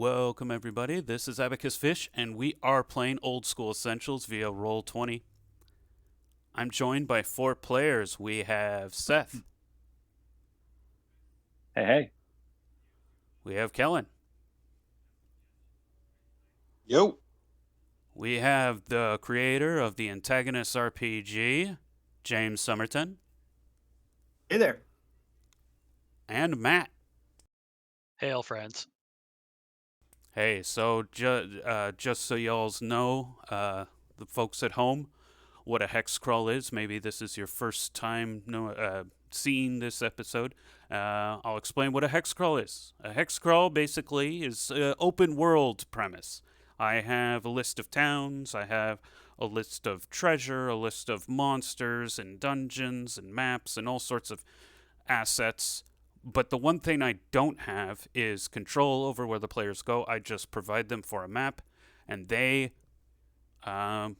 Welcome, everybody. This is Abacus Fish, and we are playing Old School Essentials via Roll20. I'm joined by four players. We have Seth. Hey. We have Kellen. Yo. We have the creator of the Antagonist RPG, James Somerton. Hey there. And Matt. Hail, friends. Hey, so just so y'all know, the folks at home, what a Hexcrawl is. Maybe this is your first time seeing this episode. I'll explain what a Hexcrawl is. A Hexcrawl basically is an open world premise. I have a list of towns, I have a list of treasure, a list of monsters and dungeons and maps and all sorts of assets. But the one thing I don't have is control over where the players go. I just provide them for a map, and they go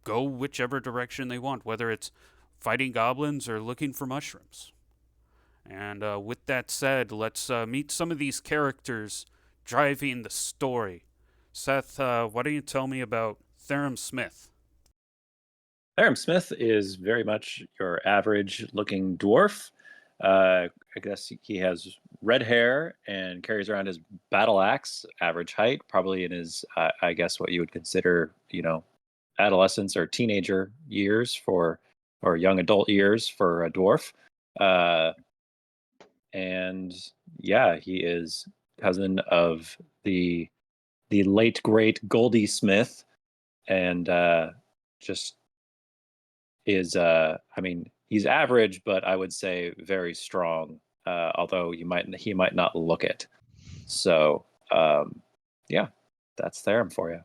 whichever direction they want, whether it's fighting goblins or looking for mushrooms. And with that said, let's meet some of these characters driving the story. Seth, why don't you tell me about Therum Smith? Therum Smith is very much your average-looking dwarf. I guess he has red hair and carries around his battle axe, average height, probably in his, I guess, what you would consider, adolescence or teenager years or young adult years for a dwarf. And yeah, he is cousin of the late great Goldie Smith, and just is he's average, but I would say very strong. Although he might not look it. So yeah, that's Therum for you.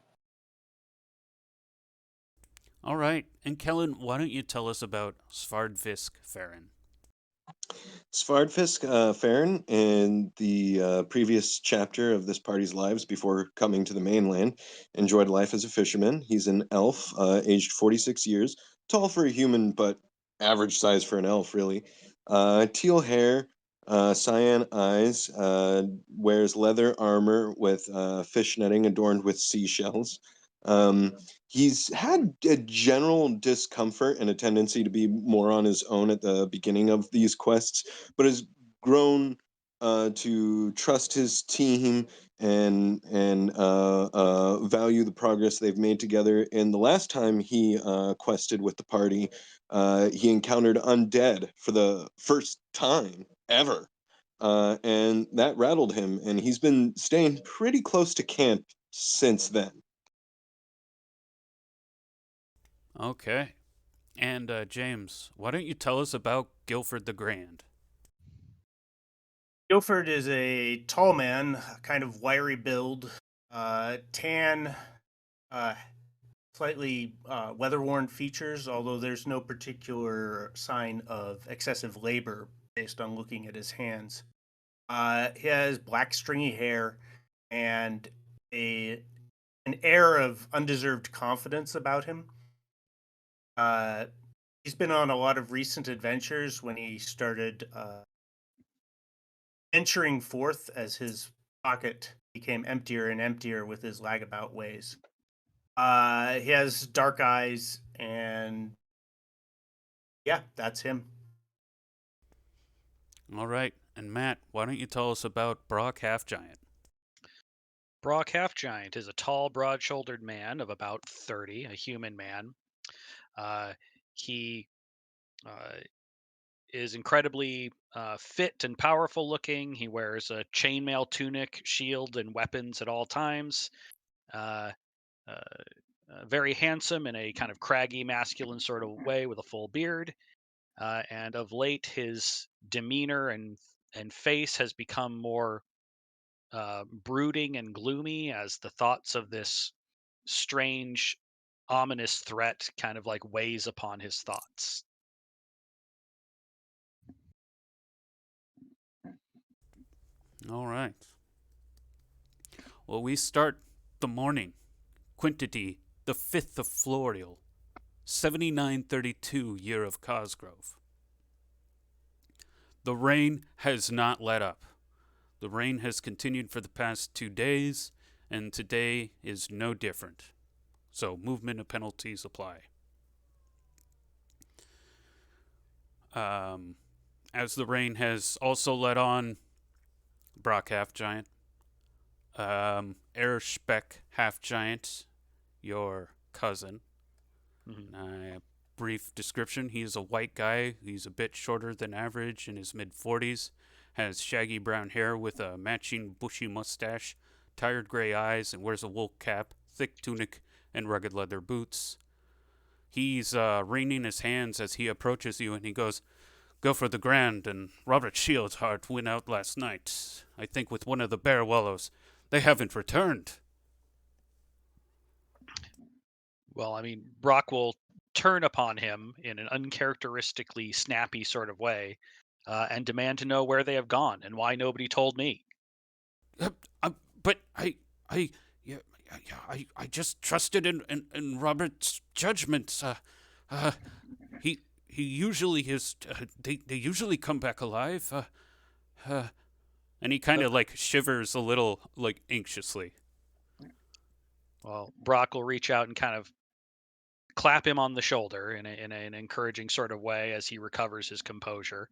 All right, and Kellen, why don't you tell us about Svardfisk Farron? Svardfisk Farron, in the previous chapter of this party's lives before coming to the mainland, enjoyed life as a fisherman. He's an elf, aged 46 years, tall for a human, but average size for an elf, really. Teal hair, cyan eyes, wears leather armor with fish netting adorned with seashells. He's had a general discomfort and a tendency to be more on his own at the beginning of these quests, but has grown to trust his team and value the progress they've made together. And the last time he quested with the party, he encountered undead for the first time ever. And that rattled him, and he's been staying pretty close to camp since then. Okay. And James, why don't you tell us about Guilford the Grand? Guilford is a tall man, kind of wiry build, tan, slightly weather-worn features, although there's no particular sign of excessive labor based on looking at his hands. He has black stringy hair and an air of undeserved confidence about him. He's been on a lot of recent adventures when he started venturing forth as his pocket became emptier and emptier with his lagabout ways. He has dark eyes, and yeah, that's him. All right. And Matt, why don't you tell us about Brock Half-Giant? Brock Half-Giant is a tall, broad-shouldered man of about 30, a human man. He is incredibly fit and powerful looking. He wears a chainmail tunic, shield, and weapons at all times. Very handsome in a kind of craggy, masculine sort of way with a full beard. And of late, his demeanor and face has become more brooding and gloomy as the thoughts of this strange, ominous threat kind of like weighs upon his thoughts. All right. Well, we start the morning. Quintity, the 5th of Florial, 7932 year of Cosgrove. The rain has not let up. The rain has continued for the past 2 days, and today is no different. So movement and penalties apply. As the rain has also let on, Brock Half Giant, Erspec Half Giant, your cousin. Brief description: he is a white guy. He's a bit shorter than average, in his mid-40s, has shaggy brown hair with a matching bushy mustache, tired gray eyes, and wears a wool cap, thick tunic, and rugged leather boots. He's wringing his hands as he approaches you, and he goes, "Guilford the Grand and Robert Shieldheart went out last night, I think with one of the bear wallows. They haven't returned." Well, I mean, Brock will turn upon him in an uncharacteristically snappy sort of way and demand to know where they have gone and why nobody told me. But yeah, I just trusted in Robert's judgment. He usually is. They usually come back alive. And he kind of like shivers a little, like anxiously. Well, Brock will reach out and kind of clap him on the shoulder in an encouraging sort of way as he recovers his composure.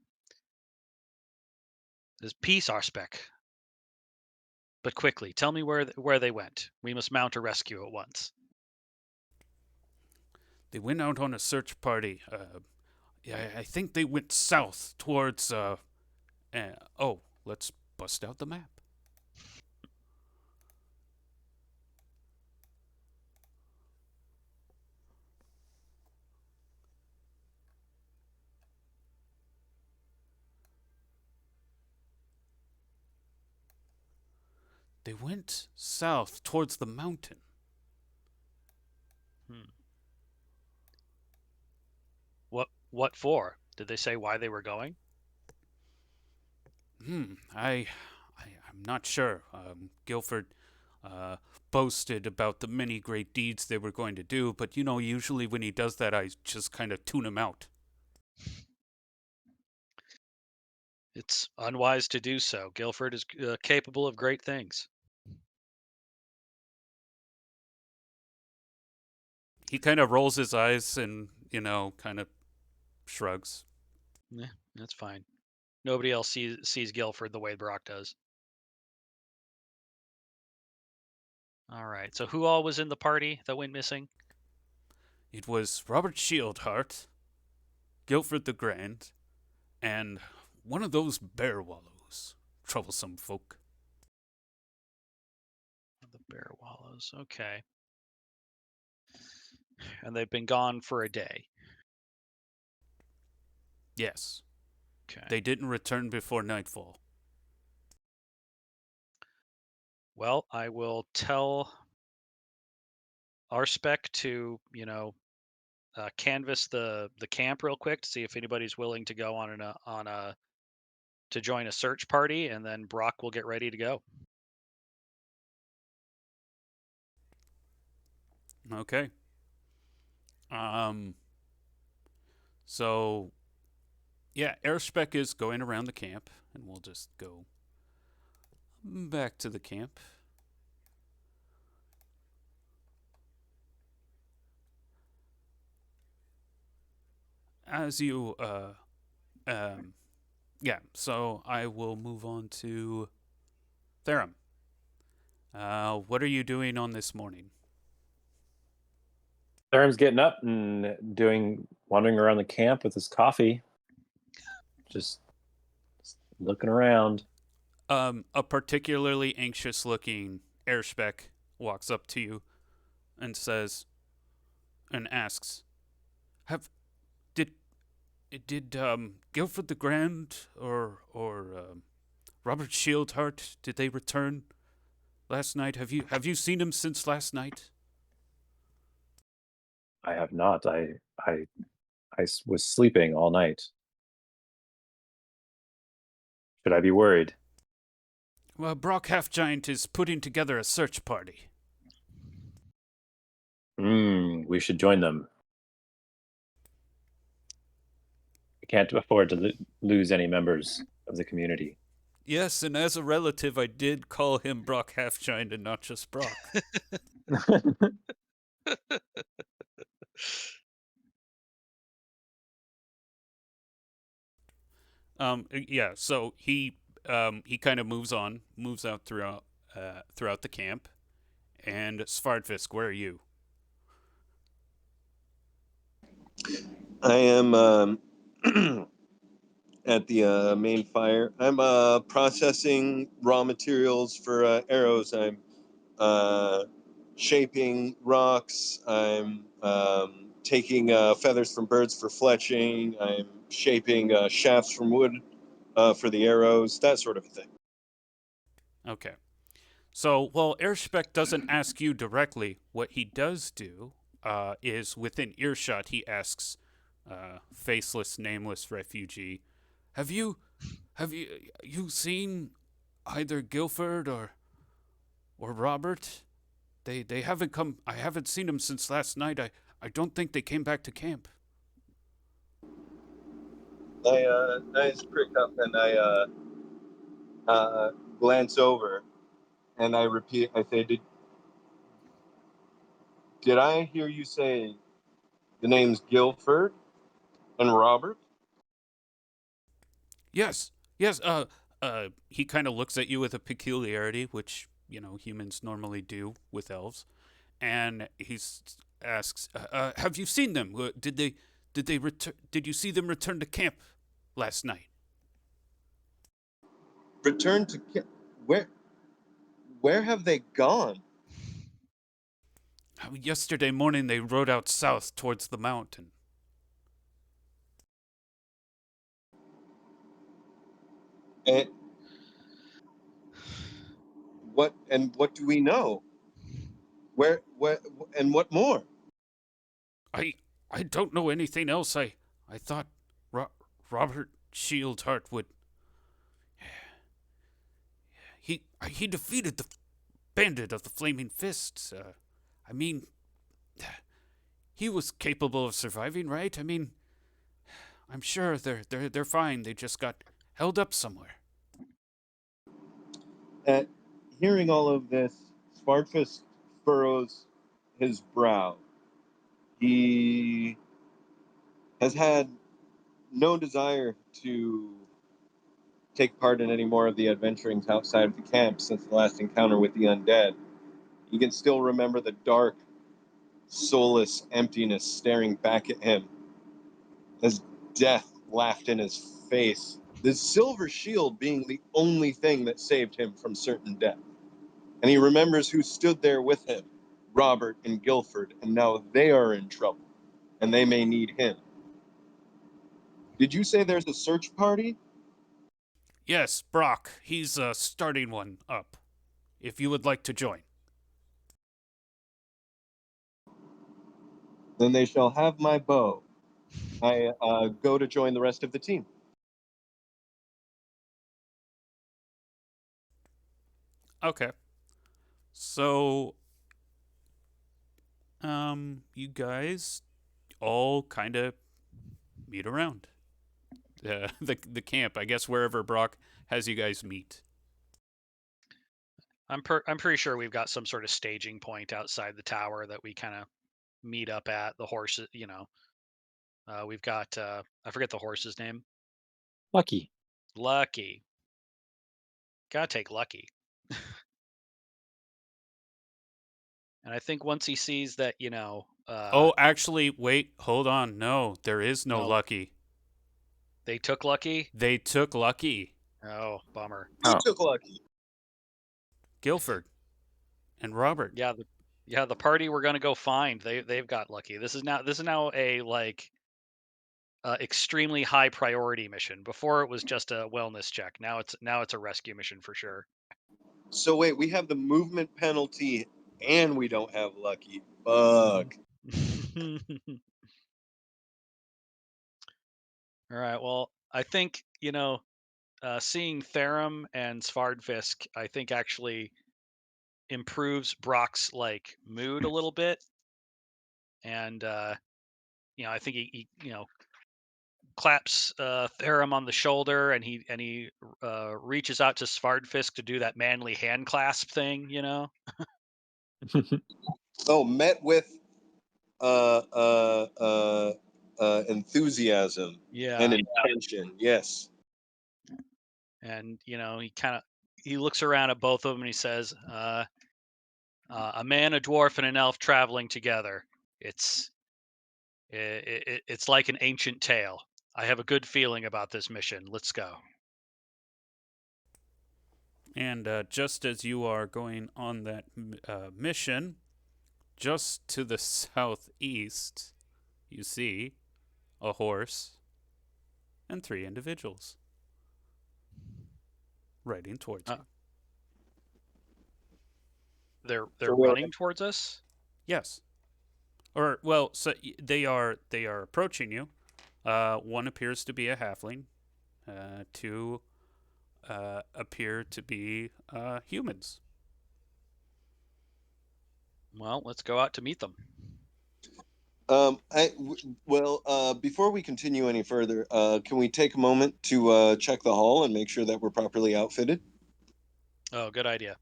Says, "Peace, Arspec. But quickly, tell me where they went. We must mount a rescue at once." They went out on a search party. Yeah, I think they went south towards. Let's bust out the map. They went south towards the mountain. What for? Did they say why they were going? I'm not sure. Guilford boasted about the many great deeds they were going to do, but usually when he does that, I just kind of tune him out. It's unwise to do so. Guilford is capable of great things. He kind of rolls his eyes and, kind of shrugs. Yeah, that's fine. Nobody else sees Guilford the way Brock does. All right. So who all was in the party that went missing? It was Robert Shieldheart, Guilford the Grand, and one of those bear wallows. Troublesome folk. The bear wallows. Okay. And they've been gone for a day. Yes. Okay. They didn't return before nightfall. Well, I will tell Arspec to, canvass the camp real quick to see if anybody's willing to go to join a search party, and then Brock will get ready to go. Okay. So, yeah, Airspec is going around the camp, and we'll just go back to the camp. As you, so I will move on to Therum. What are you doing on this morning? Therum's getting up and wandering around the camp with his coffee. Just looking around. A particularly anxious-looking airspec walks up to you and asks, Did Guilford the Grand or Robert Shieldheart, did they return last night? Have you seen him since last night? I have not. I was sleeping all night. Should I be worried? Well, Brock Half Giant is putting together a search party. We should join them. We can't afford to lose any members of the community. Yes, and as a relative, I did call him Brock Halfgiant and not just Brock. Yeah. So he kind of moves out throughout the camp. And Svardfisk, where are you? I am at the main fire. I'm processing raw materials for arrows. I'm shaping rocks. I'm taking feathers from birds for fletching. I'm shaping shafts from wood for the arrows, that sort of a thing. Okay. So, well, Airspec doesn't ask you directly. What he does do is within earshot, he asks, faceless, nameless refugee, "Have you seen either Guilford or Robert? They haven't come. I haven't seen them since last night. I don't think they came back to camp." I just prick up and I glance over and I repeat. I say, did I hear you say the names Guilford and Robert?" Yes, yes. He kind of looks at you with a peculiarity, which humans normally do with elves, and asks, "Have you seen them? Did they return? Did you see them return to camp last night?" Return to where? Where have they gone? Yesterday morning they rode out south towards the mountain. And what do we know? Where and what more? I I don't know anything else. I thought Robert Shieldheart would. He defeated the bandit of the Flaming Fists. I mean, he was capable of surviving, right? I mean, I'm sure they're fine. They just got held up somewhere. At hearing all of this, Svartfist furrows his brow. He has had no desire to take part in any more of the adventurings outside of the camp since the last encounter with the undead. He can still remember the dark, soulless emptiness staring back at him as death laughed in his face. The silver shield being the only thing that saved him from certain death. And he remembers who stood there with him, Robert and Guilford, and now they are in trouble, and they may need him. Did you say there's a search party? Yes, Brock. He's starting one up. If you would like to join. Then they shall have my bow. I go to join the rest of the team. Okay. So, you guys all kind of meet around the camp. I guess wherever Brock has you guys meet. I'm pretty sure we've got some sort of staging point outside the tower that we kind of meet up at. The horses, we've got I forget the horse's name. Lucky. Lucky. Gotta take Lucky. And I think once he sees that, Oh, actually, wait, hold on. No, there is no no, Lucky. they took Lucky. They took Lucky, Oh, bummer. Who Oh. took Lucky? Guilford, and Robert. The party we're gonna go find. They've got Lucky. This is now a extremely high priority mission. Before it was just a wellness check. Now it's a rescue mission for sure. So wait, we have the movement penalty and we don't have Lucky. Fuck. All right. Well, I think seeing Therum and Svardfisk, I think actually improves Brock's mood a little bit, and I think he claps Therum on the shoulder, and he reaches out to Svardfisk to do that manly hand clasp thing, you know. Oh, met with uh, uh, uh, enthusiasm and Yeah, intention. Yes. and he looks around at both of them and he says, "A man, a dwarf, and an elf traveling together. It's it's like an ancient tale. I have a good feeling about this mission. Let's go." And just as you are going on that mission, just to the southeast, you see a horse and 3 individuals riding towards Uh, you. they're So we're running towards us. Yes. Or well, so they are approaching you. One appears to be a halfling. Two appear to be humans. Well, let's go out to meet them. Before we continue any further, can we take a moment to check the hall and make sure that we're properly outfitted? Oh, good idea.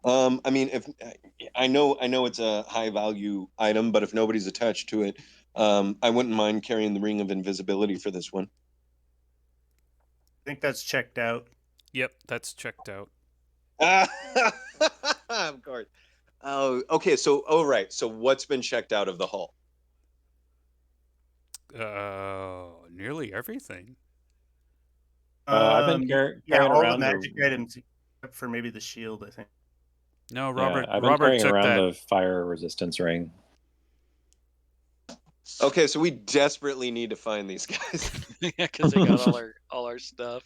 I mean, if I know it's a high value item, but if nobody's attached to it, I wouldn't mind carrying the ring of invisibility for this one. I think that's checked out. Yep, that's checked out. Of course. Oh, okay. So, right. So, what's been checked out of the hall? Nearly everything. I've been Yeah, carrying all the around magic items except for maybe the shield, I think. No, yeah, Robert. I've been Robert carrying took around that. the fire resistance ring. Okay, so we desperately need to find these guys. Yeah, because they got all our stuff.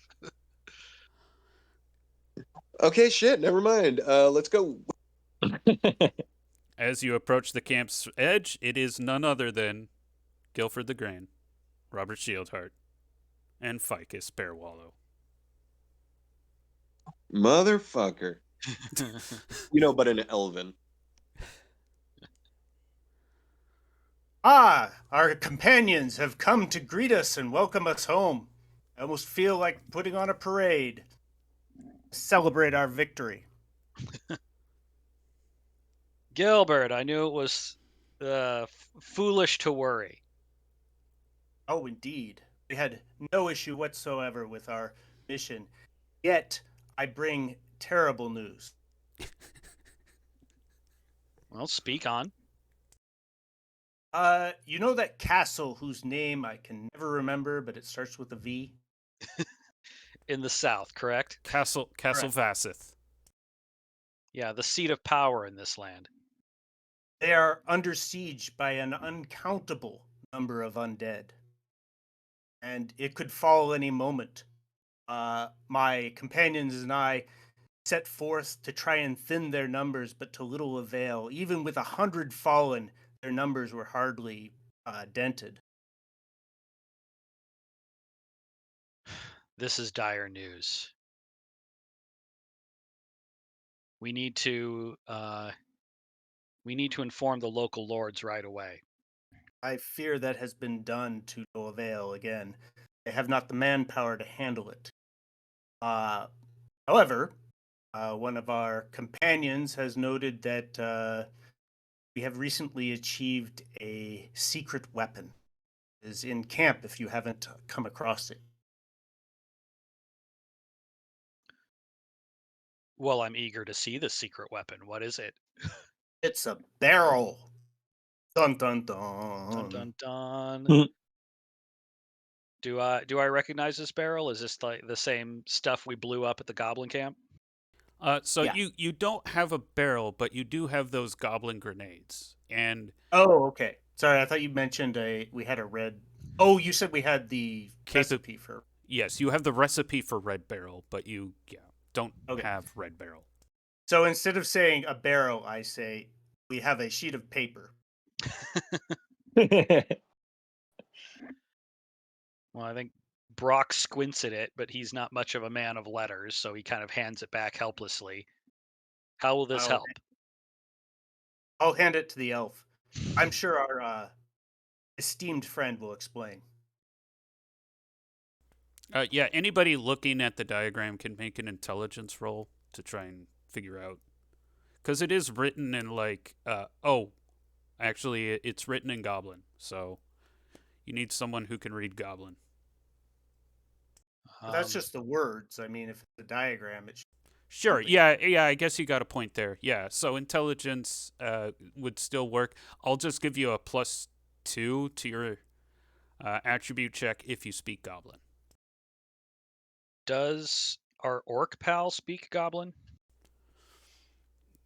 Okay, shit. Never mind. Let's go. As you approach the camp's edge, it is none other than Guilford the Grand, Robert Shieldheart, and Ficus Bearwallow. Motherfucker. But an elven. Ah, our companions have come to greet us and welcome us home. I almost feel like putting on a parade. Celebrate our victory. Gilbert, I knew it was foolish to worry. Oh, indeed. We had no issue whatsoever with our mission. Yet, I bring terrible news. Well, speak on. You know that castle whose name I can never remember, but it starts with a V? In the south, correct? Castle Correct. Vassith. Yeah, the seat of power in this land. They are under siege by an uncountable number of undead. And it could fall any moment. My companions and I set forth to try and thin their numbers, but to little avail. Even with 100 fallen, their numbers were hardly dented. This is dire news. We need to inform the local lords right away. I fear that has been done to no avail again. They have not the manpower to handle it. However, one of our companions has noted that we have recently achieved a secret weapon. It is in camp if you haven't come across it. Well, I'm eager to see the secret weapon. What is it? It's a barrel. Dun dun Dun dun. dun dun. Do I recognize this barrel? Is this like the same stuff we blew up at the goblin camp? So Yeah. you don't have a barrel, but you do have those goblin grenades. And Oh, okay. Sorry, I thought you mentioned we had a red. Oh, you said we had the recipe for. yes, you have the recipe for red barrel, but you don't Okay. have red barrel. So instead of saying a barrel, I say we have a sheet of paper. Well, I think Brock squints at it, but he's not much of a man of letters, so he kind of hands it back helplessly. How will this help? I'll hand it to the elf. I'm sure our esteemed friend will explain. Yeah, anybody looking at the diagram can make an intelligence roll to try and figure out. Because it is written in actually, it's written in Goblin. So you need someone who can read Goblin. But that's just the words. I mean, if it's a diagram, it should Sure. something. Yeah. I guess you got a point there. Yeah. So intelligence would still work. I'll just give you a +2 to your attribute check if you speak Goblin. Does our orc pal speak Goblin?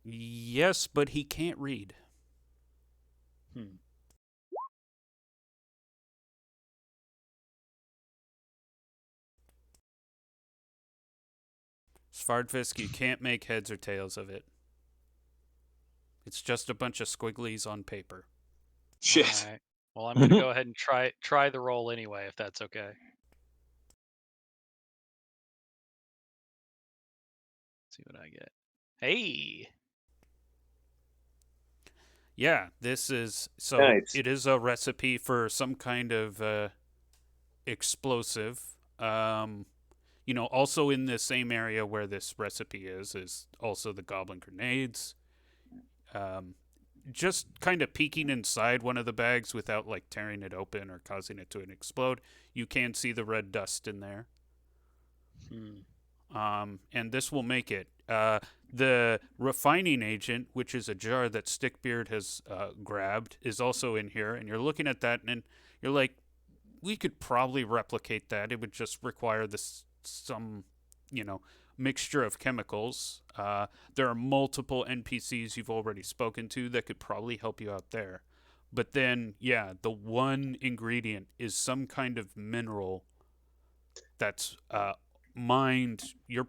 Yes, but he can't read. Svardfisk, you can't make heads or tails of it. It's just a bunch of squigglies on paper. Shit. All right. Well, I'm going to go ahead and try the roll anyway, if that's okay. See what I get. Hey. Yeah, this is so. Nice. It is a recipe for some kind of explosive. Also in the same area where this recipe is also the goblin grenades. Just kind of peeking inside one of the bags without like tearing it open or causing it to explode, you can see the red dust in there. And this will make it. The refining agent, which is a jar that Stickbeard has grabbed, is also in here. And you're looking at that, and you're like, we could probably replicate that. It would just require some mixture of chemicals. There are multiple NPCs you've already spoken to that could probably help you out there. But then, yeah, the one ingredient is some kind of mineral that's mined. You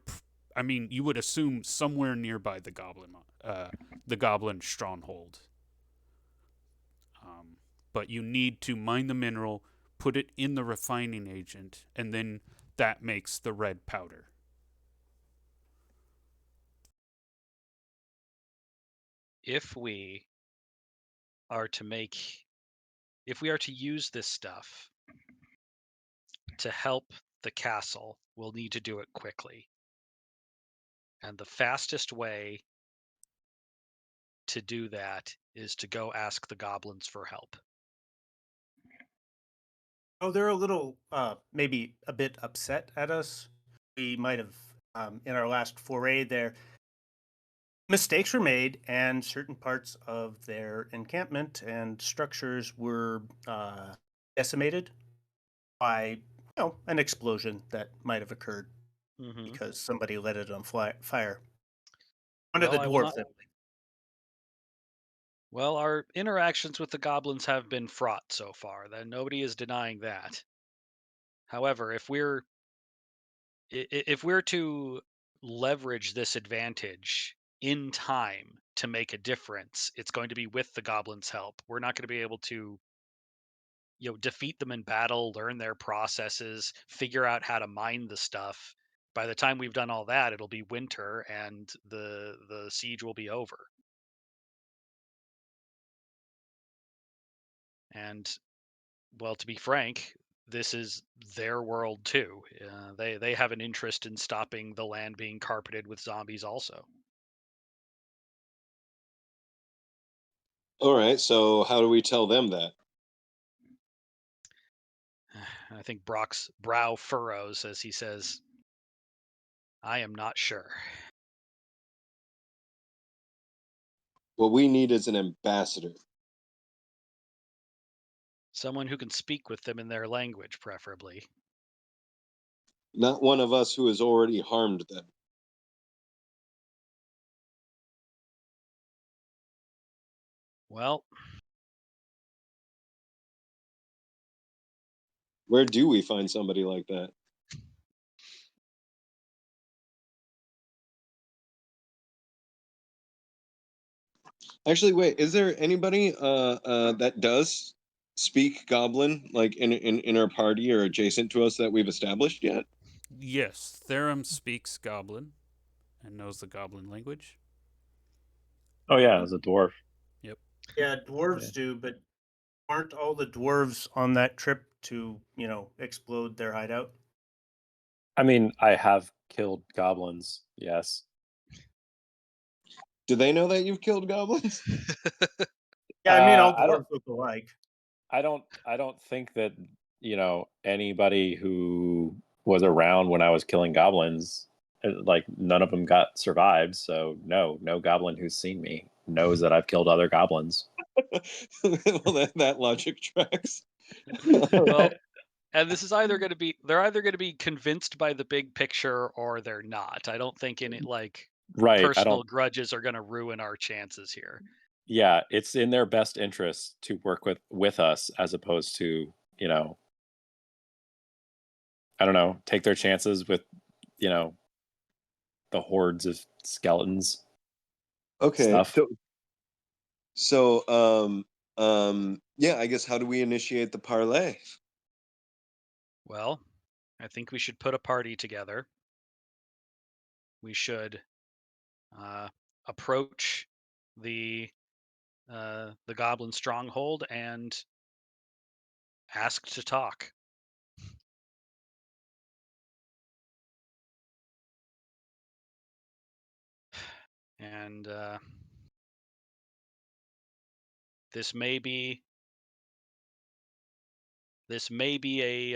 would assume somewhere nearby the goblin stronghold. But you need to mine the mineral, put it in the refining agent, and then that makes the red powder. If we are to use this stuff to help the castle, we'll need to do it quickly. And the fastest way to do that is to go ask the goblins for help. Oh, they're a little, maybe a bit upset at us. We might have, in our last foray there, mistakes were made, and certain parts of their encampment and structures were decimated by, an explosion that might have occurred because somebody let it on fire. One of the dwarves. Well, our interactions with the goblins have been fraught so far. That nobody is denying that. However, if we're to leverage this advantage in time to make a difference, it's going to be with the goblins' help. We're not going to be able to defeat them in battle, learn their processes, figure out how to mine the stuff. By the time we've done all that, it'll be winter and the siege will be over. And well, to be frank, this is their world too. They have an interest in stopping the land being carpeted with zombies also. All right, so how do we tell them that? I think Brock's brow furrows as he says, I am not sure. What we need is an ambassador. Someone who can speak with them in their language, preferably. Not one of us who has already harmed them. Well, where do we find somebody like that? Actually, wait, is there anybody that does speak Goblin, like in our party or adjacent to us that we've established yet? Yes, Therum speaks Goblin and knows the Goblin language. Oh yeah, as a dwarf. Yep. Yeah, dwarves do, but Aren't all the dwarves on that trip to, explode their hideout? I mean, I have killed goblins. Yes. Do they know that you've killed goblins? Yeah, I mean, all I don't. dwarves look alike. I don't think that anybody who was around when I was killing goblins, like none of them got survived. So no goblin who's seen me knows that I've killed other goblins. Well, that logic tracks. Well, and this is either going to be they're either going to be convinced by the big picture or they're not. I don't think any like Right. I personal don't. grudges are going to ruin our chances here. Yeah, it's in their best interest to work with us as opposed to I don't know, take their chances with you know the hordes of skeletons Okay, stuff. yeah, I guess how do we initiate the parlay? Well, I think we should put a party together. We should approach the the goblin stronghold and ask to talk. And this may be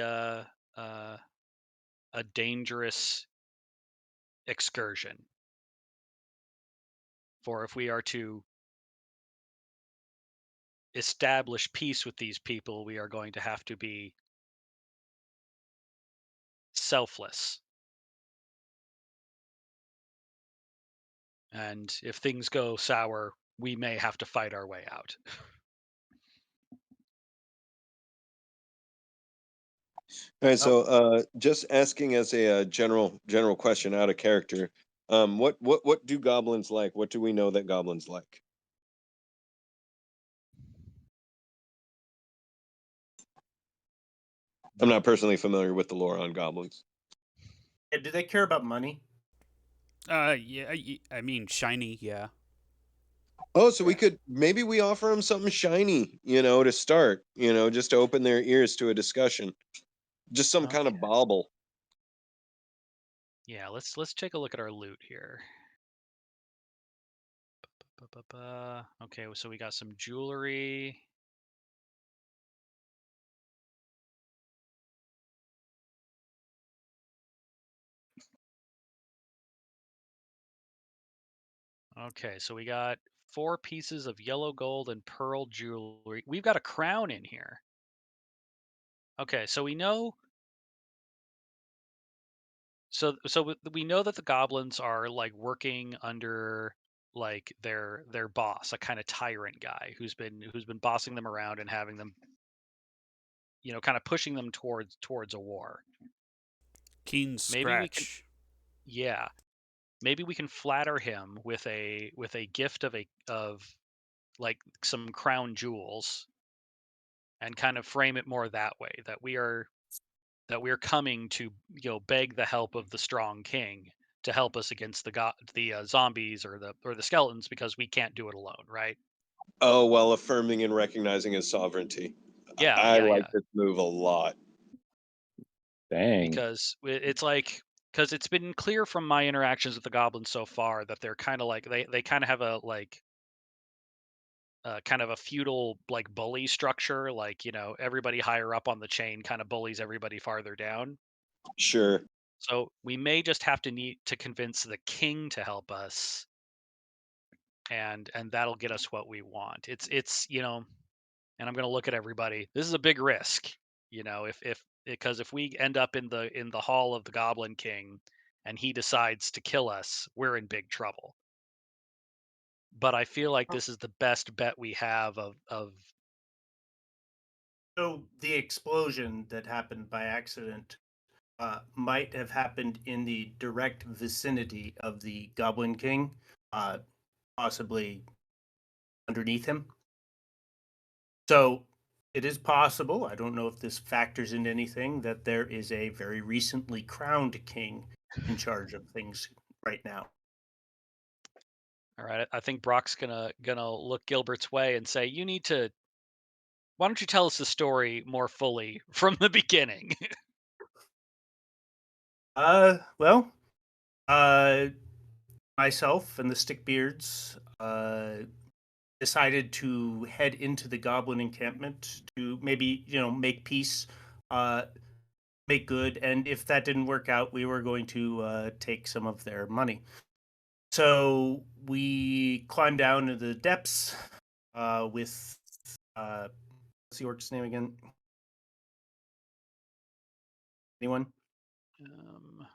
uh, a dangerous excursion. For if we are to establish peace with these people, we are going to have to be selfless. And if things go sour, we may have to fight our way out. All right, Oh, so just asking as a general question out of character, what do goblins like? What do we know that goblins like? I'm not personally familiar with the lore on goblins. yeah, do they care about money? Yeah, I mean, shiny, yeah. Oh, so we Yeah. could maybe we offer them something shiny, to start, just to open their ears to a discussion. Just some kind Okay. of bauble. Yeah, let's take a look at our loot here. Okay, so we got some jewelry. Okay, so we got 4 pieces of yellow gold and pearl jewelry. We've got a crown in here. Okay, so we know we know that the goblins are like working under like their boss, a kind of tyrant guy who's been bossing them around and having them, kind of pushing them towards a war. Keen Maybe we can scratch. yeah, maybe we can flatter him with a gift of like some crown jewels and kind of frame it more that way that we're coming to beg the help of the strong king to help us against the zombies or the skeletons because we can't do it alone, right? Oh, while affirming and recognizing his sovereignty. Yeah, I yeah, like yeah. this move a lot. Dang. It's like because it's been clear from my interactions with the goblins so far that they're kind of like they kind of have a like kind of a feudal like bully structure, like everybody higher up on the chain kind of bullies everybody farther down. Sure. So we may just have to need to convince the king to help us, and that'll get us what we want. It's and I'm going to look at everybody. This is a big risk, if because if we end up in the hall of the Goblin King and he decides to kill us, we're in big trouble. But I feel like this is the best bet we have of So the explosion that happened by accident might have happened in the direct vicinity of the Goblin King, possibly underneath him. So it is possible, I don't know if this factors into anything, that there is a very recently crowned king in charge of things right now. all right. I think Brock's gonna look Gilbert's way and say, you need to why don't you tell us the story more fully from the beginning? Well, uh, myself and the Stickbeards decided to head into the Goblin encampment to maybe make peace, uh, make good, and if that didn't work out, we were going to take some of their money. So we climbed down into the depths with what's the orc's name again? Anyone? I don't know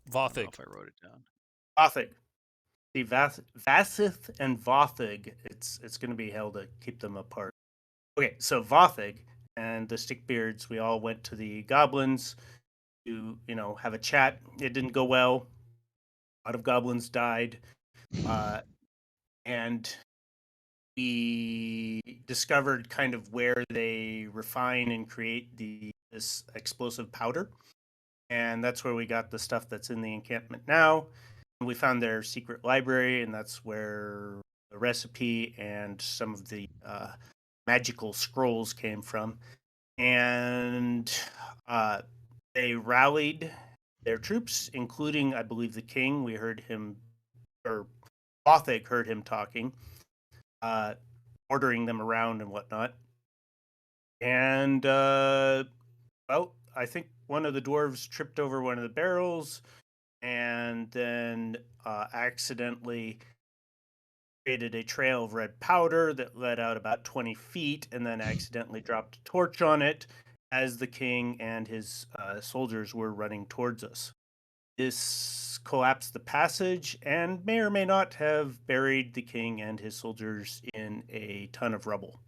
Vothig. if I wrote it down. Vothig. See, Vasith and Vothig. It's going to be hell to keep them apart. Okay, so Vothig and the Stickbeards, we all went to the goblins to have a chat. It didn't go well. A lot of goblins died, and we discovered kind of where they refine and create this explosive powder, and that's where we got the stuff that's in the encampment now. We found their secret library, and that's where the recipe and some of the magical scrolls came from. And they rallied their troops, including, I believe, the king. We heard him, or Bothig heard him talking, ordering them around and whatnot. And, well, I think one of the dwarves tripped over one of the barrels and then accidentally created a trail of red powder that led out about 20 feet and then accidentally dropped a torch on it as the king and his soldiers were running towards us. This collapsed the passage and may or may not have buried the king and his soldiers in a ton of rubble.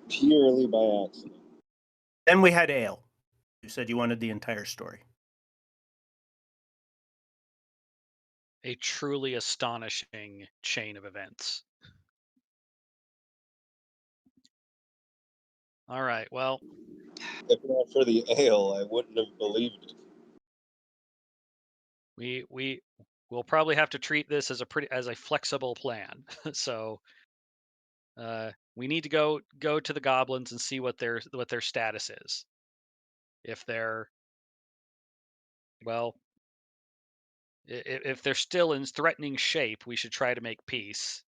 Purely by accident. Then we had Ale. You said you wanted the entire story. A truly astonishing chain of events. All right, well, If not for the ale, I wouldn't have believed it. we'll probably have to treat this as a flexible plan. So we need to go to the goblins and see what their status is. If they're well, if they're still in threatening shape, we should try to make peace.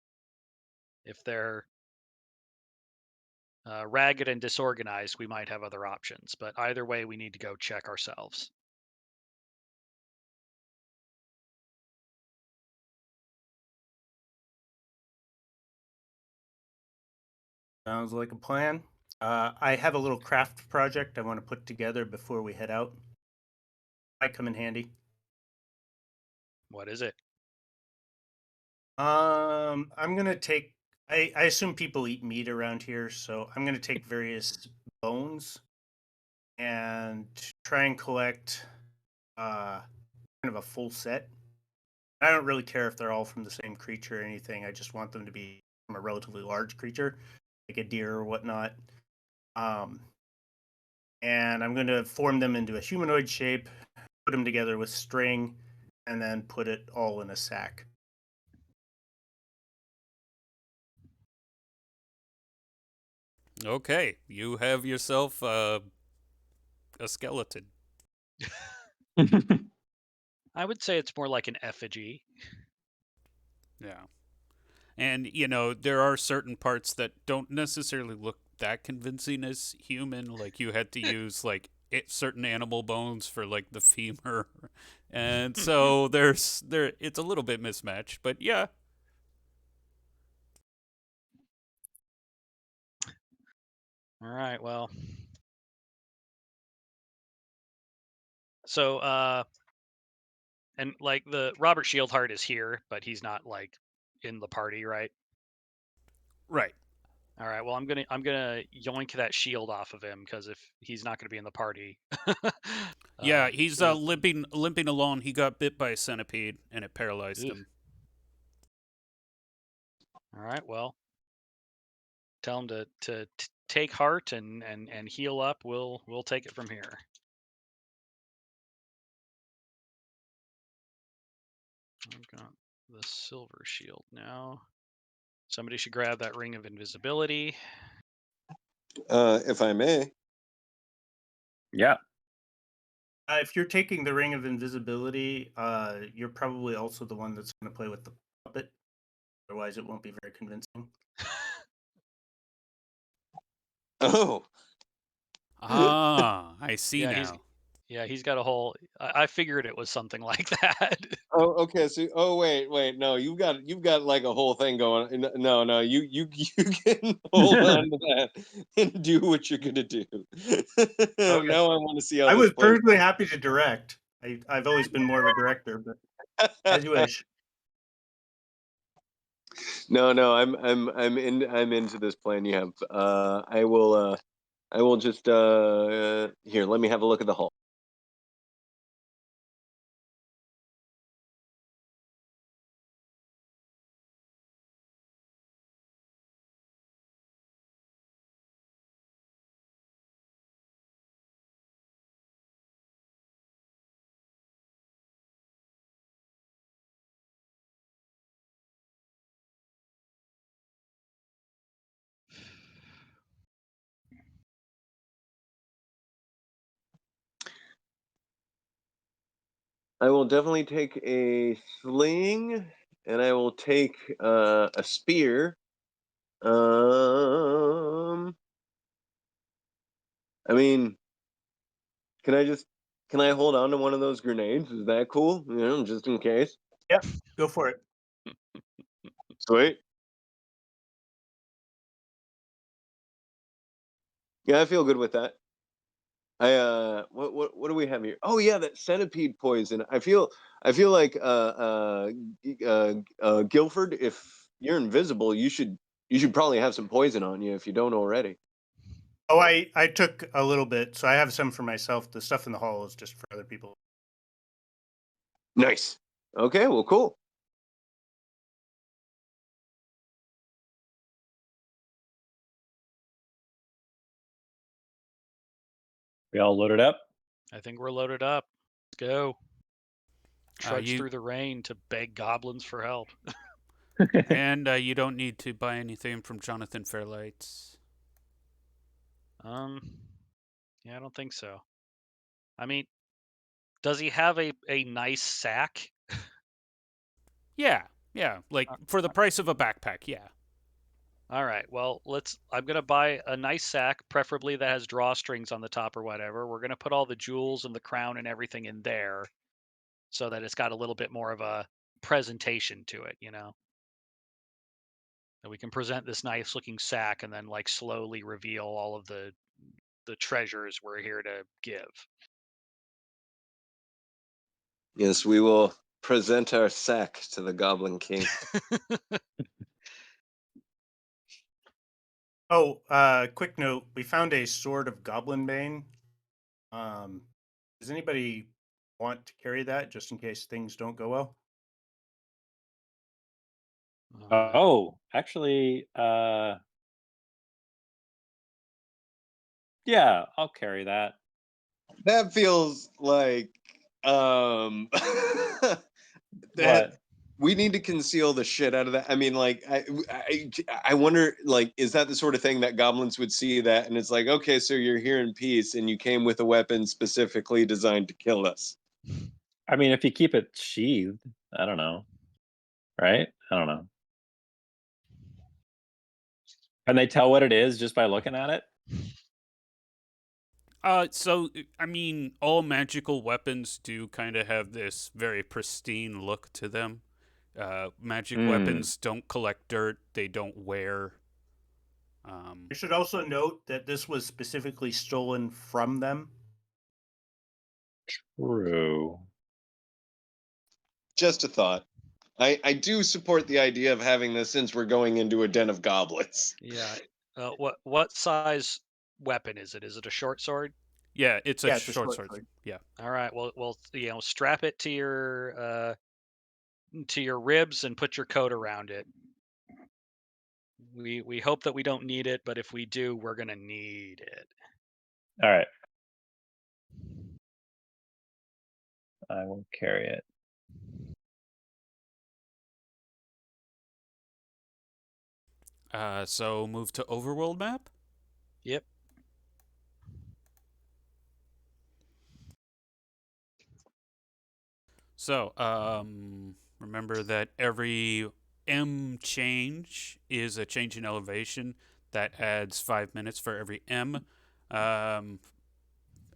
If they're ragged and disorganized, we might have other options. But either way, we need to go check ourselves. Sounds like a plan. I have a little craft project I want to put together before we head out. Might come in handy. What is it? I'm gonna take. I assume people eat meat around here, so I'm gonna take various bones and try and collect kind of a full set. I don't really care if they're all from the same creature or anything. I just want them to be from a relatively large creature, like a deer or whatnot. Um, and I'm going to form them into a humanoid shape, put them together with string, and then put it all in a sack. Okay, you have yourself a skeleton. I would say it's more like an effigy. Yeah. And, there are certain parts that don't necessarily look that convincing as human. Like, you had to use, like, certain animal bones for, like, the femur. And so it's a little bit mismatched, but yeah. All right, well. So and like the Robert Shieldheart is here, but he's not like in the party, right? Right. All right. Well, I'm gonna yoink that shield off of him because if he's not gonna be in the party, Yeah, he's so limping along. He got bit by a centipede and it paralyzed ugh. him. All right. Well, tell him to take heart and heal up. We'll take it from here. I've got the silver shield now. Somebody should grab that ring of invisibility. If I may. Yeah. If you're taking the Ring of Invisibility, you're probably also the one that's going to play with the puppet. Otherwise, it won't be very convincing. Oh. Ah, I see Yeah, now. he's got a whole. I figured it was something like that. Oh, okay. So, wait. No, you've got like a whole thing going. No. You can hold on to that and do what you're gonna do. Okay. Now I want to see how I this was plays. personally happy to direct. I've always been more of a director, but as you wish. No, I'm into this plan you have. I will just here. Let me have a look at the hull. I will definitely take a sling, and I will take a spear. I mean, can I hold on to one of those grenades? Is that cool? You know, just in case. Yep, go for it. Sweet. Yeah, I feel good with that. What do we have here? Oh yeah, that centipede poison. I feel like Guilford, if you're invisible, you should probably have some poison on you if you don't already. Oh, I took a little bit, so I have some for myself. The stuff in the hall is just for other people. Nice. Okay, well, cool. We all loaded up. I think we're loaded up. Let's go. Trudge You through the rain to beg goblins for help. and you don't need to buy anything from Jonathan Fairlight's. Yeah, I don't think so. I mean, does he have a nice sack? Yeah, like for the price of a backpack. Yeah. All right. Well, I'm gonna buy a nice sack, preferably that has drawstrings on the top or whatever. We're gonna put all the jewels and the crown and everything in there, so that it's got a little bit more of a presentation to it. That we can present this nice looking sack and then like slowly reveal all of the treasures we're here to give. Yes, we will present our sack to the Goblin King. Oh, quick note: we found a sword of Goblin Bane. Does anybody want to carry that just in case things don't go well? Oh, actually, yeah, I'll carry that. That feels like that What? we need to conceal the shit out of that. I mean, like, I wonder, like, is that the sort of thing that goblins would see that, and it's like, okay, so you're here in peace, and you came with a weapon specifically designed to kill us. I mean, if you keep it sheathed, I don't know. Right? I don't know. Can they tell what it is just by looking at it? So I mean, all magical weapons do kind of have this very pristine look to them. Magic weapons don't collect dirt; they don't wear. You should also note that this was specifically stolen from them. True. Just a thought. I do support the idea of having this since we're going into a den of goblins. Yeah. What size weapon is it? Is it a short sword? Yeah, it's a Yeah, it's a short short sword. sword. Yeah. All right. Well, strap it to your ribs and put your coat around it. We hope that we don't need it, but if we do, we're gonna need it. All right. I will carry it. So move to overworld map. Yep. So, remember that every M change is a change in elevation. That adds 5 minutes for every M. Um,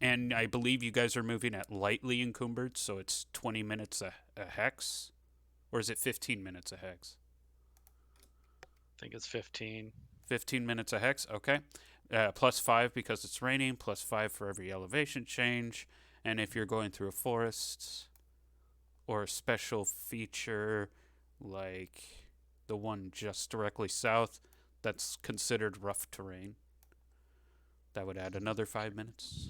and I believe you guys are moving at lightly encumbered, so it's 20 minutes a hex. Or is it 15 minutes a hex? I think it's 15. 15 minutes a hex, okay. Plus 5 because it's raining, plus 5 for every elevation change. And if you're going through a forest or a special feature like the one just directly south that's considered rough terrain, that would add another 5 minutes.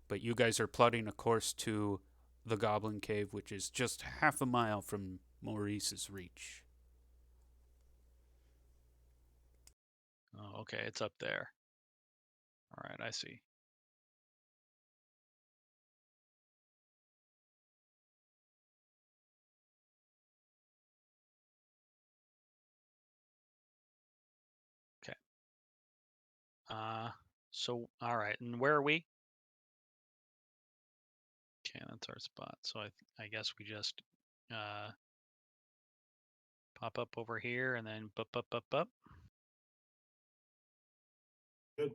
But you guys are plotting a course to the Goblin Cave, which is just half a mile from Maurice's reach. Oh, okay, it's up there. All right, I see. Okay. So all right, and where are we? Okay, that's our spot. So I guess we just pop up over here and then up. Good.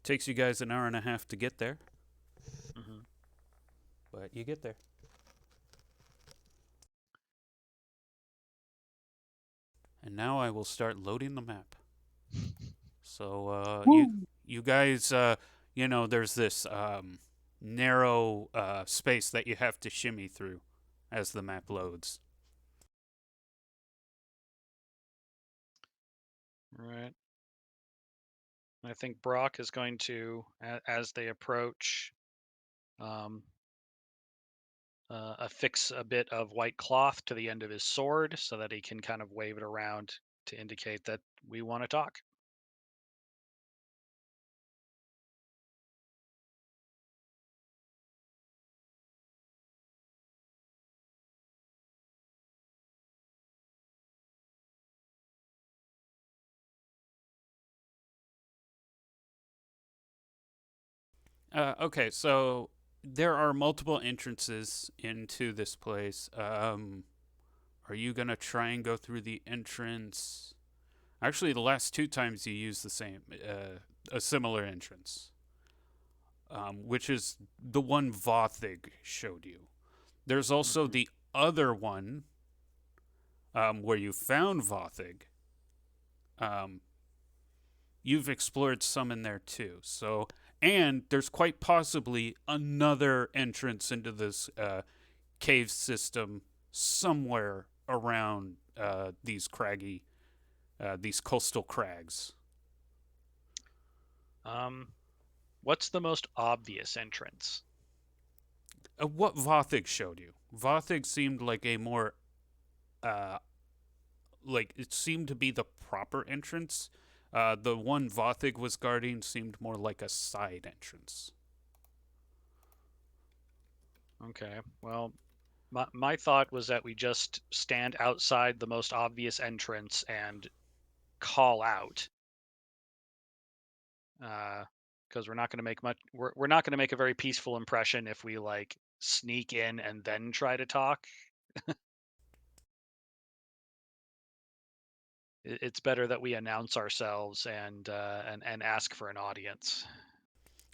Takes you guys an hour and a half to get there, Mm-hmm. but you get there. And now I will start loading the map. So you guys, there's this narrow space that you have to shimmy through as the map loads. Right. I think Brock is going to, as they approach, affix a bit of white cloth to the end of his sword so that he can kind of wave it around to indicate that we want to talk. Okay, so there are multiple entrances into this place. Are you gonna try and go through the entrance? Actually, the last two times you used the same, a similar entrance, which is the one Vothig showed you. There's also Mhm. the other one where you found Vothig. Um, you've explored some in there too. So, and there's quite possibly another entrance into this cave system somewhere around these coastal crags. What's the most obvious entrance? What Vothig showed you. Vothig seemed like a more, like it seemed to be the proper entrance. The one Vothig was guarding seemed more like a side entrance. Okay, well, my thought was that we just stand outside the most obvious entrance and call out. Because we're not going to make much. We're not going to make a very peaceful impression if we like sneak in and then try to talk. It's better that we announce ourselves and ask for an audience.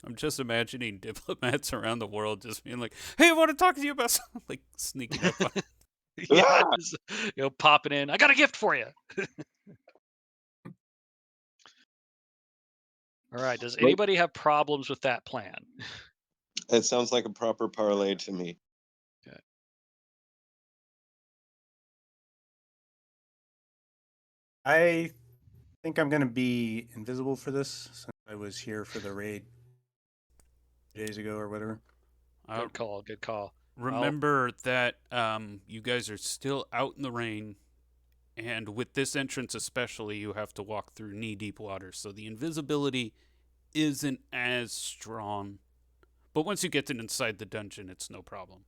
I'm just imagining diplomats around the world just being like, "Hey, I want to talk to you about something," like sneaking up on. Yeah, Ah! just, popping in. I got a gift for you. All right. Does Nope. anybody have problems with that plan? It sounds like a proper parlay to me. Okay. I think I'm going to be invisible for this since I was here for the raid 2 days ago or whatever. Good call. Good call. Remember that you guys are still out in the rain, and with this entrance especially, you have to walk through knee-deep water, so the invisibility isn't as strong. But once you get inside the dungeon, it's no problem.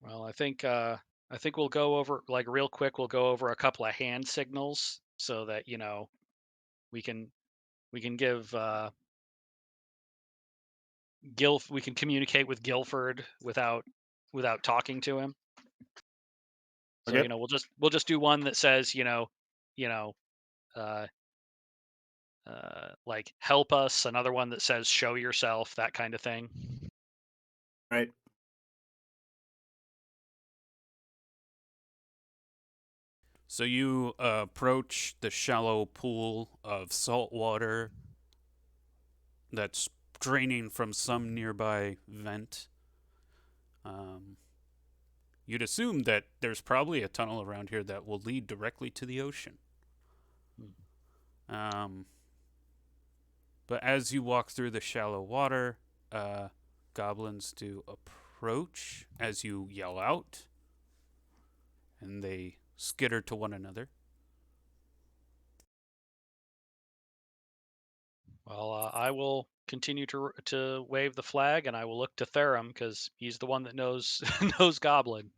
Well, I think we'll go over like real quick. We'll go over a couple of hand signals so that we can give we can communicate with Guilford without talking to him. So Okay. we'll just do one that says uh, like help us. Another one that says show yourself, that kind of thing. Right. So you approach the shallow pool of salt water that's draining from some nearby vent. You'd assume that there's probably a tunnel around here that will lead directly to the ocean. But as you walk through the shallow water, goblins do approach as you yell out, and they skitter to one another. Well, I will continue to wave the flag, and I will look to Therum because he's the one that knows knows Goblin.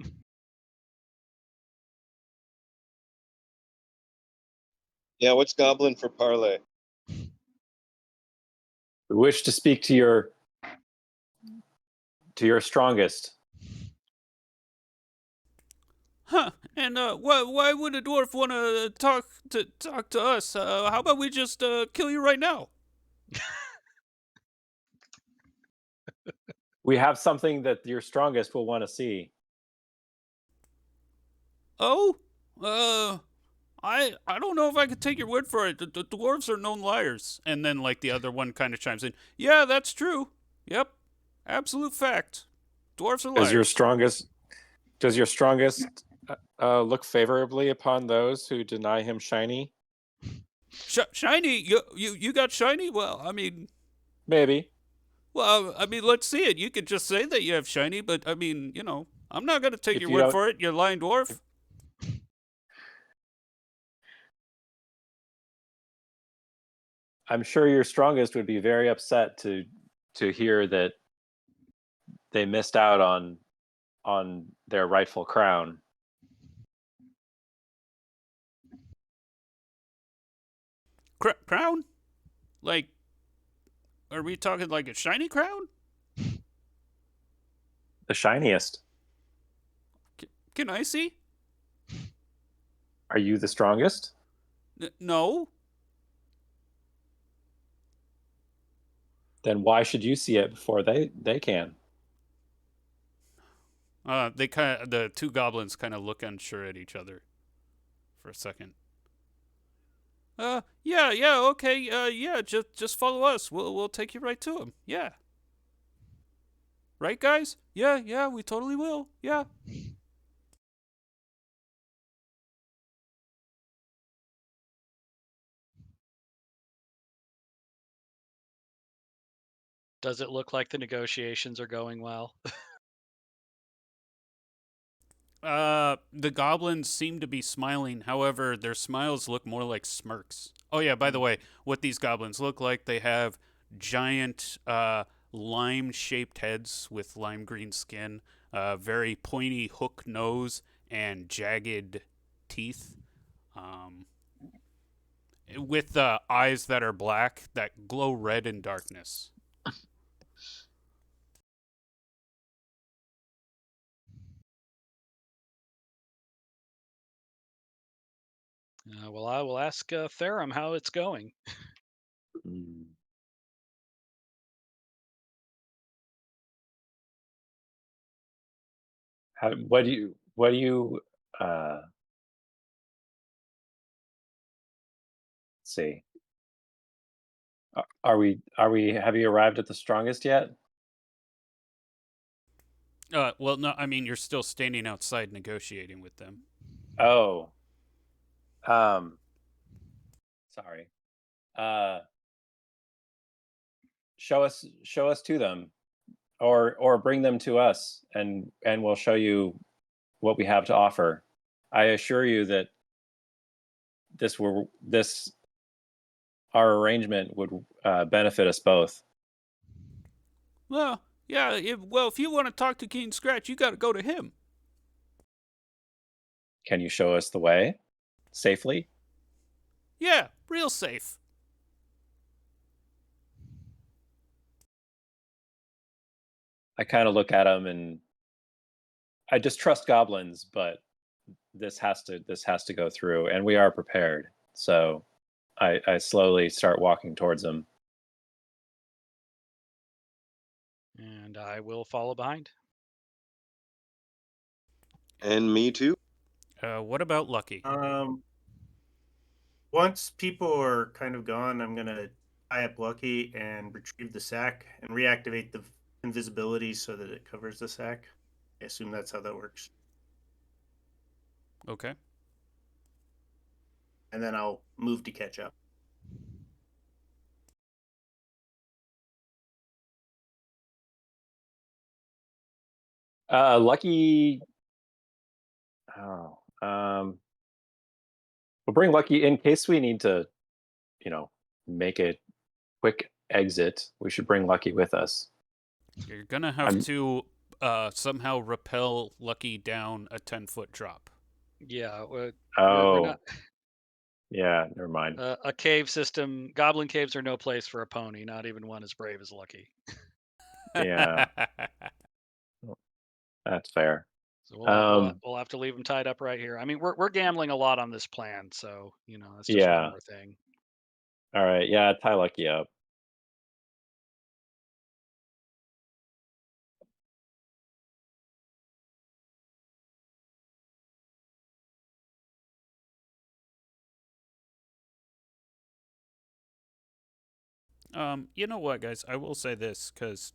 Yeah, what's goblin for parlay? We wish to speak to your strongest. Huh? And why would a dwarf want to talk to us? How about we just kill you right now? We have something that your strongest will want to see. Oh, I don't know if I could take your word for it. The dwarves are known liars. And then like the other one kind of chimes in. Yeah, that's true. Yep, absolute fact. Dwarves are liars. Does your strongest look favorably upon those who deny him shiny? Shiny? You got shiny? Well, I mean, maybe. Well, I mean, let's see it. You could just say that you have shiny, but I mean, I'm not going to take your word for it, you lying dwarf. I'm sure your strongest would be very upset to hear that they missed out on their rightful crown. Crown? Like, are we talking like a shiny crown? The shiniest. Can I see? Are you the strongest? No. Then why should you see it before they can? The two goblins kind of look unsure at each other for a second. Yeah, okay, yeah, just follow us. We'll take you right to him. Yeah. Right, guys? Yeah, we totally will. Yeah. Does it look like the negotiations are going well? The goblins seem to be smiling. However, their smiles look more like smirks. Oh yeah, by the way, what these goblins look like, they have giant lime-shaped heads with lime green skin, very pointy hook nose, and jagged teeth. With eyes that are black that glow red in darkness. Well, I will ask Therum how it's going. What do you see? Are we have you arrived at the strongest yet? Well, no, I mean, you're still standing outside negotiating with them. Oh. Sorry. Show us to them, or bring them to us, and we'll show you what we have to offer. I assure you that this our arrangement would benefit us both. Well, yeah. If you want to talk to King Scratch, you got to go to him. Can you show us the way safely? Yeah, real safe. I kind of look at him and I distrust goblins, but this has to go through, and we are prepared. So I slowly start walking towards him. And I will follow behind. And me too. What about Lucky? Once people are kind of gone, I'm gonna tie up Lucky and retrieve the sack and reactivate the invisibility so that it covers the sack. I assume that's how that works. Okay. And then I'll move to catch up. Lucky. Oh, we'll bring Lucky in case we need to, make a quick exit. We should bring Lucky with us. You're gonna have to somehow rappel Lucky down a 10-foot drop. Yeah. We're not. Yeah, never mind. A cave system. Goblin caves are no place for a pony. Not even one as brave as Lucky. Yeah, that's fair. So we'll have to leave him tied up right here. I mean, we're gambling a lot on this plan, so that's just one more thing. All right, yeah, tie Lucky up. You know what, guys? I will say this because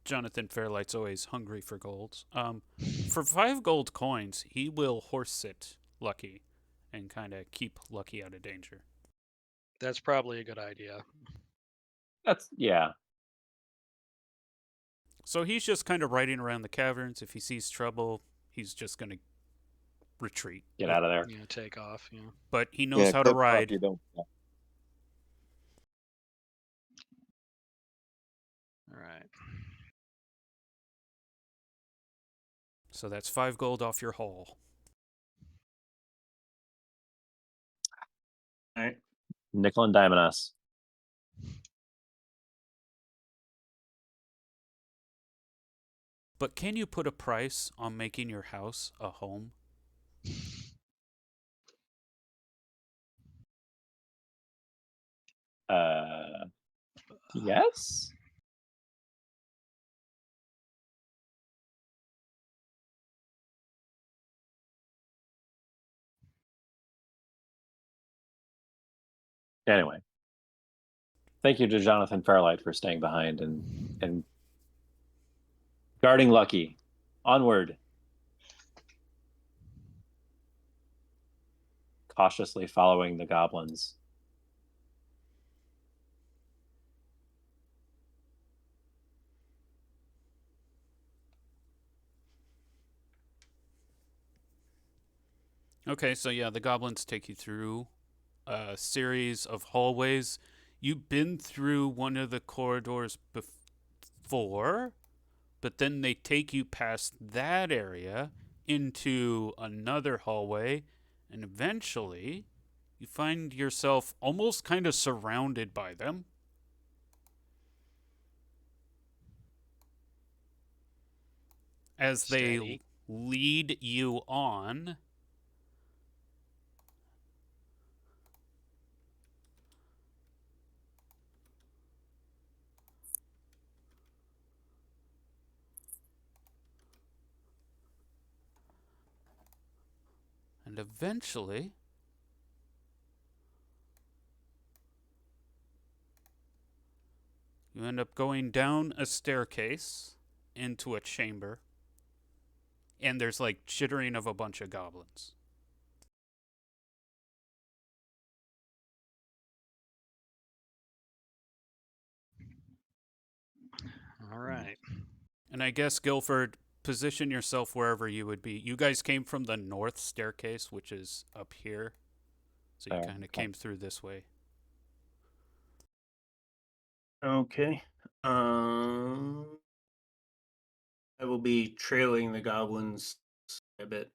Jonathan Fairlight's always hungry for gold. For 5 gold coins, he will horse sit Lucky and kind of keep Lucky out of danger. That's probably a good idea. Yeah. So he's just kind of riding around the caverns. If he sees trouble, he's just going to retreat. Get out of there. Yeah, take off. Yeah. But he knows how to ride. All right. So that's 5 gold off your haul. All right. Nickel and diming us. But can you put a price on making your house a home? Yes. Anyway, thank you to Jonathan Fairlight for staying behind and guarding Lucky. Onward. Cautiously following the goblins. Okay, so yeah, the goblins take you through a series of hallways. You've been through one of the corridors before, but then they take you past that area into another hallway, and eventually you find yourself almost kind of surrounded by them. As they lead you on. And eventually, you end up going down a staircase into a chamber. And there's like chittering of a bunch of goblins. All right. And I guess, Guilford, position yourself wherever you would be. You guys came from the north staircase, which is up here. So you kind of came through this way. Okay. I will be trailing the goblins a bit.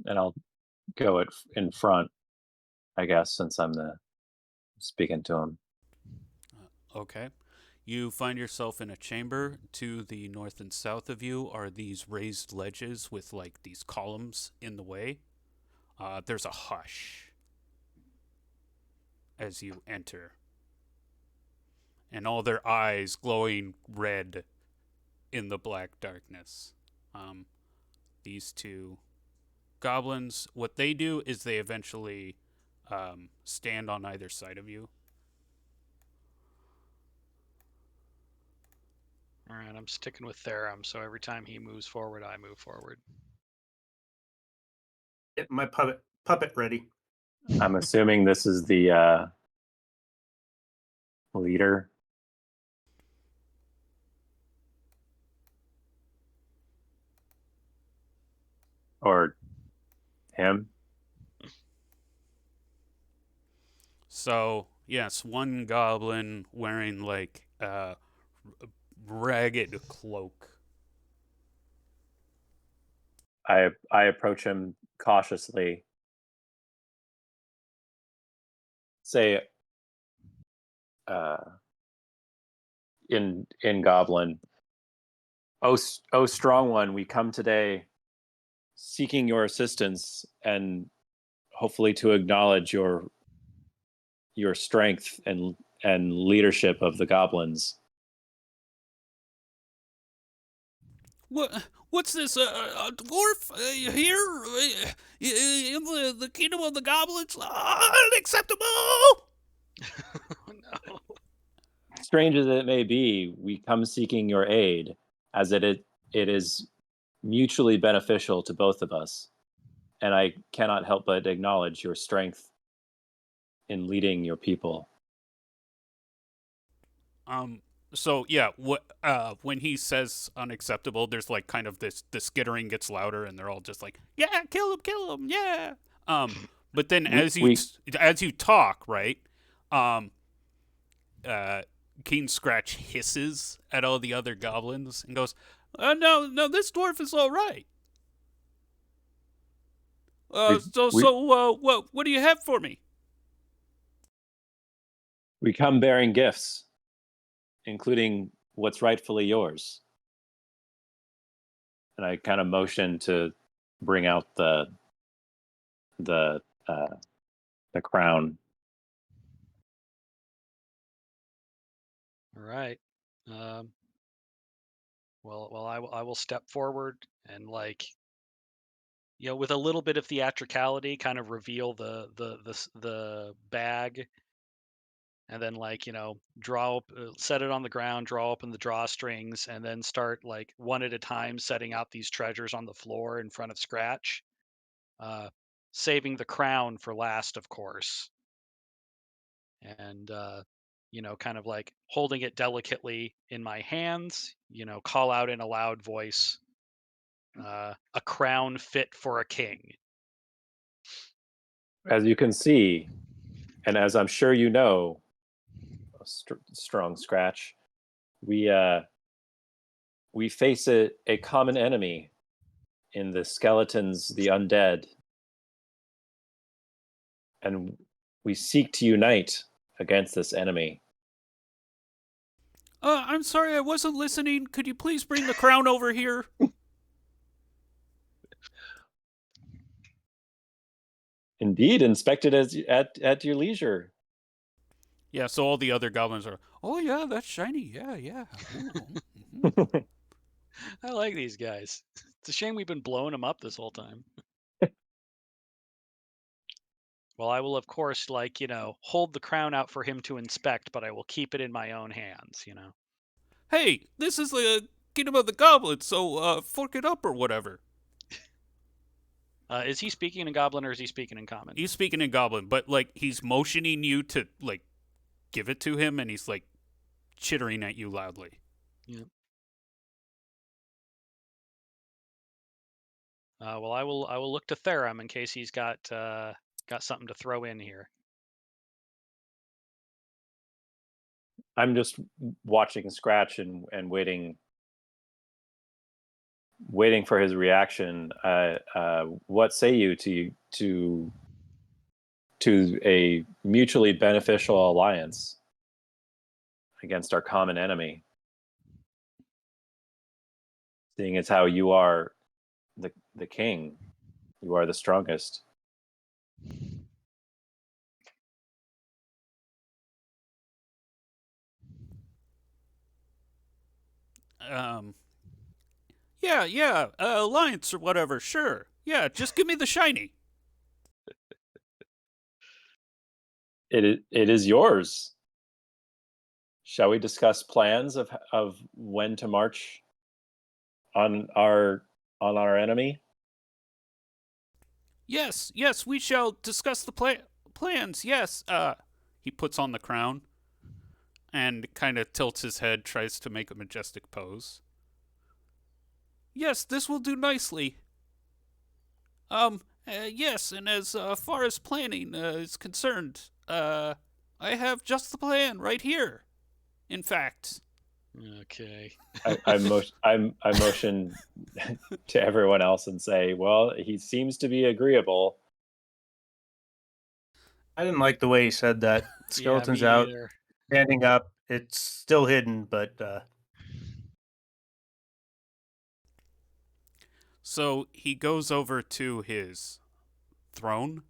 And I'll go in front, I guess, since I'm the speaking to him. Okay. You find yourself in a chamber. To the north and south of you are these raised ledges with like these columns in the way. There's a hush as you enter, and all their eyes glowing red in the black darkness. Um, these two goblins, what they do is they eventually stand on either side of you. All right, I'm sticking with Therum, so every time he moves forward, I move forward. Get my puppet ready. I'm assuming this is the leader. Or him. So, yes, one goblin wearing like a ragged cloak. I approach him cautiously. Say, in Goblin, oh strong one, we come today seeking your assistance and hopefully to acknowledge your strength and leadership of the goblins. What's this? A dwarf here in the kingdom of the goblins? Unacceptable! No. Strange as it may be, we come seeking your aid, as it is mutually beneficial to both of us, and I cannot help but acknowledge your strength in leading your people. So yeah, when he says unacceptable, there's like kind of this the skittering gets louder, and they're all just like, yeah, kill him, yeah. But then We as you talk, right? Um, Keen Scratch hisses at all the other goblins and goes, no, this dwarf is all right. we What do you have for me? we come bearing gifts, including what's rightfully yours. And I kind of motion to bring out the crown. All right. Um, well, I will step forward and with a little bit of theatricality, kind of reveal the bag, and then set it on the ground, draw open the drawstrings, and then start like one at a time setting out these treasures on the floor in front of Scratch, uh, saving the crown for last, of course, and kind of like holding it delicately in my hands. Call out in a loud voice, "A crown fit for a king." As you can see, and as I'm sure you know, strong Scratch, we we face a common enemy in the skeletons, the undead, and we seek to unite against this enemy. I'm sorry, I wasn't listening. Could you please bring the crown over here? Indeed, inspect it at your leisure. Yeah, so all the other goblins are, oh yeah, that's shiny. Yeah. I like these guys. It's a shame we've been blowing them up this whole time. Well, I will, of course, hold the crown out for him to inspect, but I will keep it in my own hands. Hey, this is the kingdom of the goblins, so fork it up or whatever. Is he speaking in Goblin or is he speaking in Common? He's speaking in goblin, but like he's motioning you to like give it to him, and he's like chittering at you loudly. Yeah. Well, I will look to Therum in case he's got something to throw in here. I'm just watching Scratch and waiting for his reaction. What say you to a mutually beneficial alliance against our common enemy? Seeing as how you are the king, you are the strongest. Yeah, alliance or whatever. Sure. Yeah, just give me the shiny. It is yours. Shall we discuss plans of when to march on our enemy? Yes, we shall discuss the plans. Yes. He puts on the crown and kind of tilts his head, tries to make a majestic pose. Yes, this will do nicely. Yes, and as far as planning is concerned, I have just the plan right here. In fact, Okay. I motion to everyone else and say, well, he seems to be agreeable. I didn't like the way he said that. Yeah, Skeleton's me out, either. standing up. It's still hidden, but so he goes over to his throne,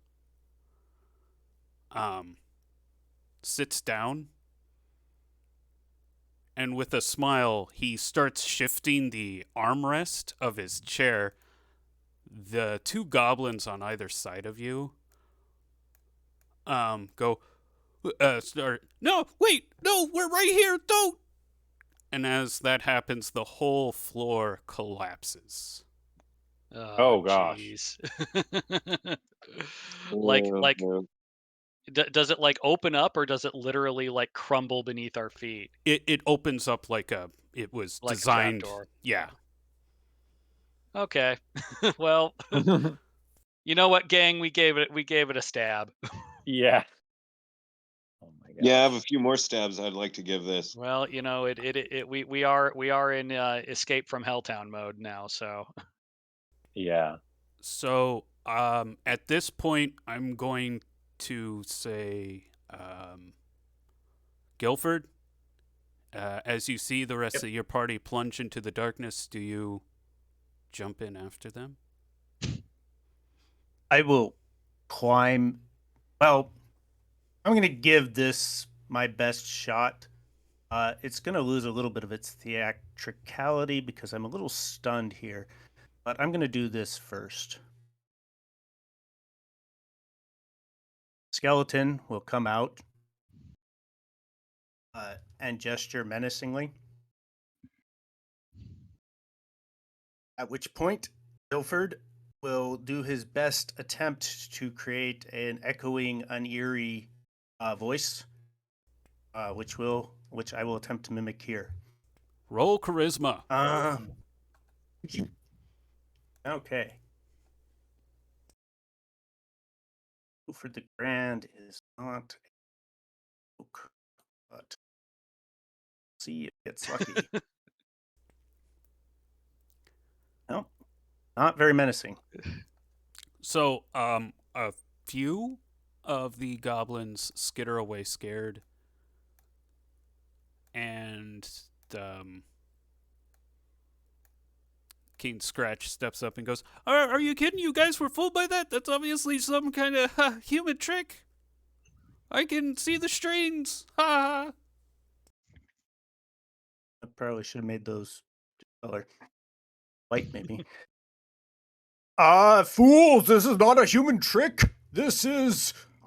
um, sits down, and with a smile, he starts shifting the armrest of his chair. The two goblins on either side of you go, start, no, wait, no, we're right here, don't. And as that happens, the whole floor collapses. Oh gosh. Jeez. like Oh, like no. does it like open up, or does it literally like crumble beneath our feet It opens up it was like a designed. trapdoor? Yeah. Okay. Well, you know what, gang? We gave it a stab. Yeah. Oh my Yeah, I have gosh. a few more stabs I'd like to give this. Well, we are in escape from Helltown mode now, so Yeah. So at this point, I'm going to say, Guilford, as you see the rest Yep. of your party plunge into the darkness, do you jump in after them? I will climb. Well, I'm going to give this my best shot. It's going to lose a little bit of its theatricality because I'm a little stunned here, but I'm going to do this first. Skeleton will come out and gesture menacingly. At which point, Guilford will do his best attempt to create an echoing, uneery voice, which I will attempt to mimic here. Roll charisma. Okay. Guilford the Grand is not a joke, but see if it gets lucky. No, not very menacing. So a few of the goblins skitter away scared, and King Scratch steps up and goes, Are you kidding? You guys were fooled by that? That's obviously some kind of human trick. I can see the strings. Ha! I probably should have made those color white, maybe. Fools! This is not a human trick.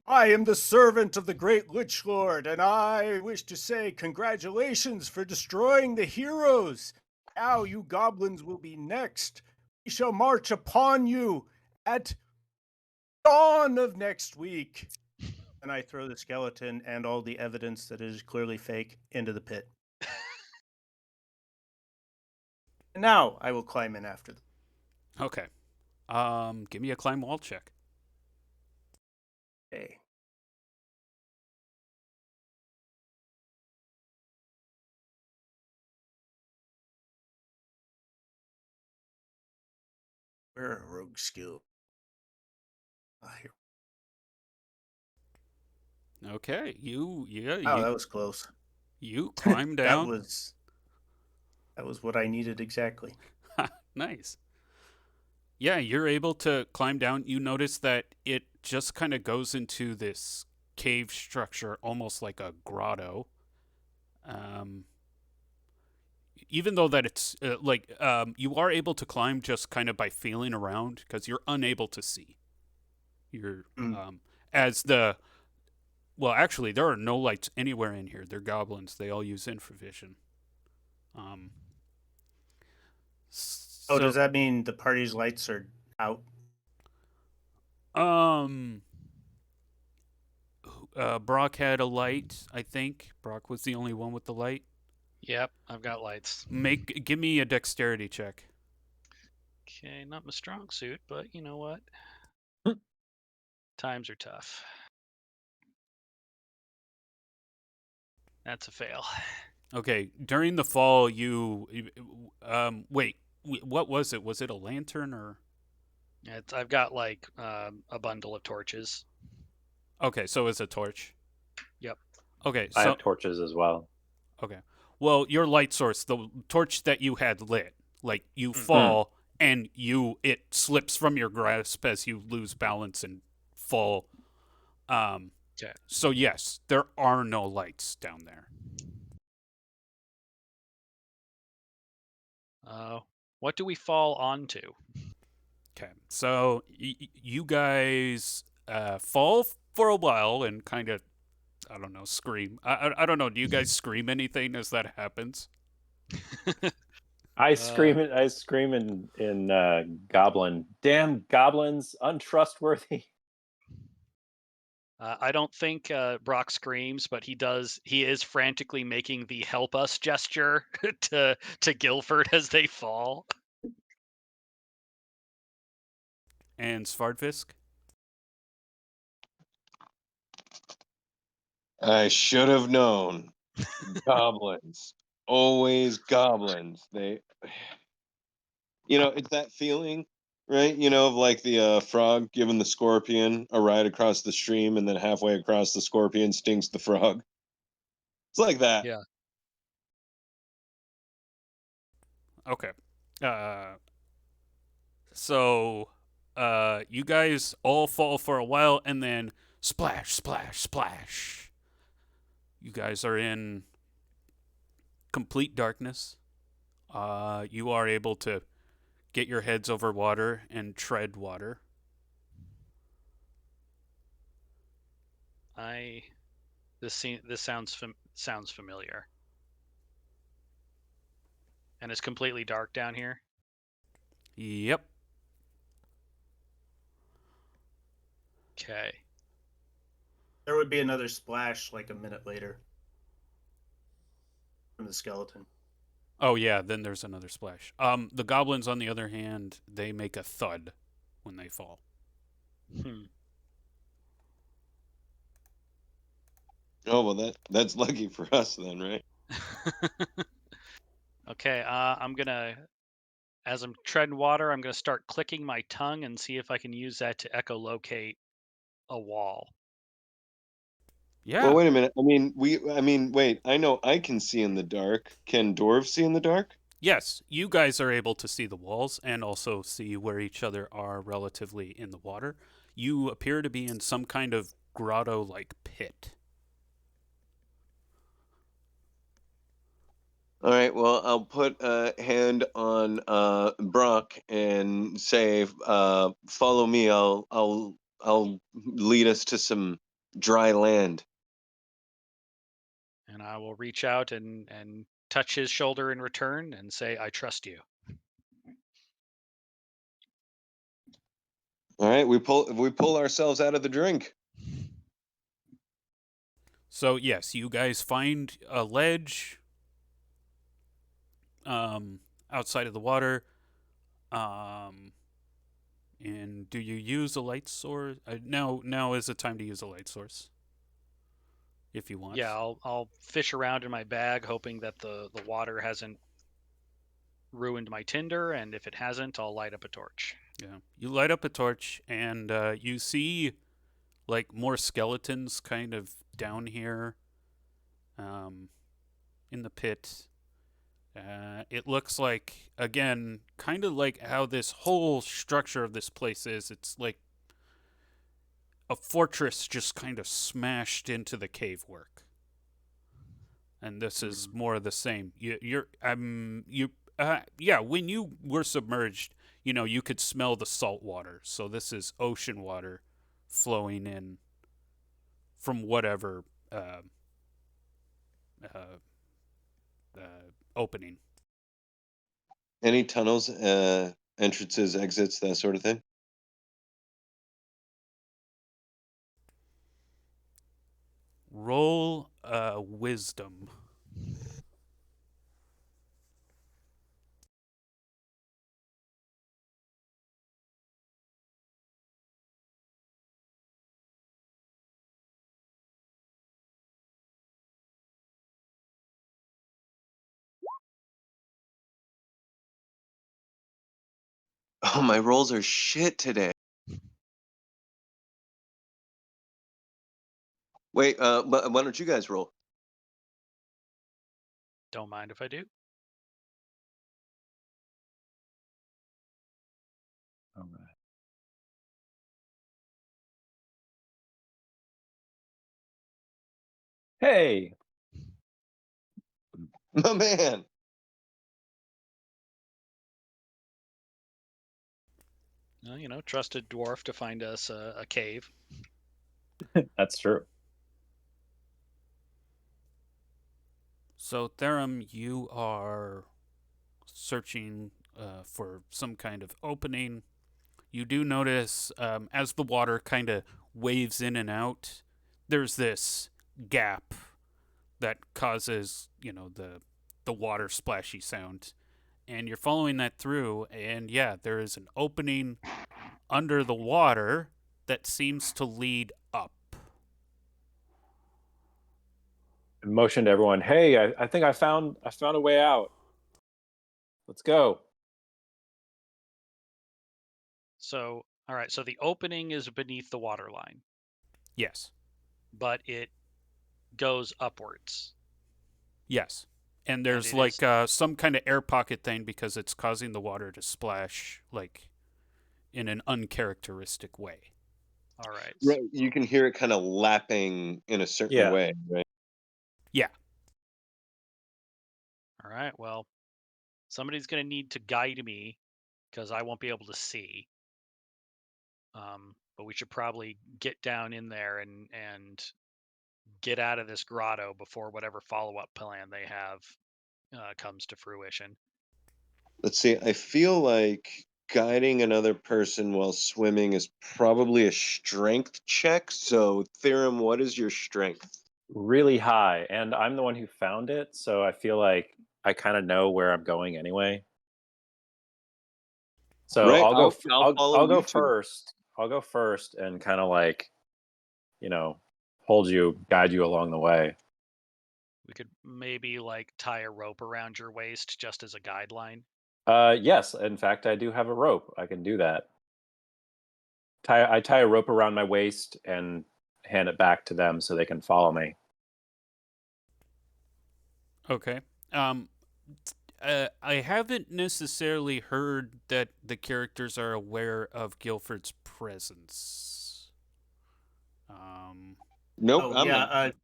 I am the servant of the great Lich Lord, and I wish to say congratulations for destroying the heroes. Now you goblins will be next. We shall march upon you at dawn of next week. And I throw the skeleton and all the evidence that it is clearly fake into the pit. And now I will climb in after them. Okay. Give me a climb wall check. Okay. Where are rogue skill? Here. Okay, Oh, you that was close. you climb That down. was what I needed exactly. Nice. Yeah, you're able to climb down. You notice that it just kind of goes into this cave structure, almost like a grotto. Um, Even though that it's you are able to climb just kind of by feeling around because you're unable to see. You're Mm. as the well, actually, there are no lights anywhere in here. They're goblins. They all use infravision. Um, Oh, so does that mean the party's lights are out? um, Brock had a light. I think Brock was the only one with the light. Yep, I've got lights. Give me a dexterity check. Okay, not my strong suit, but you know what? Times are tough. That's a fail. Okay, during the fall, wait, what was it? Was it a lantern or? I've got like a bundle of torches. Okay, so it's a torch. Yep. Okay, I so have torches as well. okay, well, your light source, the torch that you had lit, like you Mm. fall and it slips from your grasp as you lose balance and fall. Okay. So yes, there are no lights down there. What do we fall onto? Okay, so you guys fall for a while and kind of, I don't know, scream. I don't know. Do you guys scream anything as that happens? I scream it. I scream in Goblin. Damn goblins, untrustworthy. I don't think Brock screams, but he does. He is frantically making the "help us" gesture to Guilford as they fall. And Svardfisk? I should have known. Goblins. Always goblins. It's that feeling, right? Of like the frog giving the scorpion a ride across the stream, and then halfway across, the scorpion stings the frog. It's like that. Yeah. Okay. Uh, so you guys all fall for a while and then splash, splash, splash. You guys are in complete darkness. You are able to get your heads over water and tread water. This sounds familiar. And it's completely dark down here. Yep. Okay. There would be another splash like a minute later from the skeleton. Oh yeah, then there's another splash. The goblins, on the other hand, they make a thud when they fall. Oh well, that's lucky for us then, right? Okay. As I'm treading water, I'm gonna start clicking my tongue and see if I can use that to echolocate a wall. Yeah. Well, wait a minute. Wait. I know I can see in the dark. Can dwarves see in the dark? Yes, you guys are able to see the walls and also see where each other are relatively in the water. You appear to be in some kind of grotto-like pit. All right. Well, I'll put a hand on Brock and say, "Follow me. I'll lead us to some dry land." And I will reach out and touch his shoulder in return and say, "I trust you." All right. We pull ourselves out of the drink. So yes, you guys find a ledge outside of the water. And do you use a light source? Now is the time to use a light source. If you want. Yeah, I'll fish around in my bag, hoping that the water hasn't ruined my tinder, and if it hasn't, I'll light up a torch. Yeah. You light up a torch and you see like more skeletons kind of down here um, in the pit. It looks like, again, kind of like how this whole structure of this place is. It's like a fortress just kind of smashed into the cave work. And this is more of the same. Yeah. When you were submerged, you could smell the salt water. So this is ocean water flowing in from whatever uh, opening. Any tunnels, entrances, exits, that sort of thing? Roll wisdom. Oh, my rolls are shit today. Wait, but why don't you guys roll? Don't mind if I do. All right. Hey, My man. Trusted dwarf to find us a cave. that's true. So, Therum, you are searching for some kind of opening. You do notice as the water kind of waves in and out, there's this gap that causes, the water splashy sound. And you're following that through, and yeah, there is an opening under the water that seems to lead up. Motion to everyone. Hey, I think I found a way out. Let's go. So, all right. So the opening is beneath the water line, Yes. but it goes upwards. Yes. And And there's it like is some kind of air pocket thing because it's causing the water to splash like in an uncharacteristic way. all right. Right, you can hear it kind of lapping in a certain Yeah. way, right? Yeah. All right. Well, somebody's going to need to guide me because I won't be able to see. But we should probably get down in there and get out of this grotto before whatever follow-up plan they have comes to fruition. Let's see. I feel like guiding another person while swimming is probably a strength check. So, Theorem, what is your strength? Really high, and I'm the one who found it, so I feel like I kind of know where I'm going anyway. So Right, I'll go. I'll I'll follow I'll go you two. first. I'll go first and kind of like, you know, guide you along the way. We could maybe like tie a rope around your waist just as a guideline. Yes, in fact, I do have a rope. I can do that. I tie a rope around my waist and hand it back to them so they can follow me. Okay. Um, I haven't necessarily heard that the characters are aware of Guilford's presence. Nope, Oh I'm yeah, not.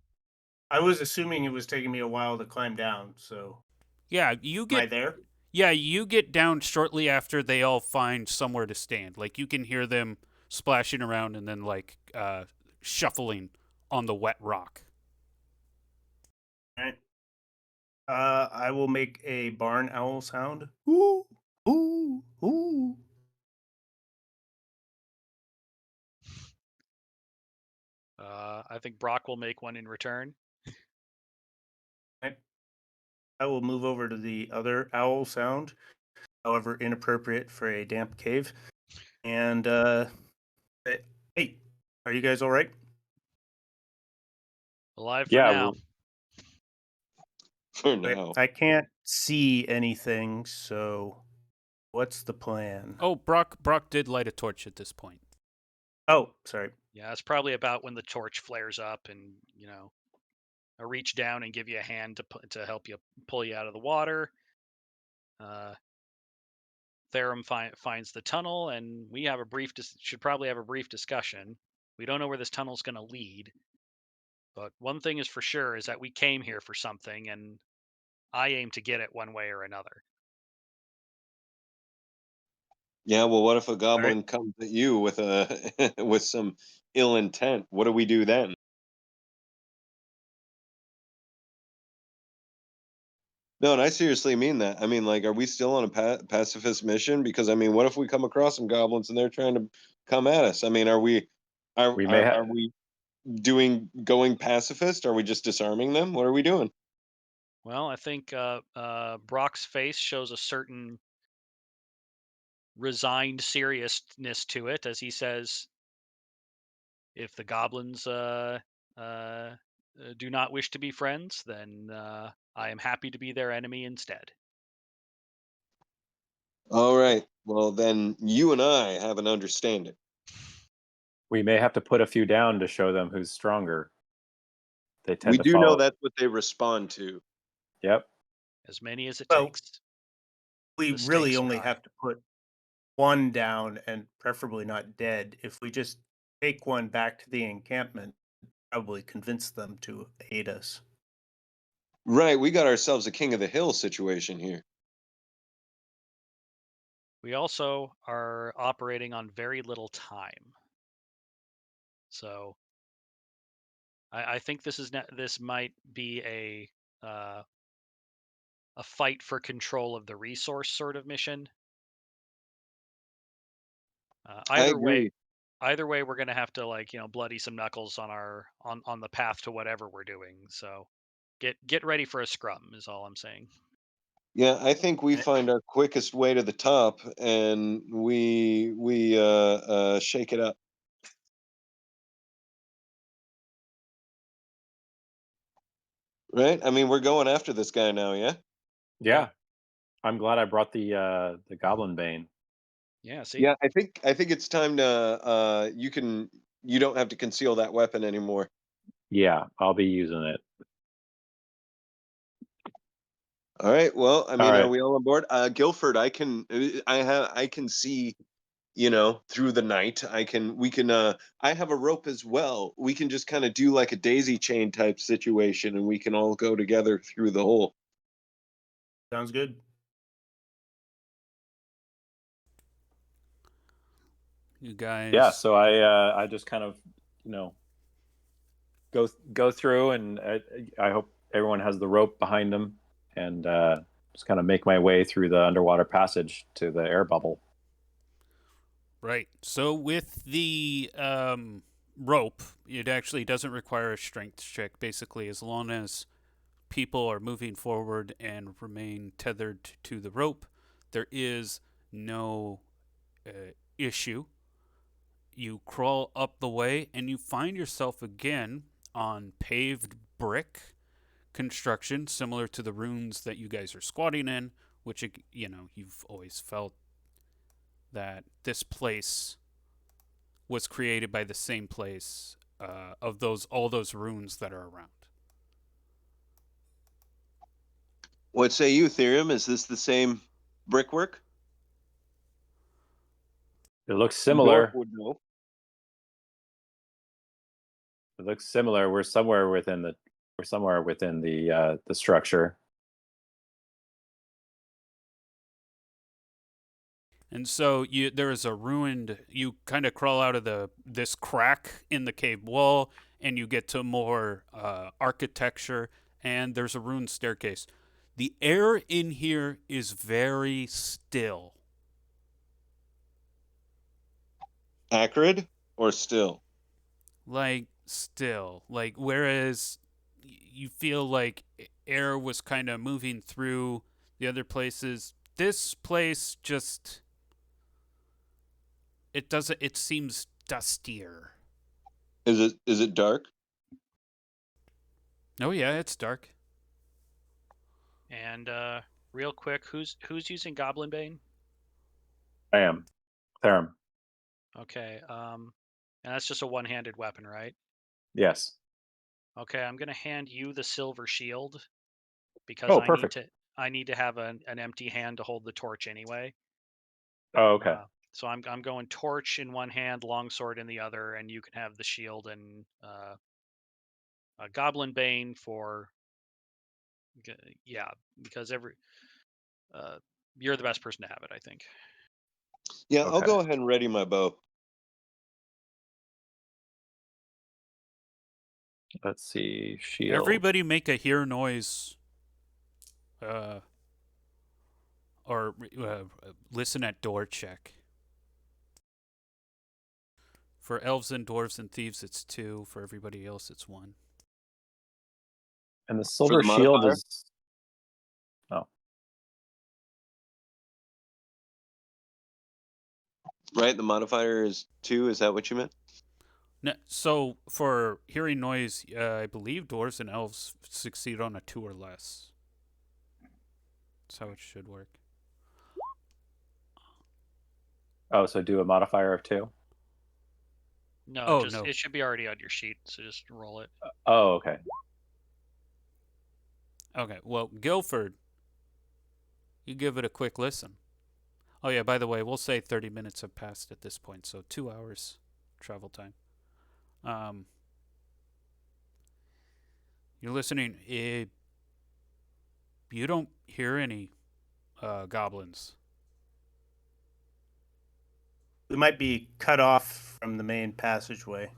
I was assuming it was taking me a while to climb down. So Yeah, am I there? you get down shortly after they all find somewhere to stand. Like you can hear them splashing around and then like shuffling on the wet rock. All right. I will make a barn owl sound. Ooh, ooh, ooh. I think Brock will make one in return. Right. I will move over to the other owl sound, however inappropriate for a damp cave. And say, hey, are you guys all right? Alive for Yeah, now. For Okay, now. I can't see anything, so What's the plan? Oh, Brock did light a torch at this point. Oh, sorry. Yeah, it's probably about when the torch flares up, and I reach down and give you a hand to help you pull you out of the water. Therum finds the tunnel, and we have should probably have a brief discussion. We don't know where this tunnel's going to lead, but one thing is for sure is that we came here for something, and I aim to get it one way or another. Yeah, well, what if a All right. goblin comes at you with a with some ill intent? What do we do then? No, and I seriously mean that. I mean, like, are we still on a pacifist mission? Because I mean, what if we come across some goblins and they're trying to come at us? I mean, are we We may have. are we going pacifist? Are we just disarming them? What are we doing? Well, I think Brock's face shows a certain resigned seriousness to it as he says, if the goblins do not wish to be friends, then I am happy to be their enemy instead. All right. Well, then you and I have an understanding. We may have to put a few down to show them who's stronger. They tend We to do know follow. that's what they respond to. Yep. As many as it Well, takes. we The really stakes are only high. have to put one down and preferably not dead. If we just take one back to the encampment, probably convince them to aid us. Right. We got ourselves a king of the hill situation here. We also are operating on very little time. So I think this might be a fight for control of the resource sort of mission. I Either agree. way, we're gonna have to bloody some knuckles on the path to whatever we're doing. So get ready for a scrum is all I'm saying. Yeah, I think we Eh, find our quickest way to the top, and we shake it up. Right? I mean, we're going after this guy now. Yeah. Yeah. I'm glad I brought the Goblin Bane. Yeah, see? Yeah. I think it's time to you don't have to conceal that weapon anymore. Yeah, I'll be using it. All right. Well, I All mean, are right. we all on board? Guilford, I can see, through the night. I have a rope as well. We can just kind of do like a daisy chain type situation, and we can all go together through the hole. Sounds good. You guys. Yeah, so I just kind of, go through, and I hope everyone has the rope behind them, and just kind of make my way through the underwater passage to the air bubble. Right. So with the rope, it actually doesn't require a strength check. Basically, as long as people are moving forward and remain tethered to the rope, there is no issue. You crawl up the way, and you find yourself again on paved brick construction, similar to the ruins that you guys are squatting in. Which you've always felt that this place was created by the same place of all those runes that are around. What say you, Therium? Is this the same brickwork? It looks Dork similar. would know. It looks similar. We're somewhere within the structure. And so there is a ruined. You kind of crawl out of this crack in the cave wall, and you get to more architecture. And there's a ruined staircase. The air in here is very still. Acrid or still? Like still, like whereas you feel like air was kind of moving through the other places. This place just it doesn't. It seems dustier. Is it dark? Oh yeah, it's dark. And real quick, who's using Goblin Bane? I am. Therum. Okay. And that's just a one-handed weapon, right? Yes. Okay, I'm gonna hand you the silver shield because Oh, perfect. I need to have an empty hand to hold the torch anyway. Oh, okay. So I'm going torch in one hand, longsword in the other, and you can have the shield and a goblin bane for yeah, because uh, you're the best person to have it, I think. Yeah, I'll Okay. go ahead and ready my bow. Let's see. Shield. Everybody make a hear noise or listen at door check. For elves and dwarves and thieves, it's 2. For everybody else, it's 1. And the For silver the shield modifier, is. Oh. right? The modifier is 2. Is that what you meant? No, so for hearing noise, I believe dwarves and elves succeed on a 2 or less. That's how it should work. Oh, so do a modifier of 2? No, Oh, just no. it should be already on your sheet, so just roll it. Oh, okay. Okay, well, Guilford, you give it a quick listen. Oh, yeah, by the way, we'll say 30 minutes have passed at this point, so 2 hours travel time. You're listening. You don't hear any goblins. We might be cut off from the main passageway.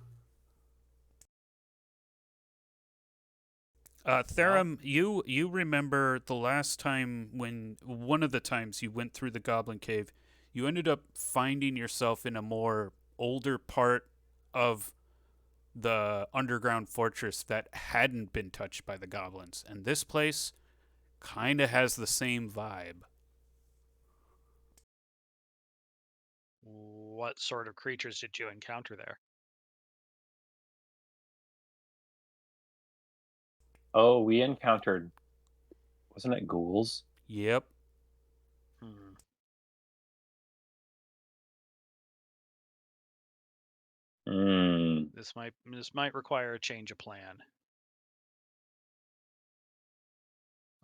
Therum, you remember the last time when one of the times you went through the goblin cave, you ended up finding yourself in a more older part of the underground fortress that hadn't been touched by the goblins, and this place kind of has the same vibe. What sort of creatures did you encounter there? Oh, we encountered. Wasn't it ghouls? Yep. Hmm. Hmm. This might require a change of plan.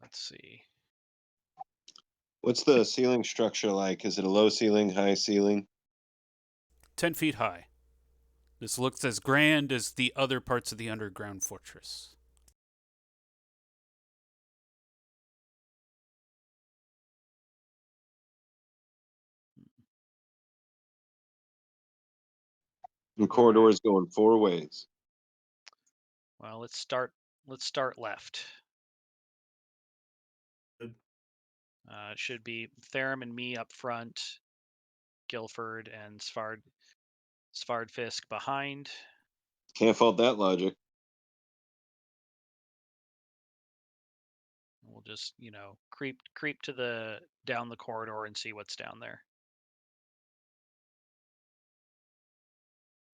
Let's see. What's the ceiling structure like? Is it a low ceiling, high ceiling? 10 feet high. This looks as grand as the other parts of the underground fortress. The corridors going 4 ways. Well, let's start left. It should be Therum and me up front, Guilford and Svardfisk behind. Can't fault that logic. We'll just, creep to the down the corridor and see what's down there.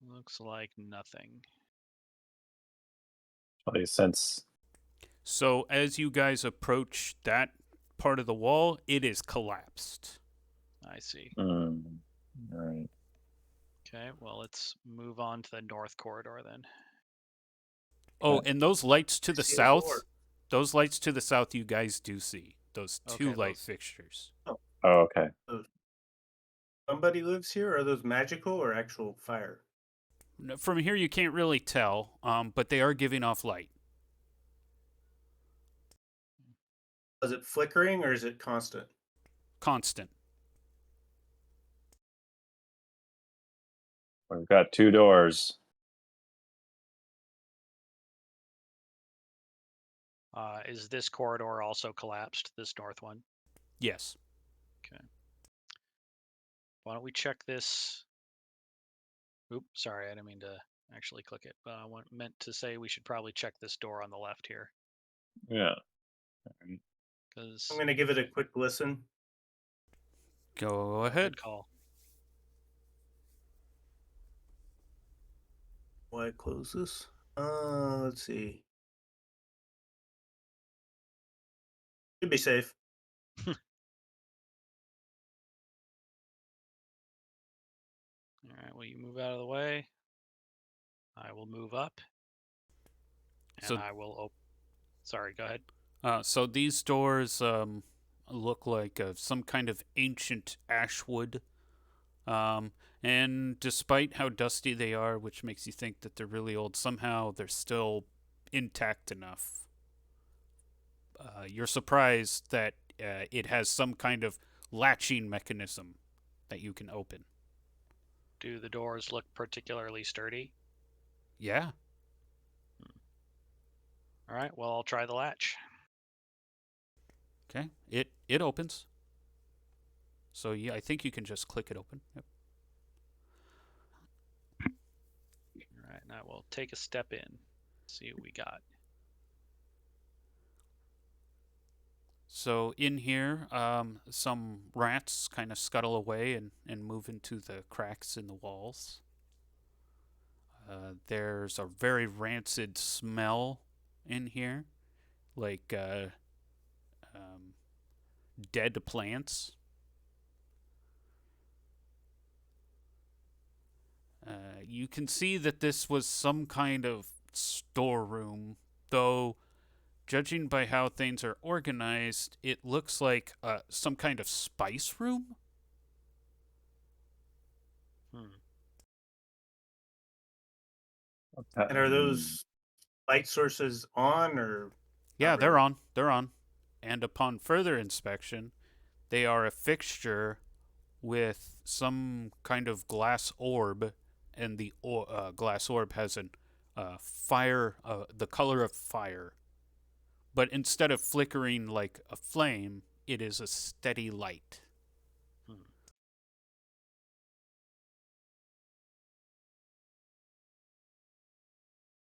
Looks like nothing. Since. So as you guys approach that part of the wall, it is collapsed. I see. All right. Okay, well, let's move on to the north corridor then. Oh, and those lights to the south, you guys do see. Those two Okay, light those- fixtures. Oh, okay. Somebody lives here? Are those magical or actual fire? From here, you can't really tell, but they are giving off light. Is it flickering or is it constant? Constant. We've got 2 doors. Is this corridor also collapsed, this north one? Yes. Okay. Why don't we check this? Oops, sorry, I didn't mean to actually click it. I meant to say we should probably check this door on the left here. Yeah. I'm Because going to give it a quick listen. Go ahead. good call. Why close this? Let's see. Should be safe. will you move out of the way? I will move up. And So- I will open. Sorry, go ahead. So these doors look like some kind of ancient ash wood. And despite how dusty they are, which makes you think that they're really old, somehow they're still intact enough. You're surprised that it has some kind of latching mechanism that you can open. Do the doors look particularly sturdy? Yeah. All right, well, I'll try the latch. Okay. It opens. So yeah, I think you can just click it open. Yep. All right, now we'll take a step in. See what we got. So in here, some rats kind of scuttle away and move into the cracks in the walls. There's a very rancid smell in here, like dead plants. You can see that this was some kind of storeroom, though judging by how things are organized, it looks like some kind of spice room. And are those light sources on or? Yeah, not they're really? on. They're on. And upon further inspection, they are a fixture with some kind of glass orb, and the glass orb has an fire, the color of fire. But instead of flickering like a flame, it is a steady light.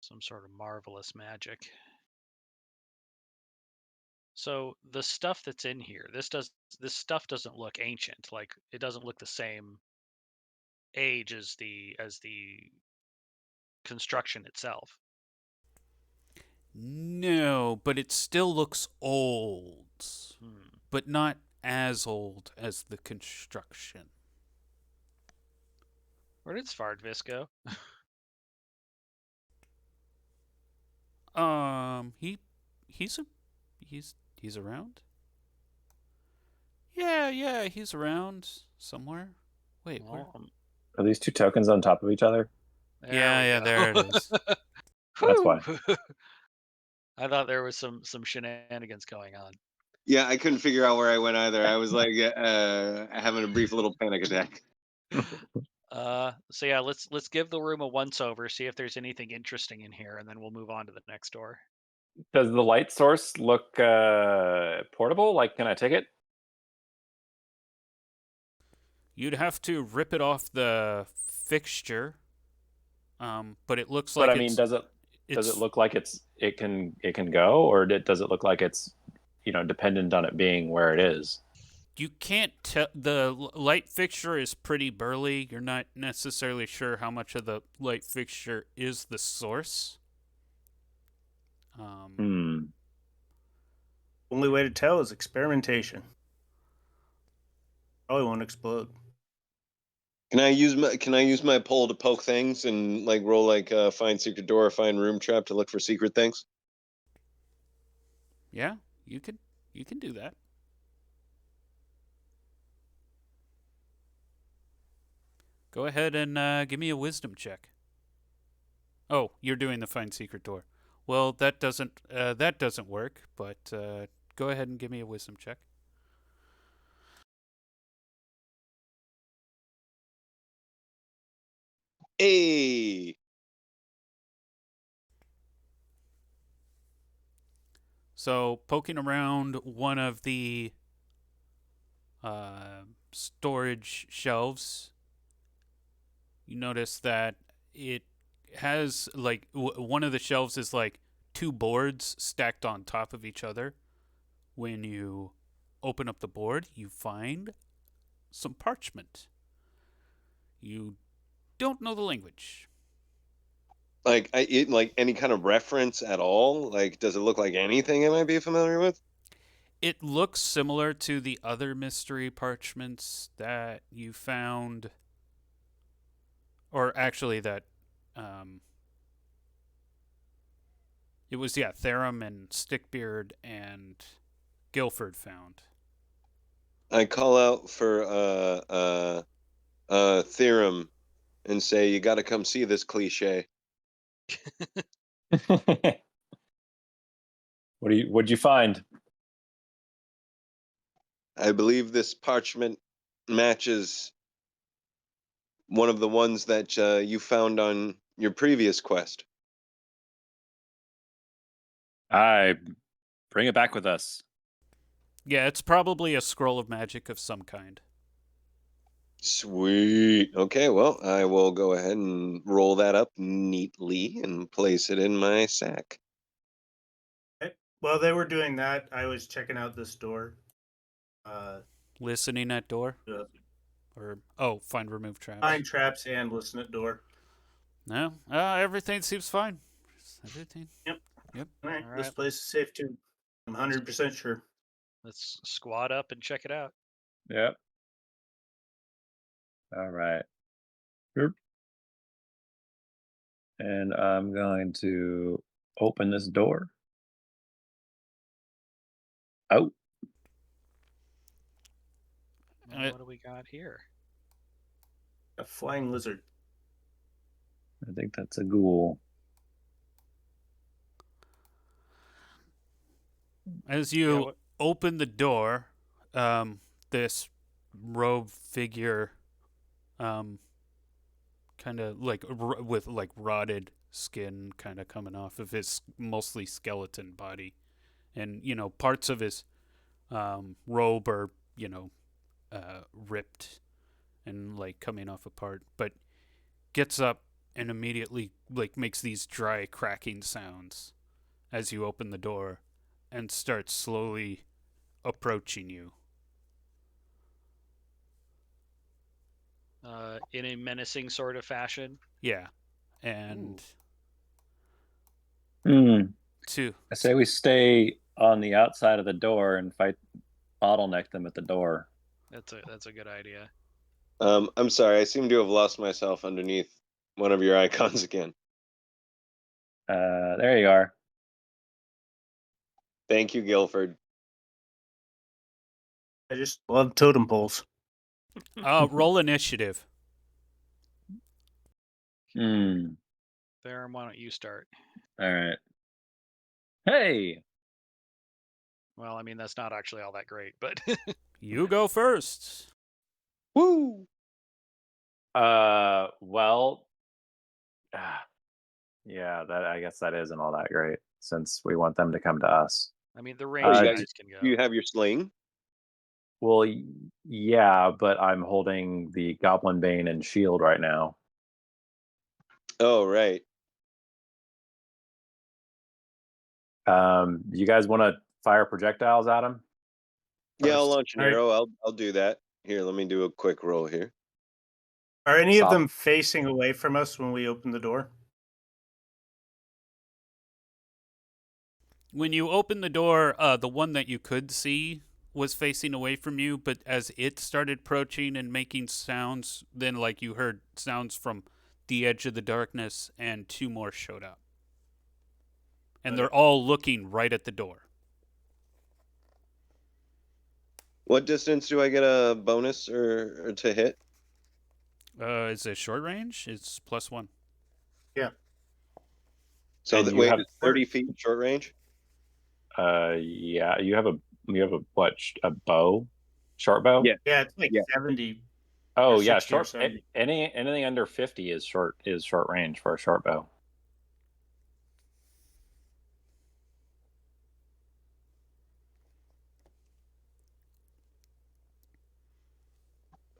Some sort of marvelous magic. So the stuff that's in here, this stuff doesn't look ancient. Like it doesn't look the same age as the construction itself. No, but it still looks old. Hmm. But not as old as the construction. Where did Svardvis go? He's a, he's around. Yeah, he's around somewhere. Wait, where? Well, Are these two tokens on top of each other? there we go. There it is. That's why. I thought there was some shenanigans going on. Yeah, I couldn't figure out where I went either. I was like having a brief little panic attack. So yeah, let's give the room a once over, see if there's anything interesting in here, and then we'll move on to the next door. Does the light source look portable? Like, can I take it? You'd have to rip it off the fixture. But it looks But like I mean, does it it's look like it can go, or does it look like it's dependent on it being where it is? you can't tell. The light fixture is pretty burly. You're not necessarily sure how much of the light fixture is the source. Only way to tell is experimentation. Probably won't explode. Can I use my pole to poke things and like roll like find secret door or find room trap to look for secret things? Yeah, you can do that. Go ahead and give me a wisdom check. Oh, you're doing the find secret door. Well, that doesn't work. But go ahead and give me a wisdom check. Hey, So poking around one of the storage shelves, you notice that it has like one of the shelves is like two boards stacked on top of each other. When you open up the board, you find some parchment. You don't know the language. like like any kind of reference at all? Like, does it look like anything I might be familiar with? It looks similar to the other mystery parchments that you found or actually that it was Therum and Stickbeard and Guilford found. I call out for Theorem and say, "You got to come see this cliche." What'd you find? I believe this parchment matches one of the ones that you found on your previous quest. I bring it back with us. Yeah, it's probably a scroll of magic of some kind. Sweet. Okay, well, I will go ahead and roll that up neatly and place it in my sack. Okay. While they were doing that, I was checking out this door. Listening at door? Uh, Or, find remove traps. Find traps and listen at door. No, everything seems fine. Everything. Yep. Yep. All right. All This right. place is safe too. I'm 100% sure. Let's squat up and check it out. Yep. All right. Boop. And I'm going to open this door. Oh. Well, what do we got here? A flying lizard. I think that's a ghoul. As you open the door, this robed figure, kind of like with like rotted skin, kind of coming off of his mostly skeleton body, and parts of his robe are ripped and like coming off apart, but gets up and immediately like makes these dry cracking sounds as you open the door and starts slowly approaching you. In a menacing sort of fashion. Yeah. And I say we stay on the outside of the door and bottleneck them at the door. That's a good idea. I'm sorry, I seem to have lost myself underneath one of your icons again. There you are. Thank you, Guilford. I just love totem poles. roll initiative. Theron, why don't you start? All right. Hey. Well, I mean, that's not actually all that great, but You go first. Woo! Well, yeah, I guess that isn't all that great since we want them to come to us. I mean, the range guys can go. Do you have your sling? Well, yeah, but I'm holding the Goblin Bane and shield right now. Oh, right. You guys want to fire projectiles at him? Yeah, I'll launch an All right. arrow. I'll do that. Here, let me do a quick roll here. Are any of them facing away from us when we open the door? When you open the door, the one that you could see was facing away from you, but as it started approaching and making sounds, then like you heard sounds from the edge of the darkness, and two more showed up. And they're all looking right at the door. What distance do I get a bonus or to hit? Is it short range? It's +1. Yeah. So And wait, it's 30 feet short range? Yeah, you have a bow? Short bow? Yeah. Yeah, it's like 70. Oh or yeah, 60 or short. 70. Anything under 50 is short range for a short bow.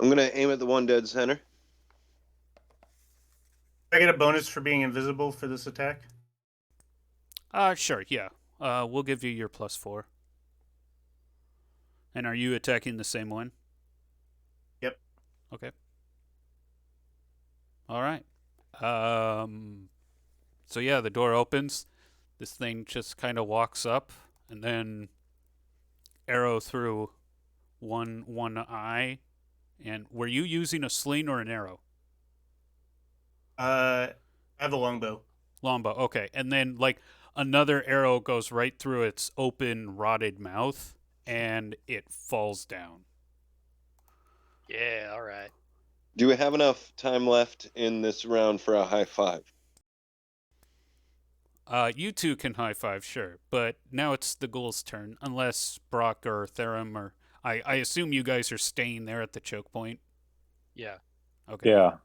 I'm gonna aim at the one dead center. I get a bonus for being invisible for this attack? Sure, yeah. We'll give you your +4. And are you attacking the same one? Yep. Okay. All right. So yeah, the door opens. This thing just kind of walks up, and then arrow through one eye. And were you using a sling or an arrow? I have a longbow. Longbow. Okay, and then like another arrow goes right through its open, rotted mouth, and it falls down. Yeah, all right. Do we have enough time left in this round for a high five? You two can high five, sure, but now it's the ghoul's turn, unless Brock or Therum or I assume you guys are staying there at the choke point. Yeah. Okay. Yeah.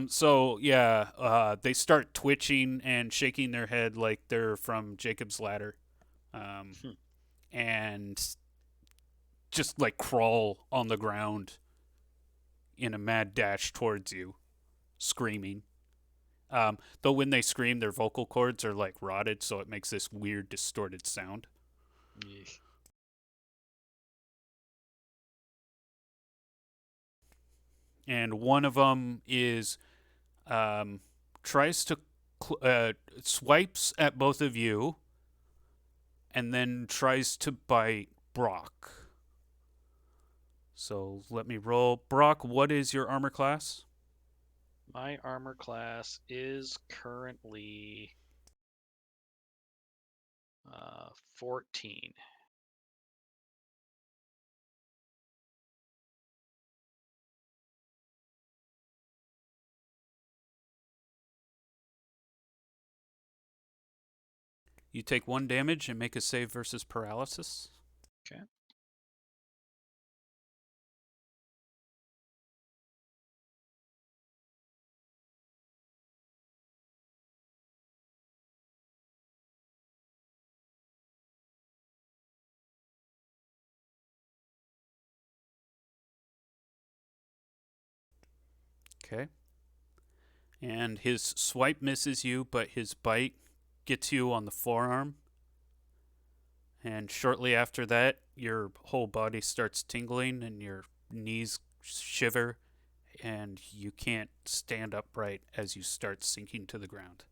So yeah, they start twitching and shaking their head like they're from Jacob's Ladder, Hmm. and just like crawl on the ground in a mad dash towards you, screaming. Though when they scream, their vocal cords are like rotted, so it makes this weird distorted sound. Yeesh. And one of them is tries to swipes at both of you, and then tries to bite Brock. So let me roll. Brock, what is your armor class? My armor class is currently 14. You take 1 damage and make a save versus paralysis. Okay. Okay. And his swipe misses you, but his bite gets you on the forearm. And shortly after that, your whole body starts tingling and your knees shiver, and you can't stand upright as you start sinking to the ground.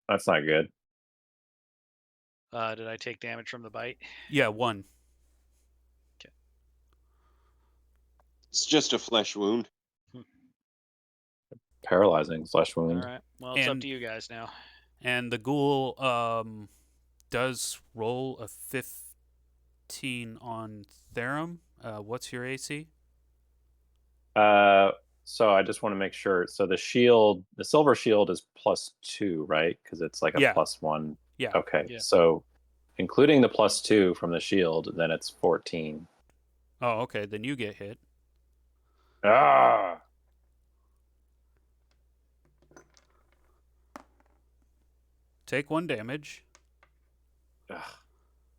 That's not good. Did I take damage from the bite? Yeah, 1. It's just a flesh wound. Paralyzing flesh All wound. right. Well, it's up And to you guys now. and the ghoul does roll a 15 on Therum. What's your AC? So I just want to make sure. So the shield, the silver shield is +2, right? Because it's like a Yeah. +1. Yeah. Okay. Yeah. So including the +2 from the shield, then it's 14. Oh, okay. Then you get hit. Ah. Take 1 damage Ugh.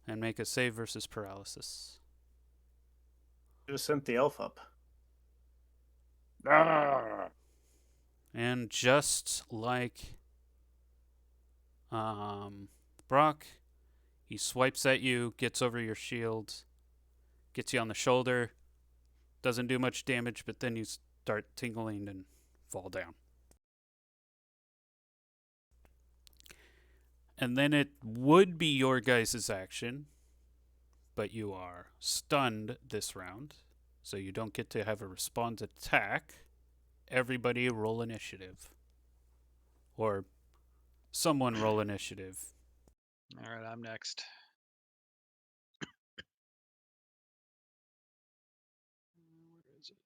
and make a save versus paralysis. Just sent the elf up. Ah. And just like Brock, he swipes at you, gets over your shield, gets you on the shoulder, doesn't do much damage, but then you start tingling and fall down. And then it would be your guys' action, but you are stunned this round, so you don't get to have a response attack. Everybody roll initiative. Or someone roll initiative. All right, I'm next. Where is it?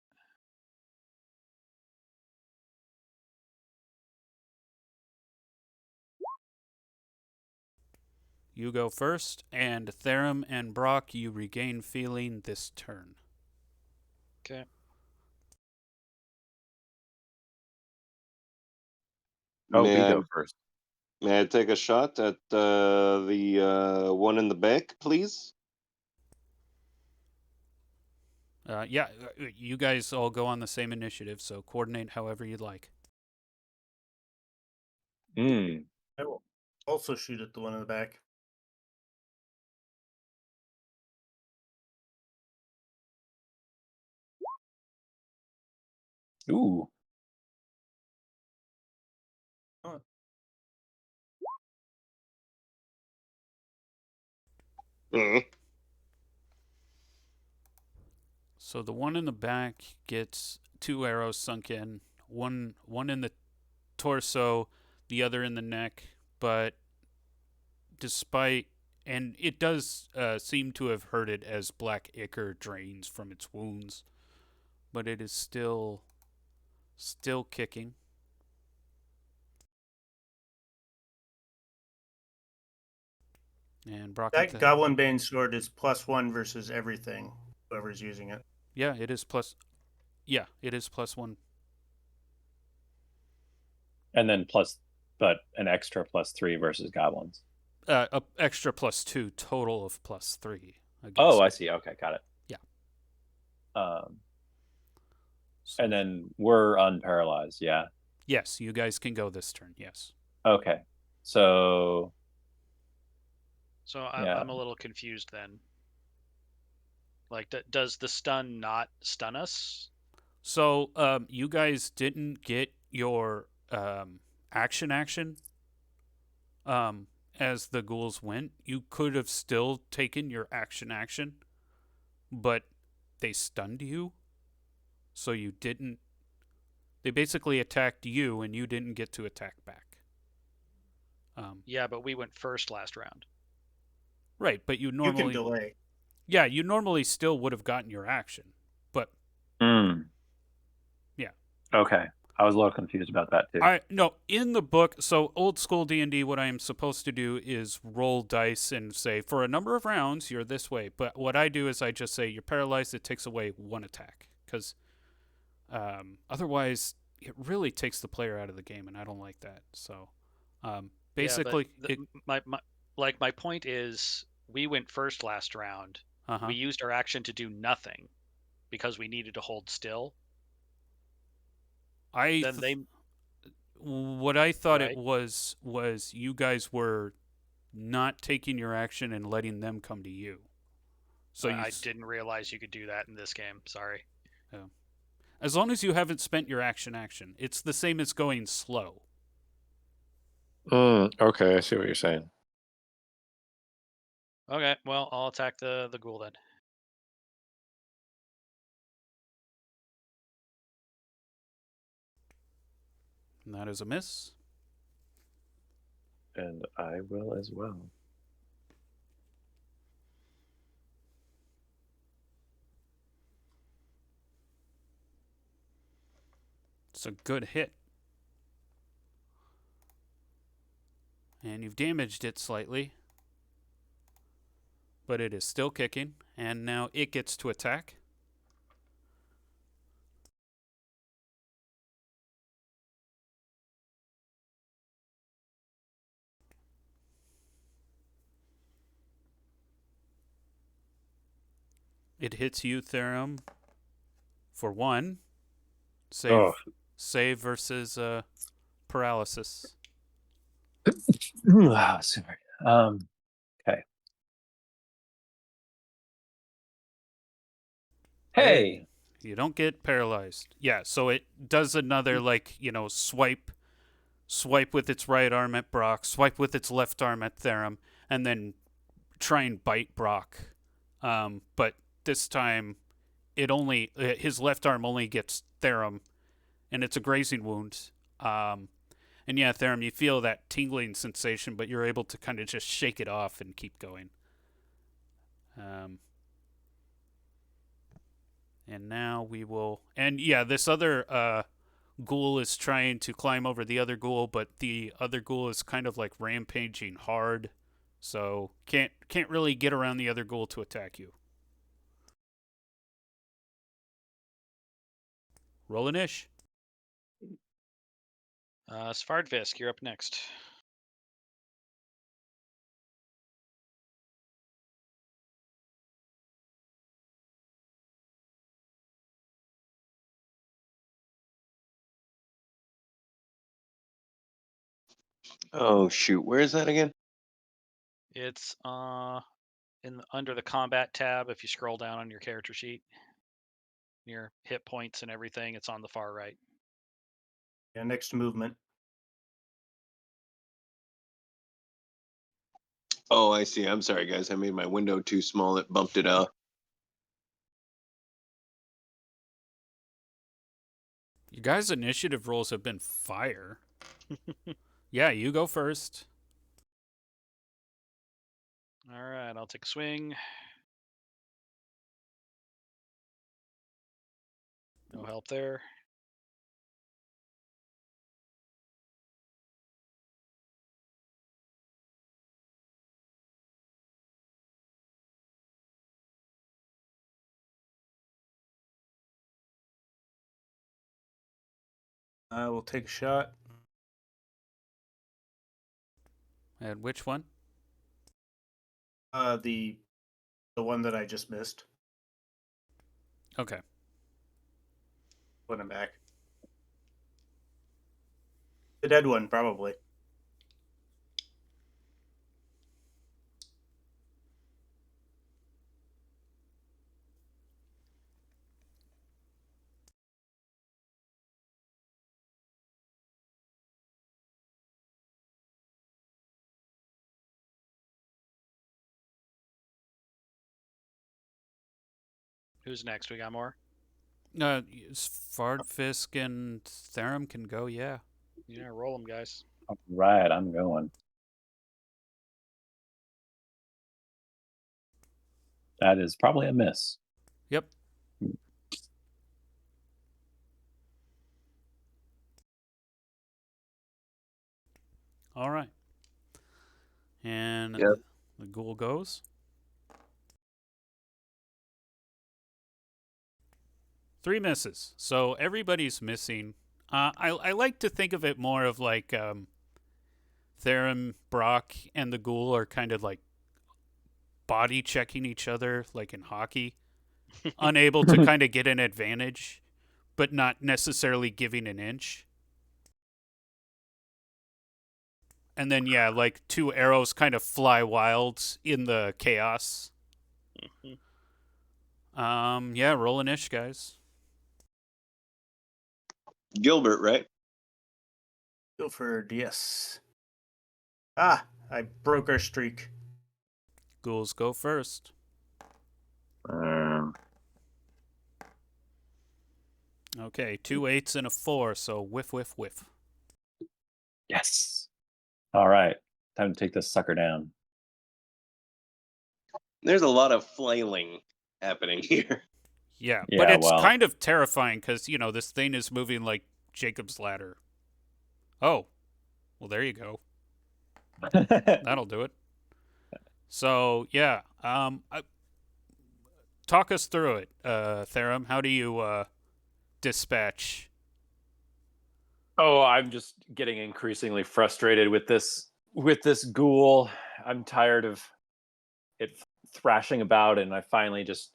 You go first, and Therum and Brock, you regain feeling this turn. Okay. Oh, May we I go first. may I take a shot at the one in the back, please? Yeah, you guys all go on the same initiative, so coordinate however you'd like. Hmm. I will also shoot at the one in the back. Ooh. Huh. So the one in the back gets 2 arrows sunk in, one in the torso, the other in the neck. But despite, and it does seem to have hurt it as black ichor drains from its wounds, but it is still kicking. And Brock, That Goblin Bane sword is +1 versus everything, whoever's using it. yeah, it is plus. Yeah, it is +1. And then but an extra +3 versus goblins. A extra +2, total of +3. Oh, I see. Okay, got it. Yeah. So, and then we're unparalyzed, yeah? Yes, you guys can go this turn, yes. Okay. So I'm a little confused then. Like, does the stun not stun us? So you guys didn't get your action as the ghouls went. You could have still taken your action, but they stunned you, so you didn't. They basically attacked you, and you didn't get to attack back. Yeah, but we went first last round. Right, but you normally You can delay. Yeah, you normally still would have gotten your action, but yeah. Okay, I was a little confused about that too. No, in the book, so old school D&D, what I am supposed to do is roll dice and say for a number of rounds you're this way. But what I do is I just say you're paralyzed. It takes away one attack because otherwise it really takes the player out of the game, and I don't like that. So basically, my point is we went first last round. We used our action to do nothing because we needed to hold still. What I thought it was you guys were not taking your action and letting them come to you. So I didn't realize you could do that in this game. Sorry. Yeah. As long as you haven't spent your action, it's the same as going slow. Okay, I see what you're saying. Okay, well, I'll attack the ghoul then. And that is a miss. And I will as well. It's a good hit. And you've damaged it slightly. But it is still kicking. And now it gets to attack. It hits you, Therum, for 1. Save versus paralysis. Wow, sorry. Okay. Hey! You don't get paralyzed. Yeah, so it does another, swipe with its right arm at Brock, swipe with its left arm at Therum, and then try and bite Brock. But this time, his left arm only gets Therum, and it's a grazing wound. And yeah, Therum, you feel that tingling sensation, but you're able to kind of just shake it off and keep going. And now we will... And yeah, this other ghoul is trying to climb over the other ghoul, but the other ghoul is kind of like rampaging hard. So can't really get around the other ghoul to attack you. Roll an ish. Svardvisk, you're up next. Oh shoot, where is that again? It's under the combat tab. If you scroll down on your character sheet, your hit points and everything, it's on the far right. Yeah, next movement. Oh, I see. I'm sorry, guys. I made my window too small. It bumped it out. You guys' initiative rolls have been fire. Yeah, you go first. All right, I'll take a swing. No help there. I will take a shot. And which one? The one that I just missed. Okay. Put him back. The dead one, probably. Who's next? We got more? Svardfisk and Therum can go, yeah. Yeah, roll them, guys. All right, I'm going. That is probably a miss. Yep. All right. And Yep. the ghoul goes. 3 misses. So everybody's missing. I like to think of it more of like Theron, Brock, and the ghoul are kind of like body checking each other, like in hockey, unable to kind of get an advantage, but not necessarily giving an inch. And then, yeah, like 2 arrows kind of fly wild in the chaos. Yeah, roll an ish, guys. Gilbert, right? Guilford, yes. Ah, I broke our streak. Ghouls go first. Okay, 2 8s and a 4, so whiff, whiff, whiff. Yes. All right, time to take this sucker down. There's a lot of flailing happening here. Yeah, but Yeah, it's well. kind of terrifying because, this thing is moving like Jacob's ladder. Oh, well, there you go. That'll do it. So, yeah, talk us through it, Therum. How do you dispatch? Oh, I'm just getting increasingly frustrated with this ghoul. I'm tired of it thrashing about, and I finally just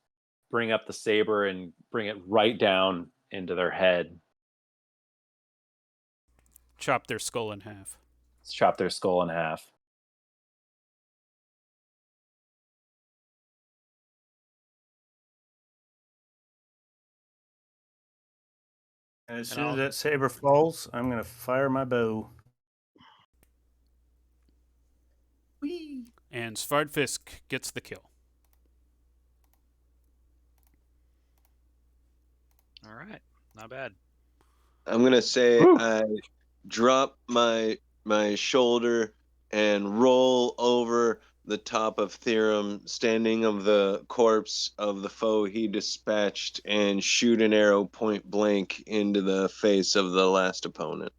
bring up the saber and bring it right down into their head. Chop their skull in half. Chop their skull in half. And as And soon as I'll- that saber falls, I'm going to fire my bow. Whee! And Svardfisk gets the kill. All right, not bad. I'm gonna say Whew. I drop my shoulder and roll over the top of Therum, standing of the corpse of the foe he dispatched, and shoot an arrow point blank into the face of the last opponent.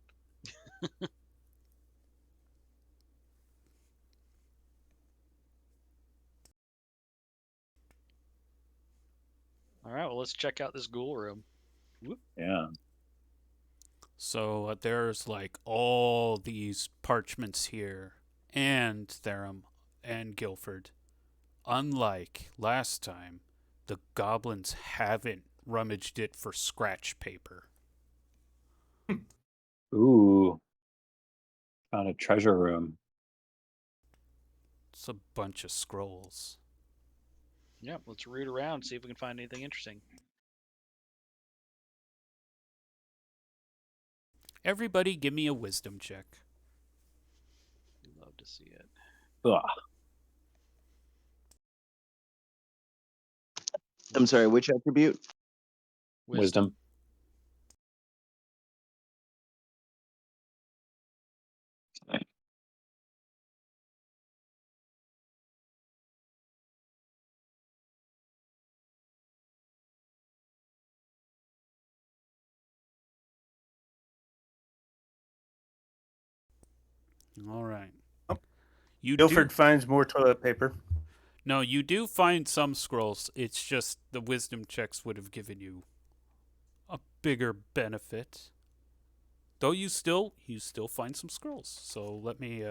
All right, well, let's check out this ghoul room. Whoop. Yeah. So there's like all these parchments here, and Therum and Guilford. Unlike last time, the goblins haven't rummaged it for scratch paper. Ooh. Found a treasure room. It's a bunch of scrolls. Yep, let's root around, see if we can find anything interesting. Everybody give me a wisdom check. Love to see it. Ugh. I'm sorry, which attribute? Wisdom. All right. Oh. You Guilford do finds more toilet paper. no, you do find some scrolls. It's just the wisdom checks would have given you a bigger benefit. Though you still find some scrolls. So let me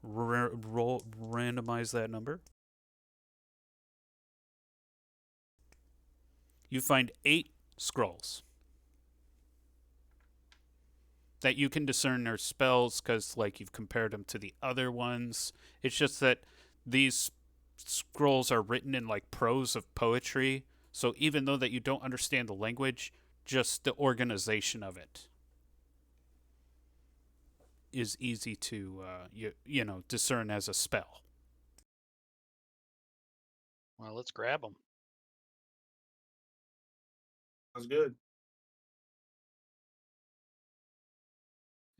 randomize that number. You find 8 scrolls that you can discern are spells because, like, you've compared them to the other ones. It's just that these scrolls are written in like prose of poetry. So even though that you don't understand the language, just the organization of it is easy to you know discern as a spell. Well, let's grab them. Sounds good.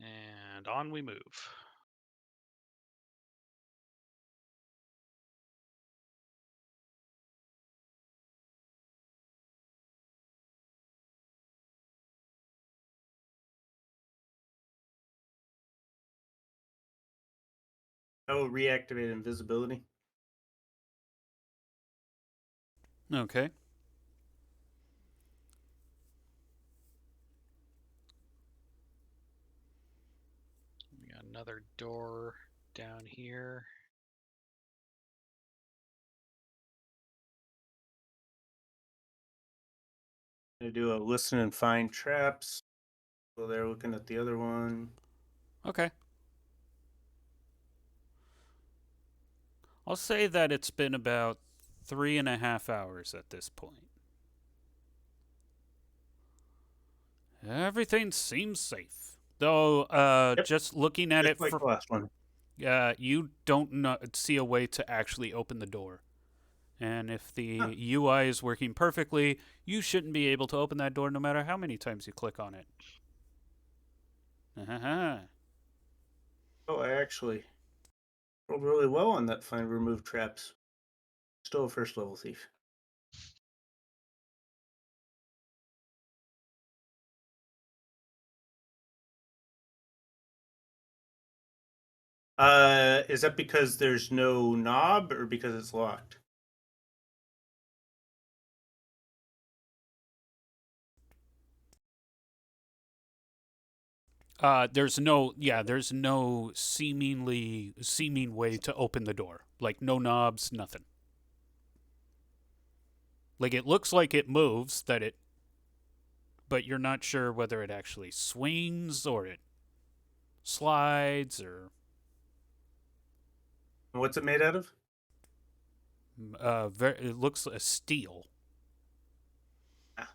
And on we move. I will reactivate invisibility. Okay. We got another door down here. I'm gonna do a listen and find traps. So they're looking at the other one. Okay. I'll say that it's been about 3.5 hours at this point. Everything seems safe. Though, Yep. just looking at Just it like for the last one. you don't see a way to actually open the door. And if the Huh. UI is working perfectly, you shouldn't be able to open that door no matter how many times you click on it. Oh, I actually rolled really well on that find remove traps. Still a first level thief. Is that because there's no knob or because it's locked? there's no seeming way to open the door. Like no knobs, nothing. Like it looks like it moves, but you're not sure whether it actually swings or it slides or What's it made out of? it looks a steel. Ah.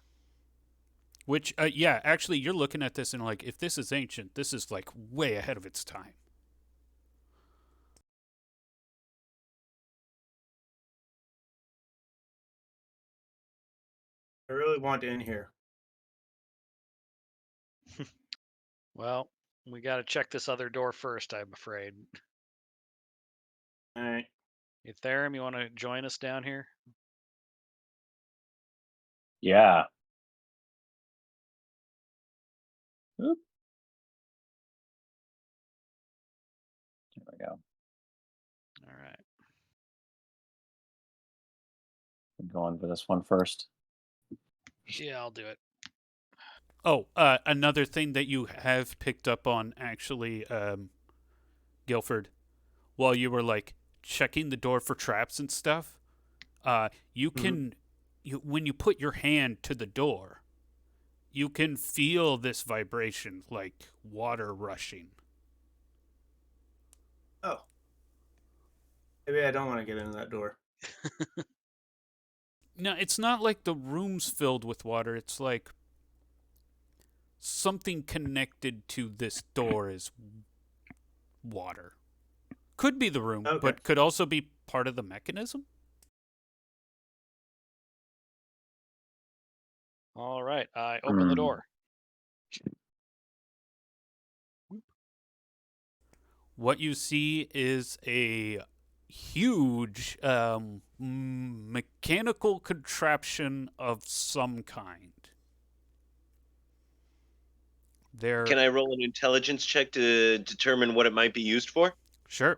Which, yeah, actually, you're looking at this and like, if this is ancient, this is like way ahead of its time. I really want in here. Well, we got to check this other door first, I'm afraid. All right. Hey, Therum, you want to join us down here? Yeah. Oop. There we go. All right. I'm going for this one first. Yeah, I'll do it. Oh, another thing that you have picked up on, actually, Guilford, while you were like checking the door for traps and stuff, you can, when you put your hand to the door, you can feel this vibration like water rushing. Oh. Maybe I don't want to get into that door. No, it's not like the room's filled with water. It's like something connected to this door is water. Could be the room, Okay. but could also be part of the mechanism. All right, I open the door. What you see is a huge mechanical contraption of some kind. There, Can I roll an intelligence check to determine what it might be used for? sure.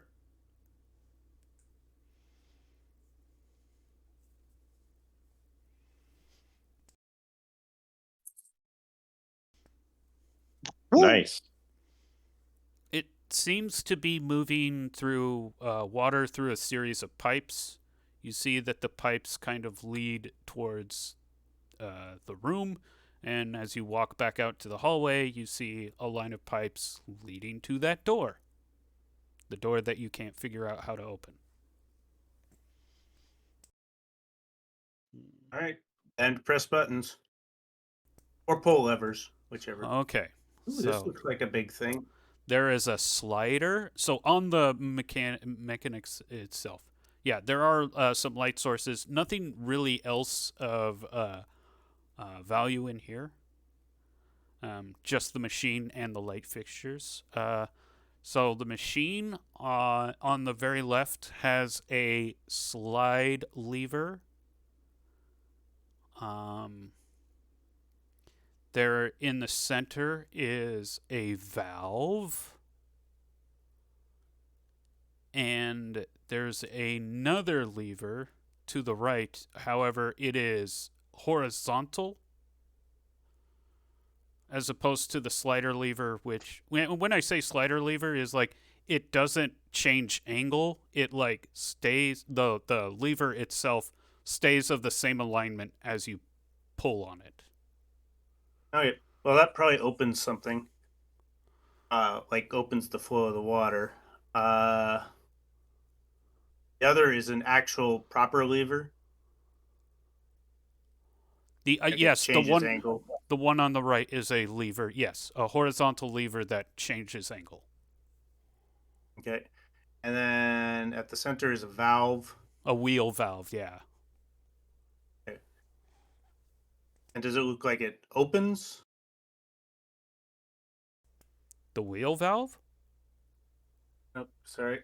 Nice. It seems to be moving through water through a series of pipes. You see that the pipes kind of lead towards the room, and as you walk back out to the hallway, you see a line of pipes leading to that door. The door that you can't figure out how to open. All right. And press buttons. Or pull levers, whichever. Okay. Ooh, this looks like a big thing. There is a slider. So on the mechanics itself, yeah, there are some light sources. Nothing really else of value in here. Just the machine and the light fixtures. So the machine on the very left has a slide lever. There in the center is a valve. And there's another lever to the right. However, it is horizontal as opposed to the slider lever, which when I say slider lever is like it doesn't change angle. It like stays, the lever itself stays of the same alignment as you pull on it. Okay. Well, that probably opens something. Like opens the flow of the water. The other is an actual proper lever. Yes, changes angle. The one on the right is a lever. Yes, a horizontal lever that changes angle. Okay. And then at the center is a valve. A wheel valve, yeah. Okay. And does it look like it opens? The wheel valve? Nope, sorry.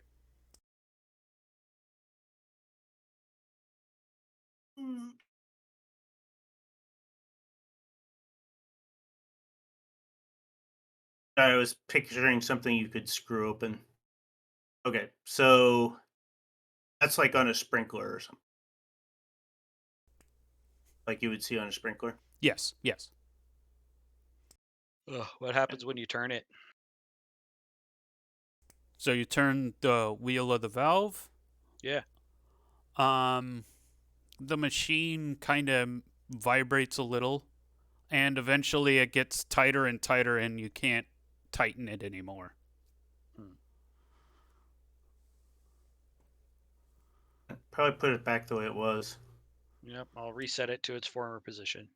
I was picturing something you could screw open. Okay, so that's like on a sprinkler or something. Like you would see on a sprinkler. Yes, yes. Ugh, what happens when you turn it? So you turn the wheel of the valve. Yeah. The machine kind of vibrates a little, and eventually it gets tighter and tighter, and you can't tighten it anymore. Probably put it back the way it was. Yep, I'll reset it to its former position.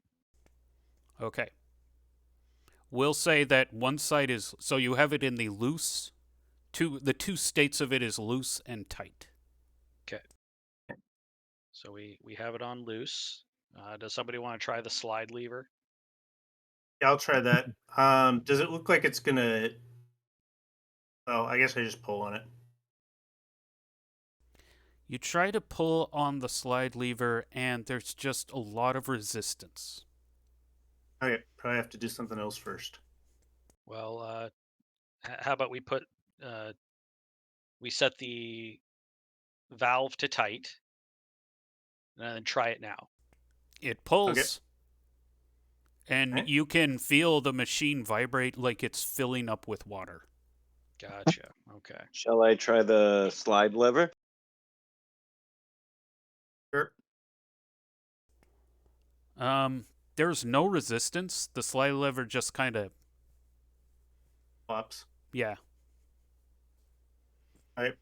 Okay. We'll say that one side is, so you have it in the loose. The two states of it is loose and tight. Okay. So we have it on loose. Does somebody want to try the slide lever? Yeah, I'll try that. Does it look like it's gonna? Oh, I guess I just pull on it. You try to pull on the slide lever, and there's just a lot of resistance. Okay, probably have to do something else first. Well, how about we put we set the valve to tight, and then try it now. It pulls, Okay. and Okay. you can feel the machine vibrate like it's filling up with water. Gotcha. Okay. Shall I try the slide lever? Sure. There's no resistance. The slide lever just kind of, Flops. yeah. All right.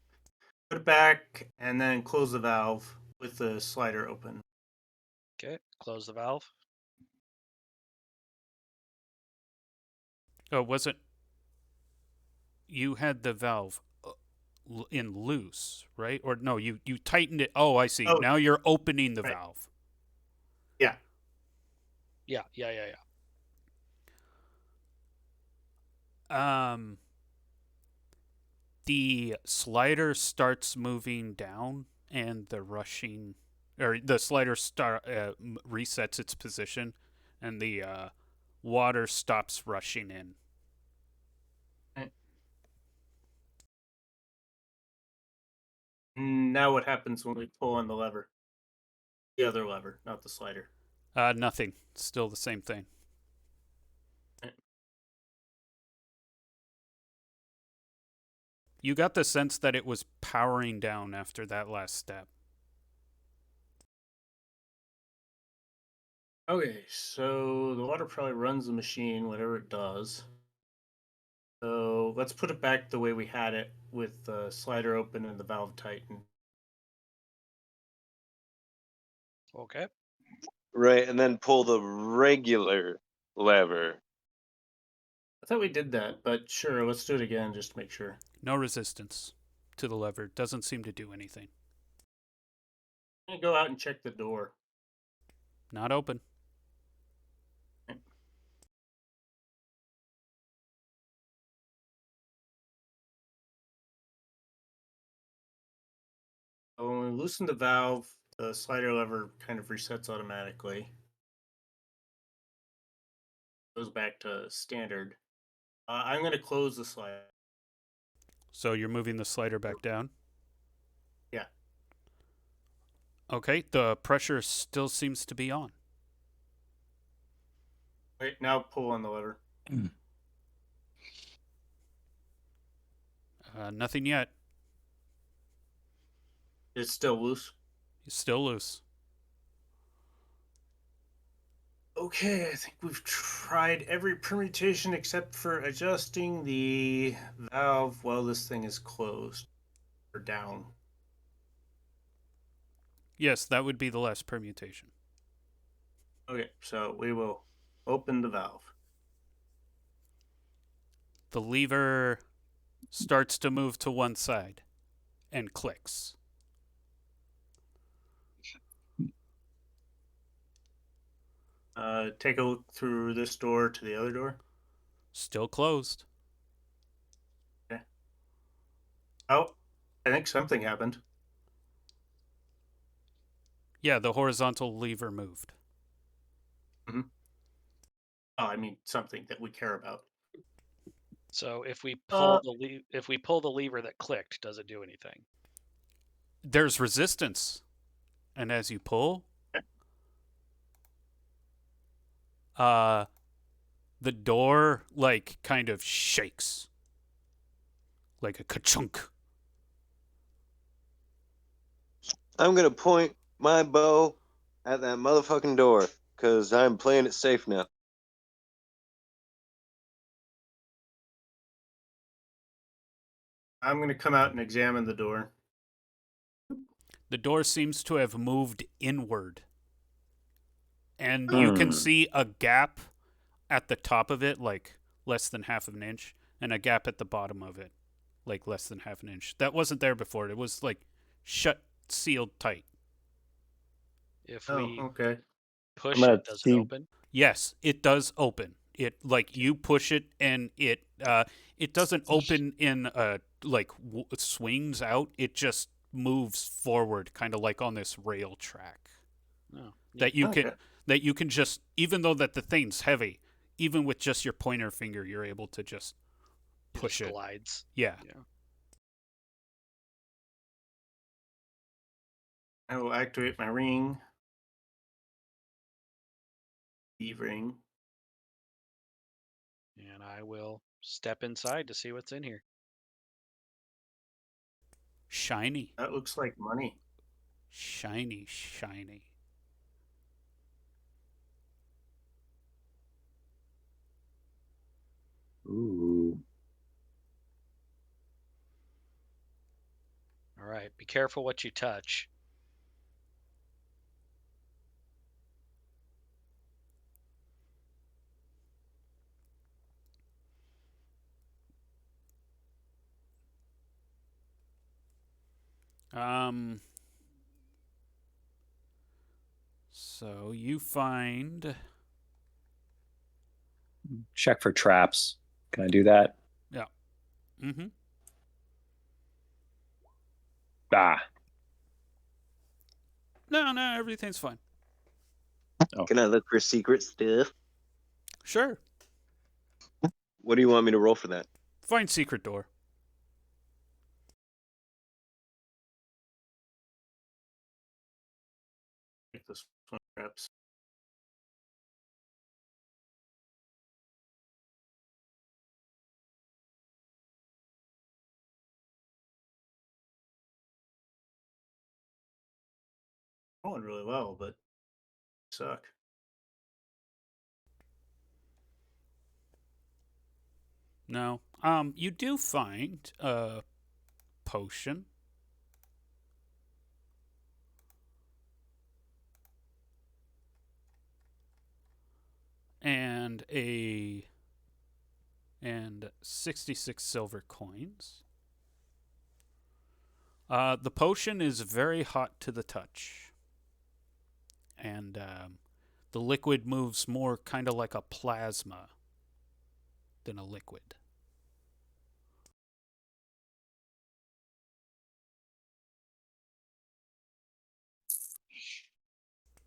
Put it back and then close the valve with the slider open. Okay. Close the valve. Oh, was it? You had the valve in loose, right? Or no, you tightened it. Oh, I see. Oh, Now you're opening the right. valve. Yeah. Yeah. The slider starts moving down, and the slider resets its position, and the water stops rushing in. Now what happens when we pull on the lever? The other lever, not the slider. Nothing. Still the same thing. You got the sense that it was powering down after that last step. Okay, so the water probably runs the machine, whatever it does. So let's put it back the way we had it, with the slider open and the valve tightened. Okay. Right, and then pull the regular lever. I thought we did that, but sure, let's do it again just to make sure. No resistance to the lever. Doesn't seem to do anything. I'm gonna go out and check the door. Not open. When we loosen the valve, the slider lever kind of resets automatically. Goes back to standard. I'm going to close the slider. So you're moving the slider back down? Yeah. Okay, the pressure still seems to be on. Wait, now pull on the lever. Nothing yet. It's still loose. It's still loose. Okay, I think we've tried every permutation except for adjusting the valve while this thing is closed or down. Yes, that would be the last permutation. Okay, so we will open the valve. The lever starts to move to one side and clicks. Take a look through this door to the other door. Still closed. Okay. Oh, I think something happened. Yeah, the horizontal lever moved. Mm-hmm. Oh, I mean something that we care about. So if we pull the lever that clicked, does it do anything? There's resistance. And as you pull, the door like kind of shakes. Like a ka-chunk. I'm gonna point my bow at that motherfucking door, because I'm playing it safe now. I'm going to come out and examine the door. The door seems to have moved inward. And you can see a gap at the top of it, like less than half of an inch, and a gap at the bottom of it, like less than half an inch. That wasn't there before. It was like shut, sealed tight. If we okay. push it, does it open? Yes, it does open. It like you push it and it doesn't open in swings out. It just moves forward, kind of like on this rail track. Oh, That you can just, even though that the thing's heavy, even with just your pointer finger, you're able to just push it. Glides. Yeah. I will activate my ring. Ring. And I will step inside to see what's in here. Shiny. That looks like money. Shiny, shiny. Ooh. All right, be careful what you touch. So you find check for traps. Can I do that? Yeah. Mm-hmm. Ah. No, everything's fine. Can I look for secret stuff? Sure. What do you want me to roll for that? Find secret door. Make this one perhaps. Going really well, but suck. No. You do find a potion. And 66 silver coins. The potion is very hot to the touch. And the liquid moves more kind of like a plasma than a liquid.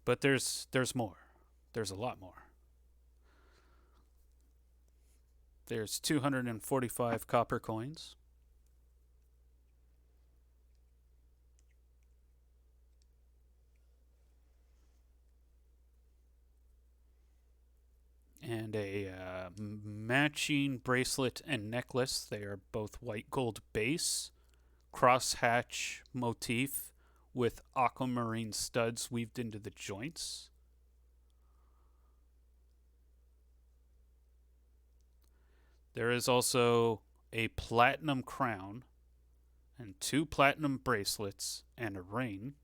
But there's more. There's a lot more. There's 245 copper coins. And a matching bracelet and necklace. They are both white gold base, crosshatch motif with aquamarine studs weaved into the joints. There is also a platinum crown and 2 platinum bracelets and a ring.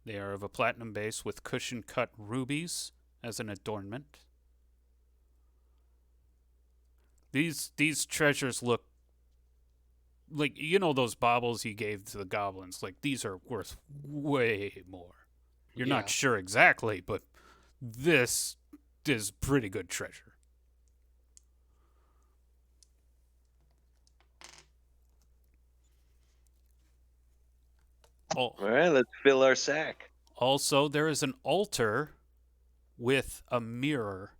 They are of a platinum base with cushion cut rubies as an adornment. These treasures look like, you know, those baubles you gave to the goblins. Like, these are worth way more. You're not sure exactly, but this is pretty good treasure. Oh, All right, let's fill our sack. also, there is an altar with a mirror.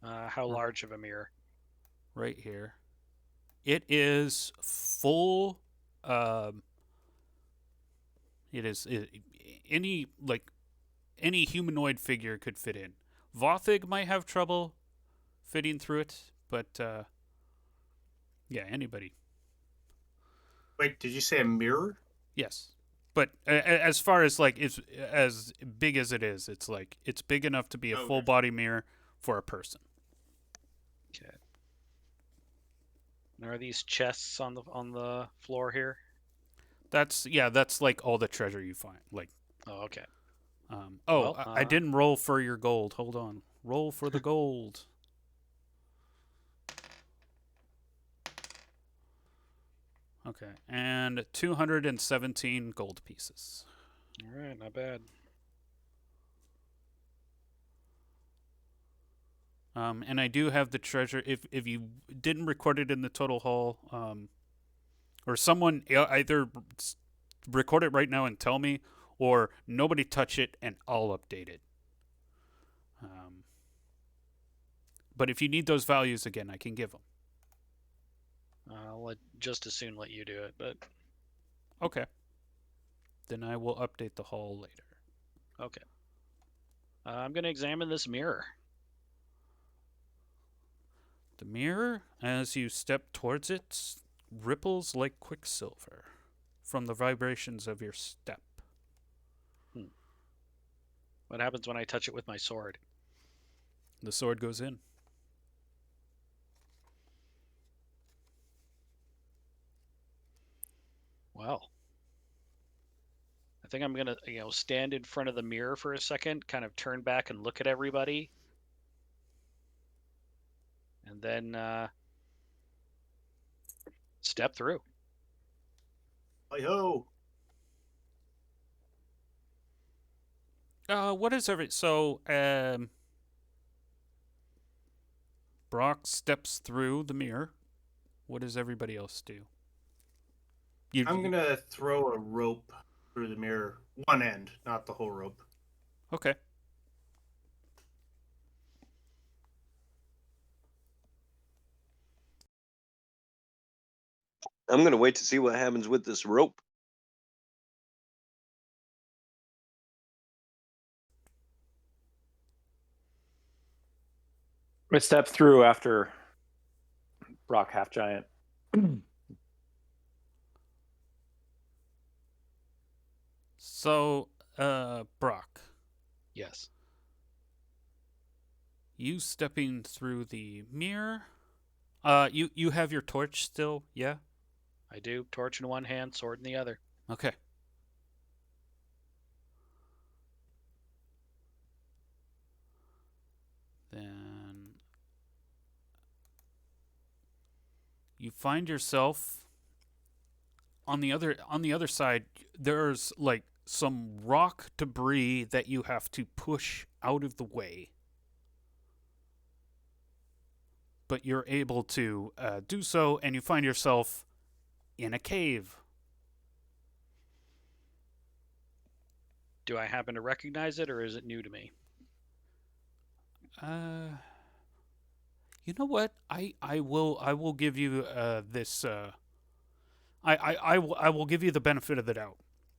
How large of a mirror? Right here. It is full. Any humanoid figure could fit in. Vothig might have trouble fitting through it, but yeah, anybody. Wait, did you say a mirror? Yes, but as far as like it's as big as it is, it's like it's big enough to be a full body mirror for a person. Okay. And are these chests on the floor here? That's like all the treasure you find. Like, oh, okay. I didn't roll for your gold. Hold on, roll for the gold. Okay, and 217 gold pieces. All right, not bad. And I do have the treasure. If you didn't record it in the total haul, or someone either record it right now and tell me, or nobody touch it and I'll update it. But if you need those values again, I can give them. I'll just as soon let you do it, but okay. Then I will update the haul later. Okay. I'm going to examine this mirror. The mirror, as you step towards it, ripples like quicksilver from the vibrations of your step. What happens when I touch it with my sword? The sword goes in. Well, I think I'm going to, stand in front of the mirror for a second, kind of turn back and look at everybody. And then step through. Hi ho! What is Brock steps through the mirror. What does everybody else do? I'm gonna throw a rope through the mirror, one end, not the whole rope. Okay. I'm gonna wait to see what happens with this rope. I step through after Brock Half Giant. So, Brock, Yes. you stepping through the mirror. You have your torch still, yeah? I do. Torch in one hand, sword in the other. Okay. Then you find yourself on the other side. There's like some rock debris that you have to push out of the way. But you're able to do so, and you find yourself in a cave. Do I happen to recognize it, or is it new to me? You know what? I will give you this. I will give you the benefit of the doubt.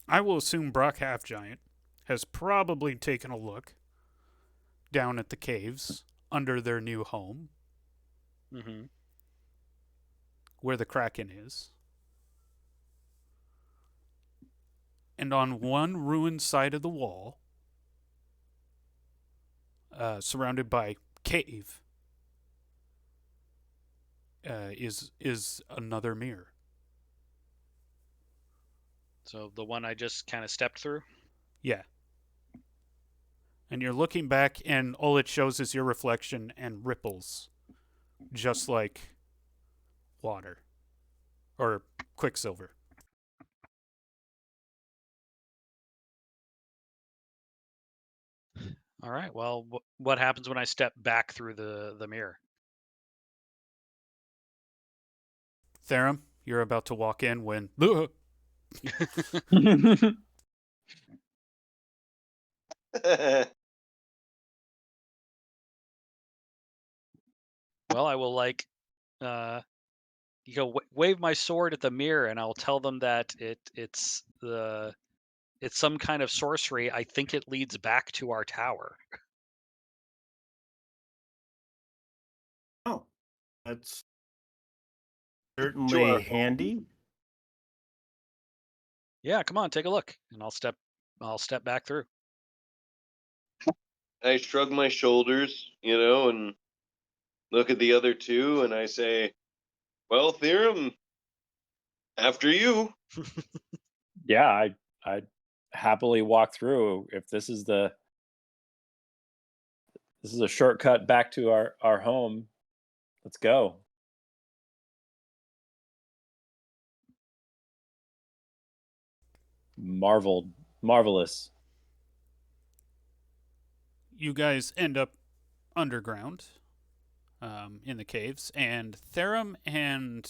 I will assume Brock Half Giant has probably taken a look down at the caves under their new home, Mm-hmm. where the Kraken is. And on one ruined side of the wall, surrounded by cave, is another mirror. So the one I just kind of stepped through? Yeah. And you're looking back, and all it shows is your reflection and ripples, just like water or quicksilver. All right. Well, what happens when I step back through the mirror? Therum, you're about to walk in when. Well, I will wave my sword at the mirror, and I'll tell them that it's some kind of sorcery. I think it leads back to our tower. Oh, that's To certainly our handy. Yeah, come on, take a look, and I'll step back through. I shrug my shoulders, and look at the other two, and I say, "Well, Theorem, after you." Yeah, I'd happily walk through if this is a shortcut back to our home. Let's go. Marvelous. You guys end up underground in the caves, and Therum and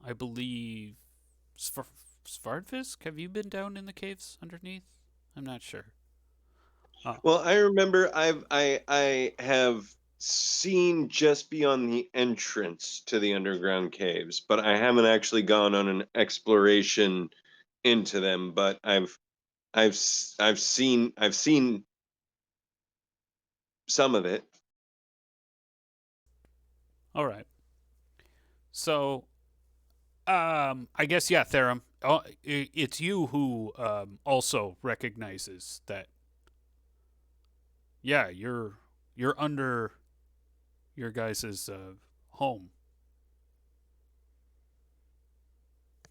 I believe Svardfisk, have you been down in the caves underneath? I'm not sure. Well, I remember I have seen just beyond the entrance to the underground caves, but I haven't actually gone on an exploration into them. But I've seen some of it. All right. So, I guess yeah, Therum. It's you who also recognizes that. Yeah, you're under your guys' home.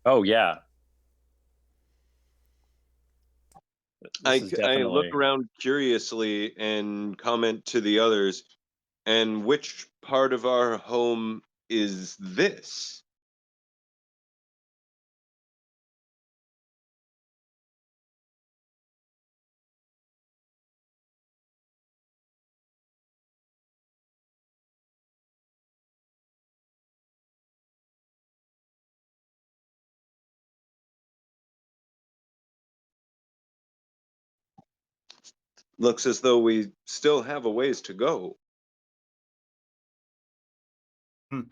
Oh yeah. I This is I look definitely around curiously and comment to the others, and which part of our home is this? Looks as though we still have a ways to go. Hmm.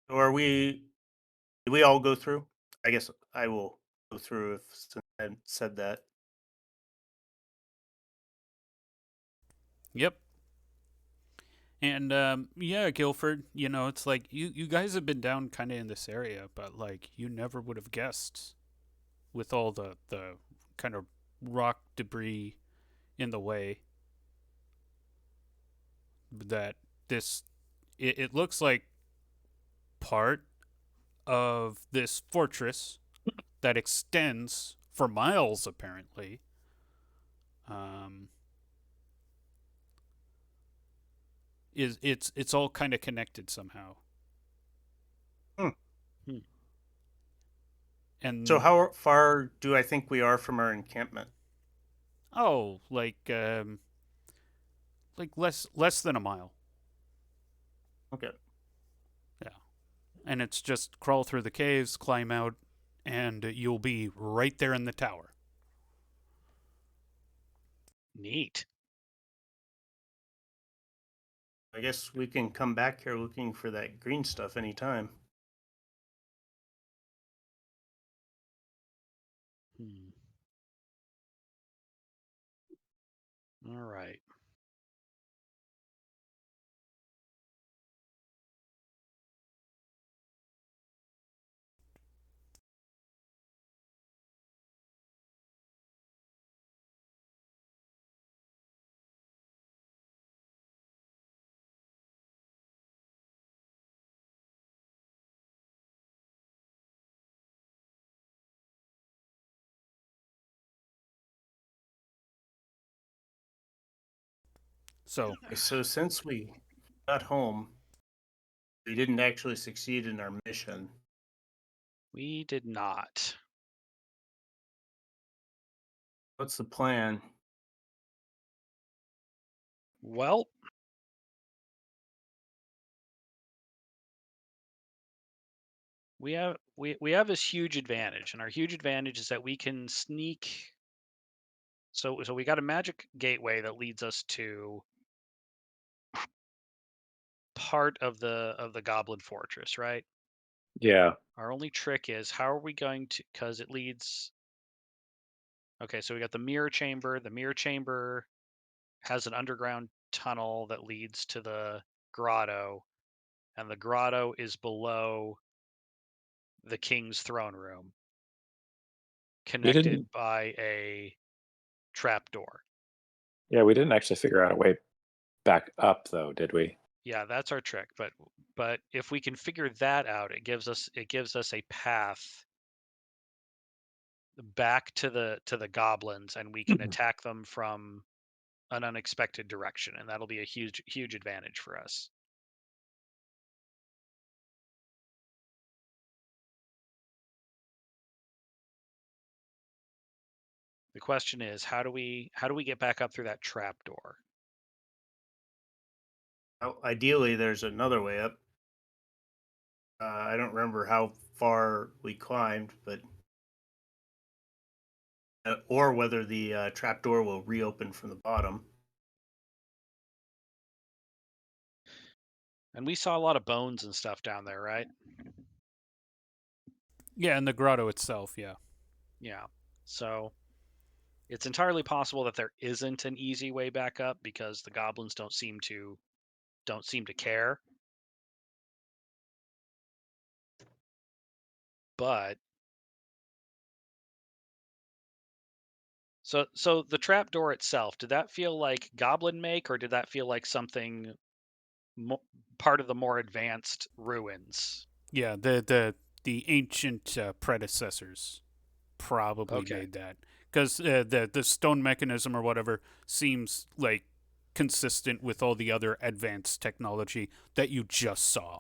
Or do we all go through? I guess I will go through if since I said that. Yep. And yeah, Guilford, it's like you guys have been down kind of in this area, but like you never would have guessed with all the kind of rock debris in the way that it looks like part of this fortress that extends for miles apparently. Um, it's all kind of connected somehow. Hmm. Hmm. So And how far do I think we are from our encampment? oh, like less than a mile. Okay. Yeah. And it's just crawl through the caves, climb out, and you'll be right there in the tower. Neat. I guess we can come back here looking for that green stuff anytime. Hmm. All right. So, So since we got home, we didn't actually succeed in our mission. We did not. What's the plan? Well, we have this huge advantage, and our huge advantage is that we can sneak. So we got a magic gateway that leads us to part of the goblin fortress, right? Yeah. Our only trick is how are we going to, because it leads. Okay, so we got the mirror chamber. The mirror chamber has an underground tunnel that leads to the grotto, and the grotto is below the king's throne room, We didn't connected by a trapdoor. yeah, we didn't actually figure out a way back up though, did we? Yeah, that's our trick. But if we can figure that out, it gives us a path back to the goblins, and we can attack them from an unexpected direction, and that'll be a huge advantage for us. The question is, how do we get back up through that trapdoor? Ideally, there's another way up. I don't remember how far we climbed, but or whether the trapdoor will reopen from the bottom. And we saw a lot of bones and stuff down there, right? yeah, and the grotto itself, yeah. Yeah. So it's entirely possible that there isn't an easy way back up because the goblins don't seem to care. But so the trap door itself, did that feel like goblin make, or did that feel like something part of the more advanced ruins? Yeah, the ancient predecessors probably Okay. made that because the stone mechanism or whatever seems like consistent with all the other advanced technology that you just saw.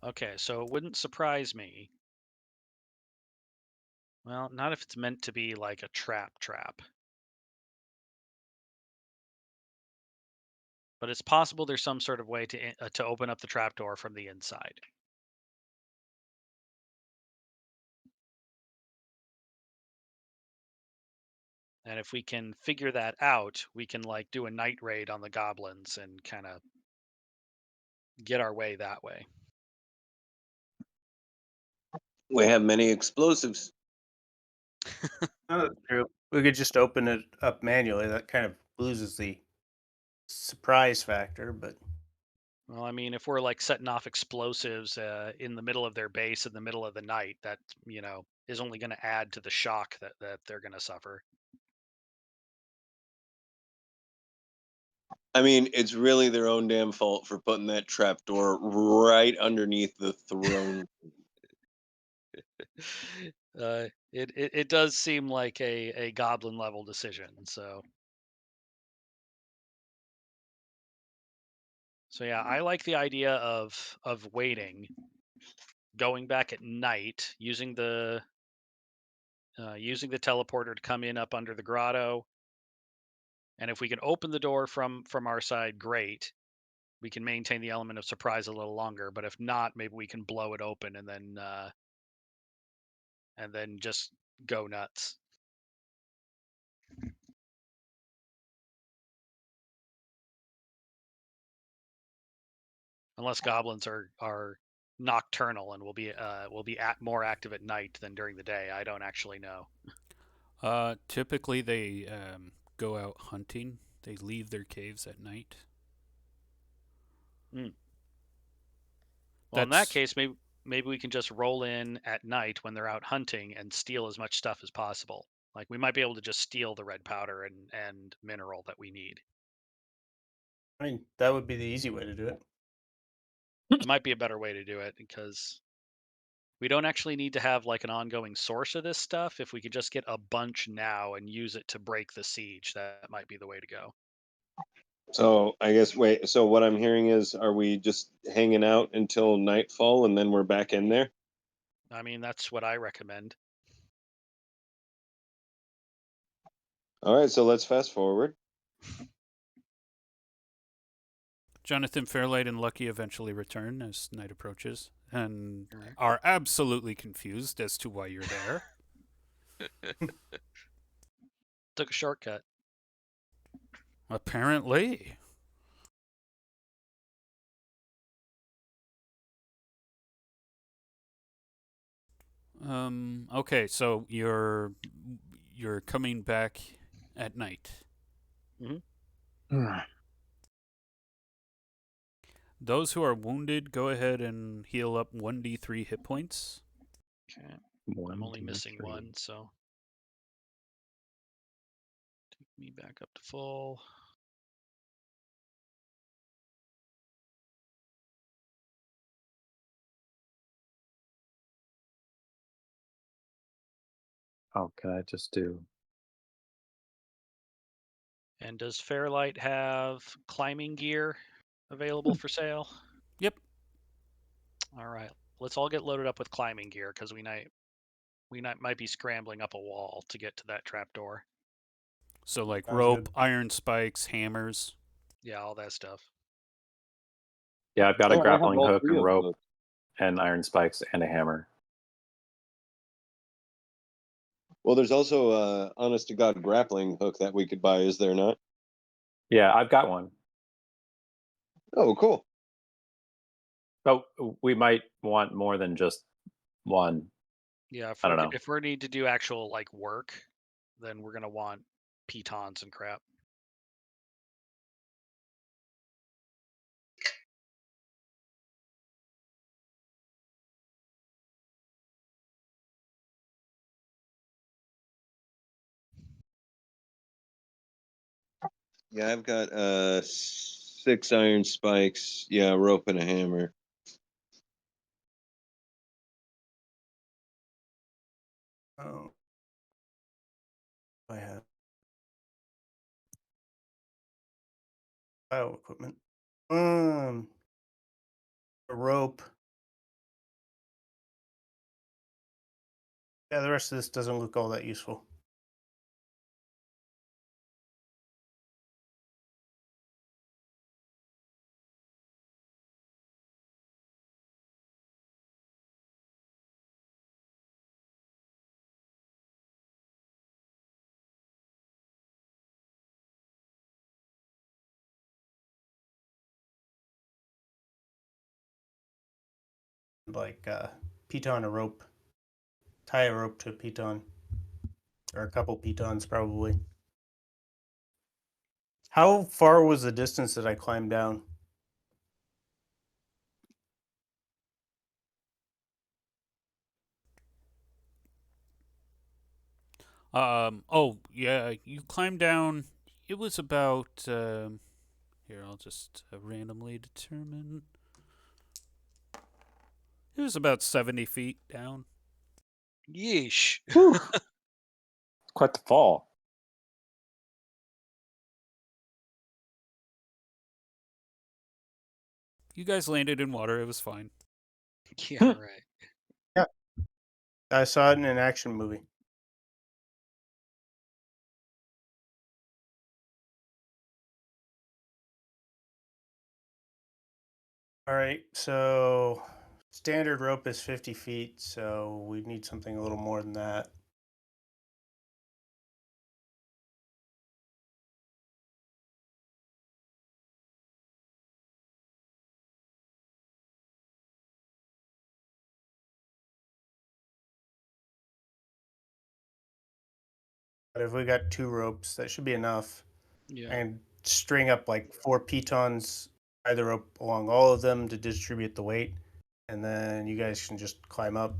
Okay, so it wouldn't surprise me. Well, not if it's meant to be like a trap. But it's possible there's some sort of way to open up the trapdoor from the inside. And if we can figure that out, we can like do a night raid on the goblins and kind of get our way that way. We have many explosives. Oh, that's true. We could just open it up manually. That kind of loses the surprise factor, but Well, I mean, if we're like setting off explosives in the middle of their base in the middle of the night, that is only going to add to the shock that they're going to suffer. I mean, it's really their own damn fault for putting that trapdoor right underneath the throne. It does seem like a goblin level decision. So yeah, I like the idea of waiting, going back at night, using the teleporter to come in up under the grotto, and if we can open the door from our side, great. We can maintain the element of surprise a little longer, but if not, maybe we can blow it open and then just go nuts. Unless goblins are nocturnal and will be more active at night than during the day. I don't actually know. Typically, they go out hunting. They leave their caves at night. Well, in that case, maybe we can just roll in at night when they're out hunting and steal as much stuff as possible. Like we might be able to just steal the red powder and mineral that we need. I mean, that would be the easy way to do it. It might be a better way to do it because we don't actually need to have like an ongoing source of this stuff. If we could just get a bunch now and use it to break the siege, that might be the way to go. So I guess wait. So what I'm hearing is, are we just hanging out until nightfall and then we're back in there? I mean, that's what I recommend. All right. So let's fast forward. Jonathan, Fairlight, and Lucky eventually return as night approaches and Right. are absolutely confused as to why you're there. Took a shortcut. Apparently. Okay, so you're coming back at night. Mm-hmm. Those who are wounded, go ahead and heal up 1d3 hit points. Okay. I'm only missing one, so take me back up to full. Oh, can I just do? And does Fairlight have climbing gear available for sale? Yep. All right. Let's all get loaded up with climbing gear because we might be scrambling up a wall to get to that trapdoor. So like Sounds rope, good. iron spikes, hammers. Yeah, all that stuff. Yeah, I've got a Oh, I have grappling all hook three and of rope those. and iron spikes and a hammer. Well, there's also a honest to God grappling hook that we could buy, is there not? Yeah, I've got one. Oh, cool. But we might want more than just one. Yeah, I don't know. if we need to do actual like work, then we're gonna want pitons and crap. Yeah, I've got 6 iron spikes. Yeah, a rope and a hammer. Oh, I have bio equipment. A rope. Yeah, the rest of this doesn't look all that useful. like piton a rope, tie a rope to a piton, or a couple pitons probably. How far was the distance that I climbed down? Oh yeah, you climbed down. It was about. Here, I'll just randomly determine. It was about 70 feet down. Yeesh. Whew. Quite the fall. You guys landed in water. It was fine. Yeah, right. Yeah, I saw it in an action movie. All right, so standard rope is 50 feet, so we need something a little more than that. But if we got 2 ropes, that should be enough. Yeah. And string up like 4 pitons, tie the rope along all of them to distribute the weight, and then you guys can just climb up.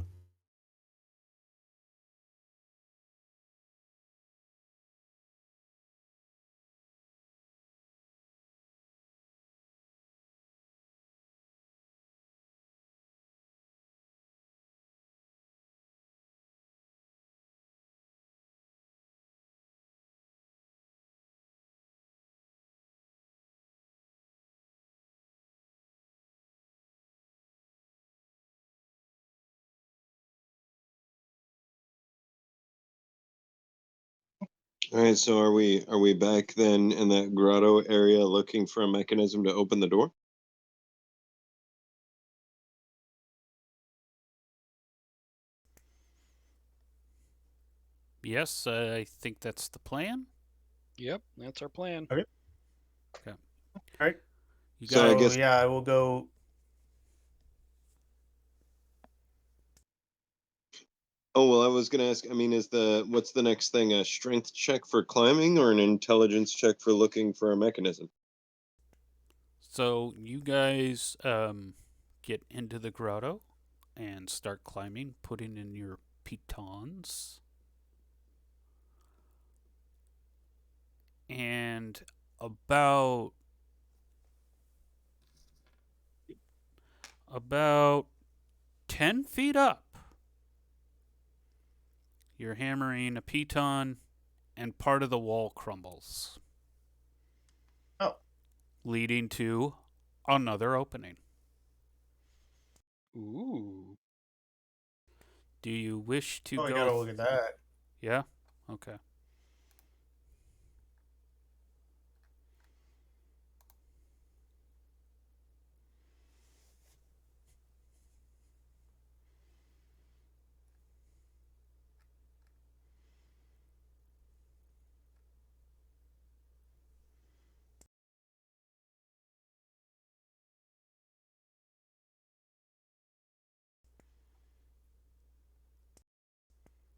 All right, so are we back then in that grotto area looking for a mechanism to open the door? Yes, I think that's the plan. Yep, that's our plan. Okay. Okay. All right. You So I guys. guess Yeah, I will go. Oh, well, I was gonna ask, I mean, what's the next thing? A strength check for climbing or an intelligence check for looking for a mechanism? So you guys get into the grotto and start climbing, putting in your pitons. And about 10 feet up, you're hammering a piton and part of the wall crumbles, Oh, leading to another opening. Ooh. Do you wish to I go? gotta look at that. Yeah? Okay.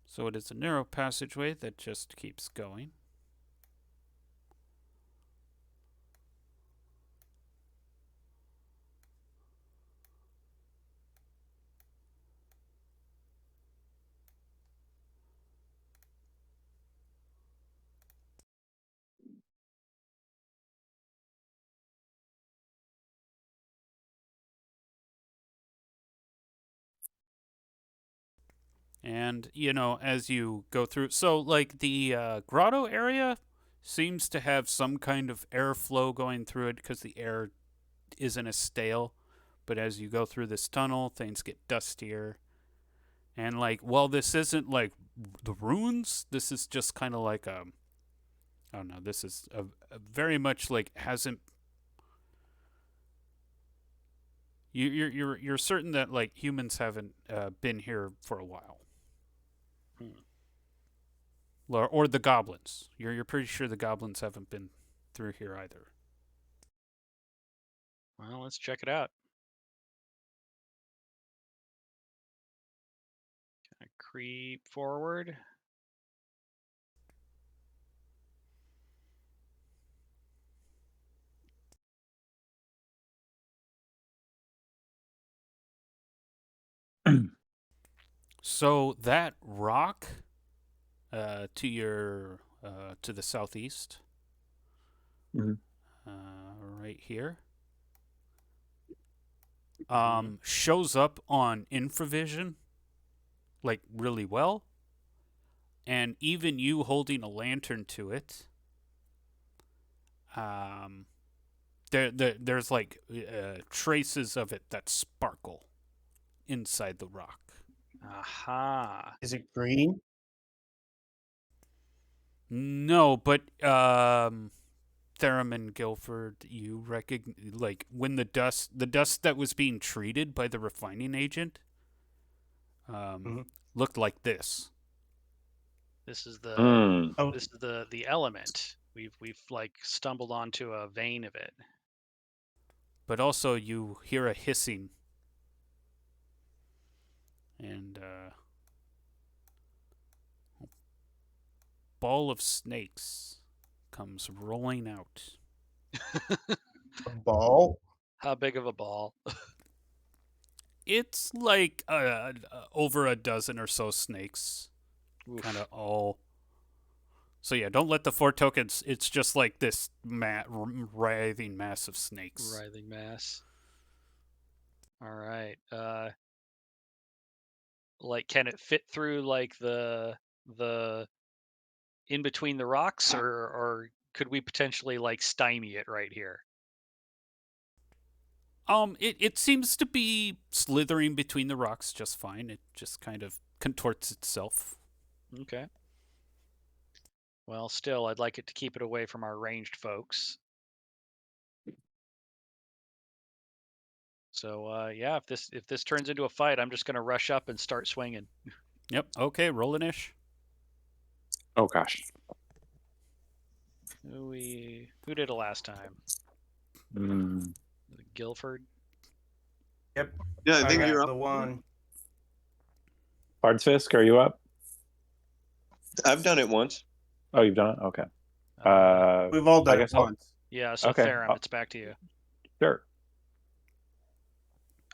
So it is a narrow passageway that just keeps going. And, as you go through, so like the grotto area seems to have some kind of airflow going through it because the air isn't as stale. But as you go through this tunnel, things get dustier. And, like, while this isn't like the ruins, this is just kind of like I don't know, this is a very much like hasn't. You're certain that like humans haven't been here for a while. Hmm. Or the goblins. You're pretty sure the goblins haven't been through here either. Well, let's check it out. creep forward. So that rock to your to the southeast, Mhm. right here, shows up on infravision like really well, and even you holding a lantern to it, um, there's like traces of it that sparkle inside the rock. Aha. Is it green? No, but Theremin Guilford, you recognize, like, when the dust that was being treated by the refining agent, looked like this. This is the Mm. Oh, this is the element. We've like stumbled onto a vein of it. But also, you hear a hissing, and a ball of snakes comes rolling out. a ball? How big of a ball? It's like over a dozen or so snakes, kind of all. So yeah, don't let the 4 tokens. It's just like this writhing mass of snakes. Writhing mass. All right. Like, can it fit through like the in between the rocks, or could we potentially like stymie it right here? It seems to be slithering between the rocks just fine. It just kind of contorts itself. Okay. Well, still, I'd like it to keep it away from our ranged folks. So yeah, if this turns into a fight, I'm just gonna rush up and start swinging. Yep. Okay. Roll an ish. Oh gosh. Who did it last time? Mm. Guilford. Yep. Yeah, I think got you're up. the one. Bardsfisk, are you up? I've done it once. Oh, you've done it. Okay. We've all I done it guess I'll. once. Yeah. So Okay. Theron, it's back to you. Sure.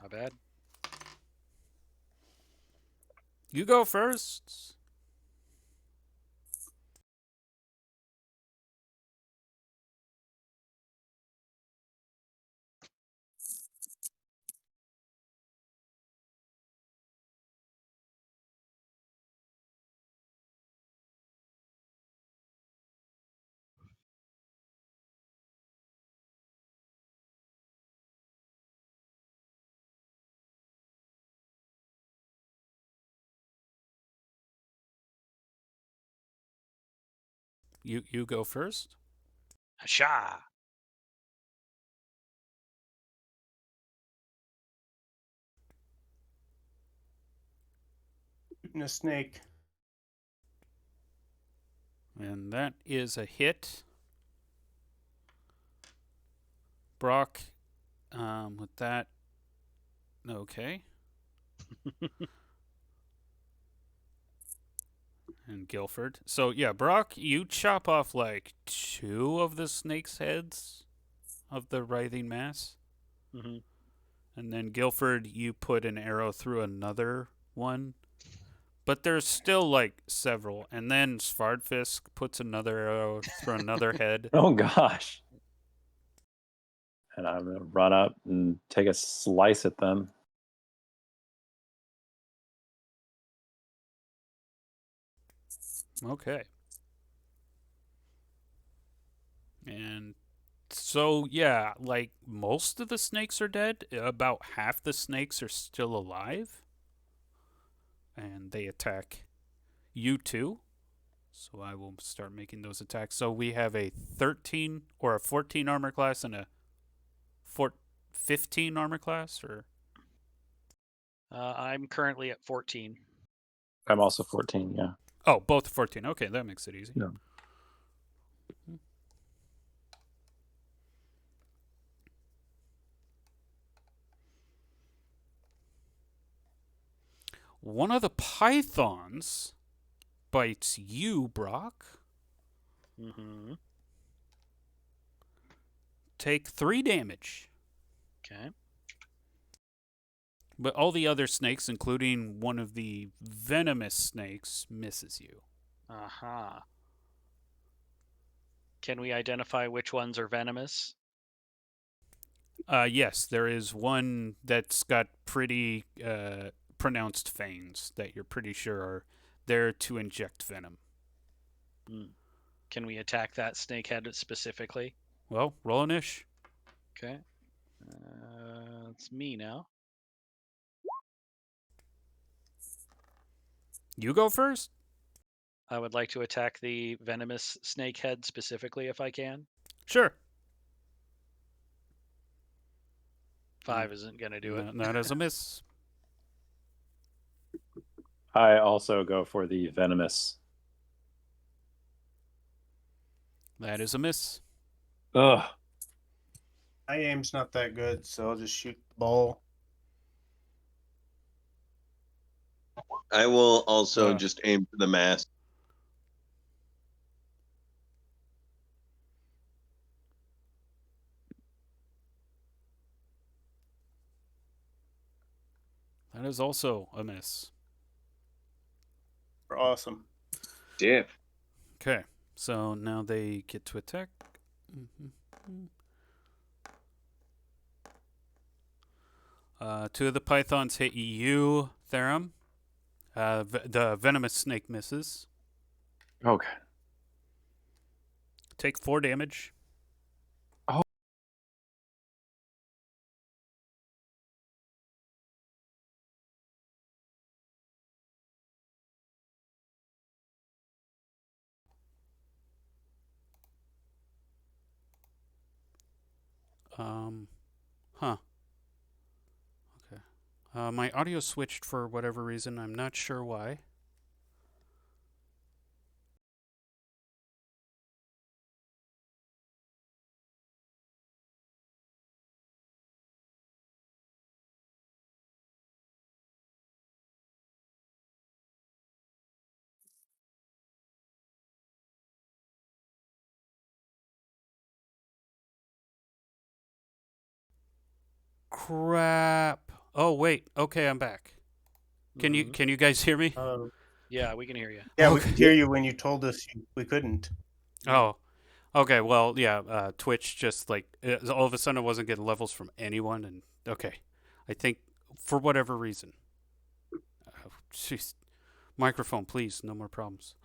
Not bad. You go first. You go first. Sha. Shooting a snake. And that is a hit. Brock, with that, okay. And Guilford. So yeah, Brock, you chop off like 2 of the snake's heads of the writhing mass. Mm-hmm. And then Guilford, you put an arrow through another one. But there's still like several. And then Svardfisk puts another arrow through another head. Oh gosh. And I'm gonna run up and take a slice at them. Okay. And so, yeah, like most of the snakes are dead. About half the snakes are still alive. And they attack you too. So I will start making those attacks. So we have a 13 or a 14 armor class and a 15 armor class, or I'm currently at 14. I'm also 14. Yeah. oh, both 14. Okay, that makes it easy. Yeah. One of the pythons bites you, Brock. Mm-hmm. Take 3 damage. Okay. But all the other snakes, including one of the venomous snakes, misses you. Aha. Can we identify which ones are venomous? Yes, there is one that's got pretty pronounced fangs that you're pretty sure are there to inject venom. Can we attack that snakehead specifically? Well, roll an ish. Okay. It's me now. You go first? I would like to attack the venomous snakehead specifically if I can. Sure. 5 isn't going to do it. That is a miss. I also go for the venomous. That is a miss. Ugh. My aim's not that good, so I'll just shoot the ball. I will also Uh. just aim for the mask. That is also a miss. Awesome. Diff. Okay, so now they get to attack. Two of the pythons hit you, Therum. The venomous snake misses. Okay. Take 4 damage. Oh. Huh. Okay. My audio switched for whatever reason. I'm not sure why. Crap. Oh wait. Okay, I'm back. Can you guys hear me? Yeah, we can hear you. Yeah, we Okay. could hear you when you told us we couldn't. Oh. Okay, well, yeah, Twitch just like all of a sudden I wasn't getting levels from anyone and okay. I think for whatever reason. Jeez. Microphone, please, no more problems.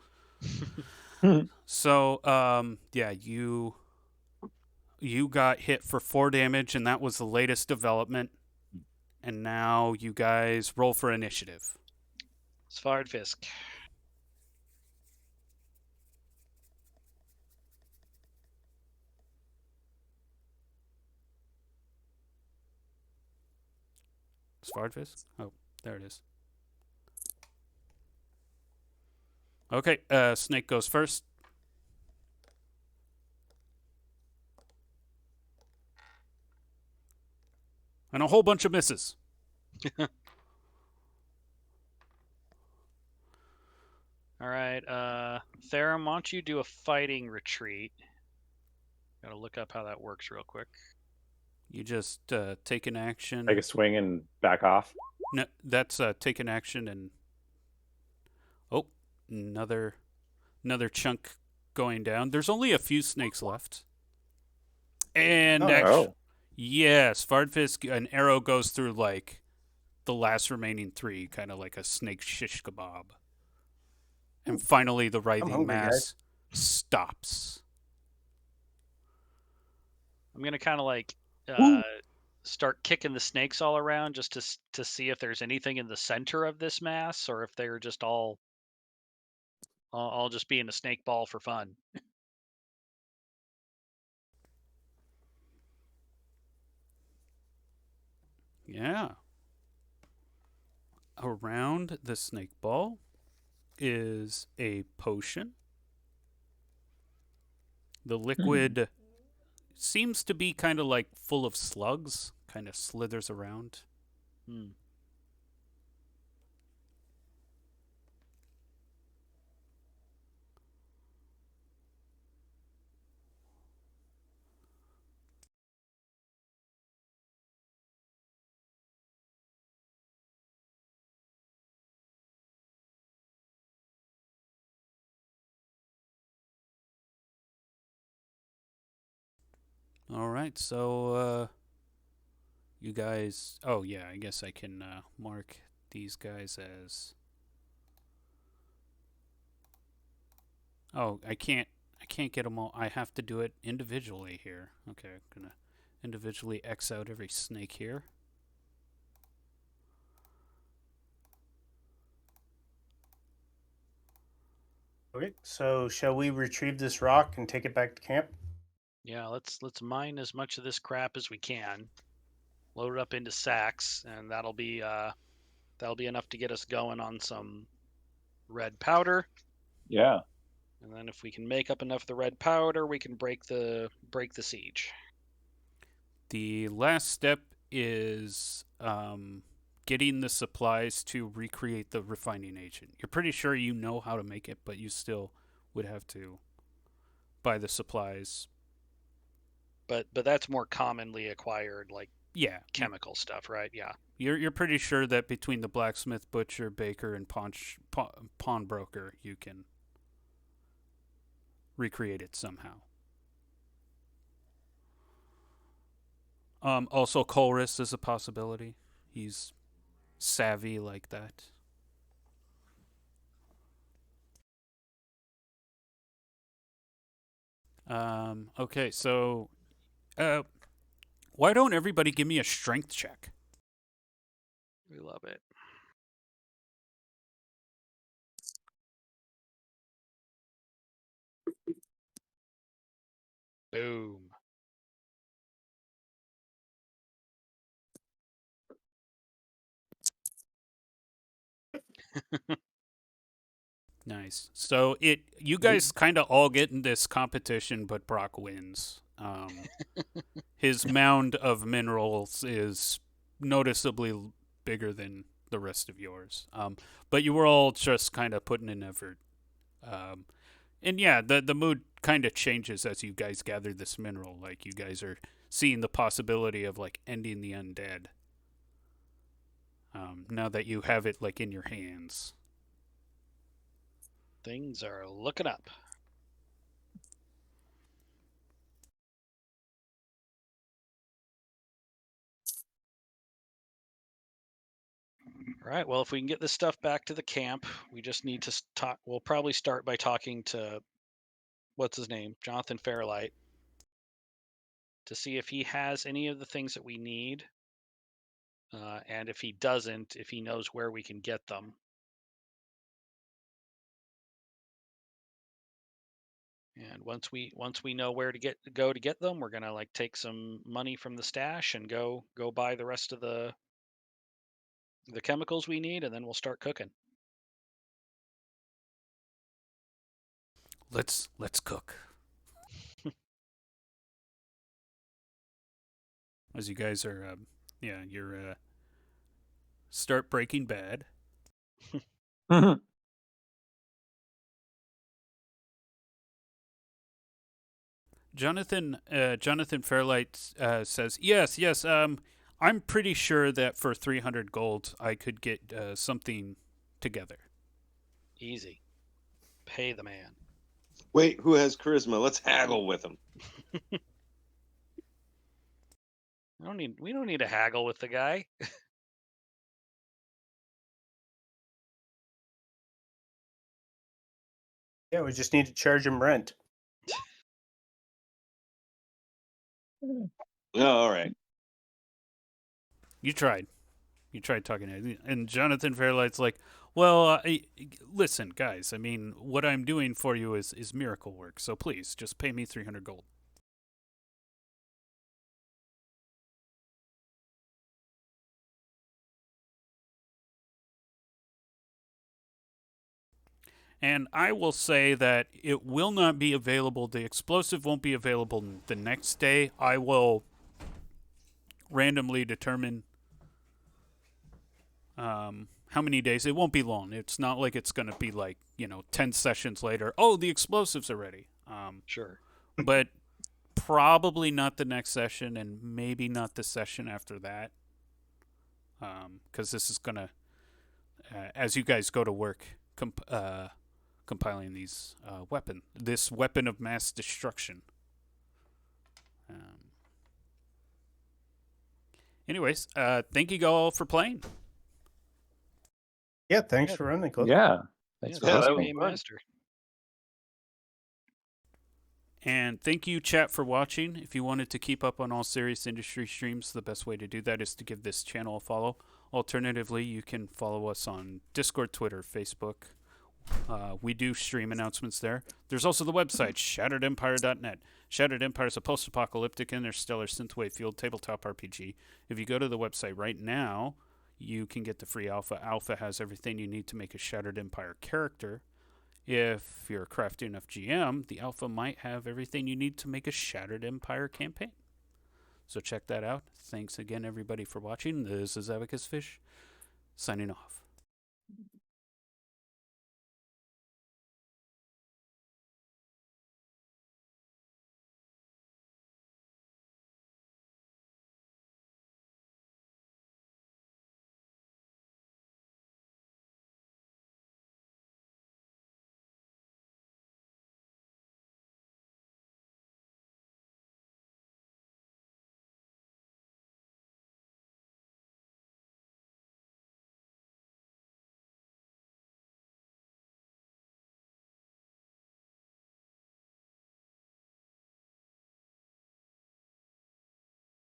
So, yeah, you got hit for 4 damage, and that was the latest development. And now you guys roll for initiative. Svardfisk. Svardfisk? Oh, there it is. Okay, Snake goes first. And a whole bunch of misses. All right, Therum, why don't you do a fighting retreat? Gotta look up how that works real quick. You just take an action. Take a swing and back off. No, that's take an action and oh, another chunk going down. There's only a few snakes left. And actually, yes, Svardfisk, an arrow goes through like the last remaining 3, kind of like a snake shish kebab. And finally, the writhing hungry, mass stops. I'm gonna kind of like start kicking the snakes all around just to see if there's anything in the center of this mass or if they're just all just being a snake ball for fun. Yeah. Around the snake ball is a potion. The liquid seems to be kind of like full of slugs, kind of slithers around. All right, so you guys. Oh yeah, I guess I can mark these guys as. Oh, I can't. I can't get them all. I have to do it individually here. Okay, I'm gonna individually X out every snake here. Okay, so shall we retrieve this rock and take it back to camp? Yeah, let's mine as much of this crap as we can. Load it up into sacks, and that'll be enough to get us going on some red powder. Yeah. And then if we can make up enough of the red powder, we can break the siege. The last step is getting the supplies to recreate the refining agent. You're pretty sure you know how to make it, but you still would have to buy the supplies. But that's more commonly acquired, like Yeah, chemical stuff, right? Yeah. you're pretty sure that between the blacksmith, butcher, baker, and pawnbroker, you can recreate it somehow. Also, Colress is a possibility. He's savvy like that. Okay, so why don't everybody give me a strength check? We love it. Boom. Nice. So you guys kind of all get in this competition, but Brock wins. His mound of minerals is noticeably bigger than the rest of yours. But you were all just kind of putting in effort. And yeah, the mood kind of changes as you guys gather this mineral. Like you guys are seeing the possibility of like ending the undead. Now that you have it like in your hands. Things are looking up. All right. Well, if we can get this stuff back to the camp, we just need to talk. We'll probably start by talking to what's his name, Jonathan Fairlight, to see if he has any of the things that we need, and if he doesn't, if he knows where we can get them. And once we know where to go to get them, we're gonna like take some money from the stash and go buy the rest of the chemicals we need, and then we'll start cooking. Let's cook. As you guys are, you're start Breaking Bad. Jonathan Fairlight says, yes. I'm pretty sure that for 300 gold, I could get something together. Easy. Pay the man. Wait, who has charisma? Let's haggle with him. We don't need to haggle with the guy. Yeah, we just need to charge him rent. Oh, all right. You tried talking to him. And Jonathan Fairlight's like, well, listen, guys, I mean, what I'm doing for you is miracle work, so please, just pay me 300 gold. And I will say that it will not be available. The explosive won't be available the next day. I will randomly determine how many days. It won't be long. It's not like it's going to be like, 10 sessions later. Oh, the explosives are ready. Sure. But probably not the next session and maybe not the session after that. Because this is going to, as you guys go to work, compiling this weapon of mass destruction. Anyways, thank you all for playing. Yeah, thanks for running, Cliff. Yeah. Thanks for Yeah, that hosting was me. Game fun. Master. And thank you, chat, for watching. If you wanted to keep up on all serious industry streams, the best way to do that is to give this channel a follow. Alternatively, you can follow us on Discord, Twitter, Facebook. We do stream announcements there. There's also the website, shatteredempire.net. Shattered Empire is a post-apocalyptic interstellar synthwave-fueled tabletop RPG. If you go to the website right now, you can get the free alpha. Alpha has everything you need to make a Shattered Empire character. If you're a crafty enough GM, the alpha might have everything you need to make a Shattered Empire campaign. So check that out. Thanks again, everybody, for watching. This is Abacus Fish, signing off.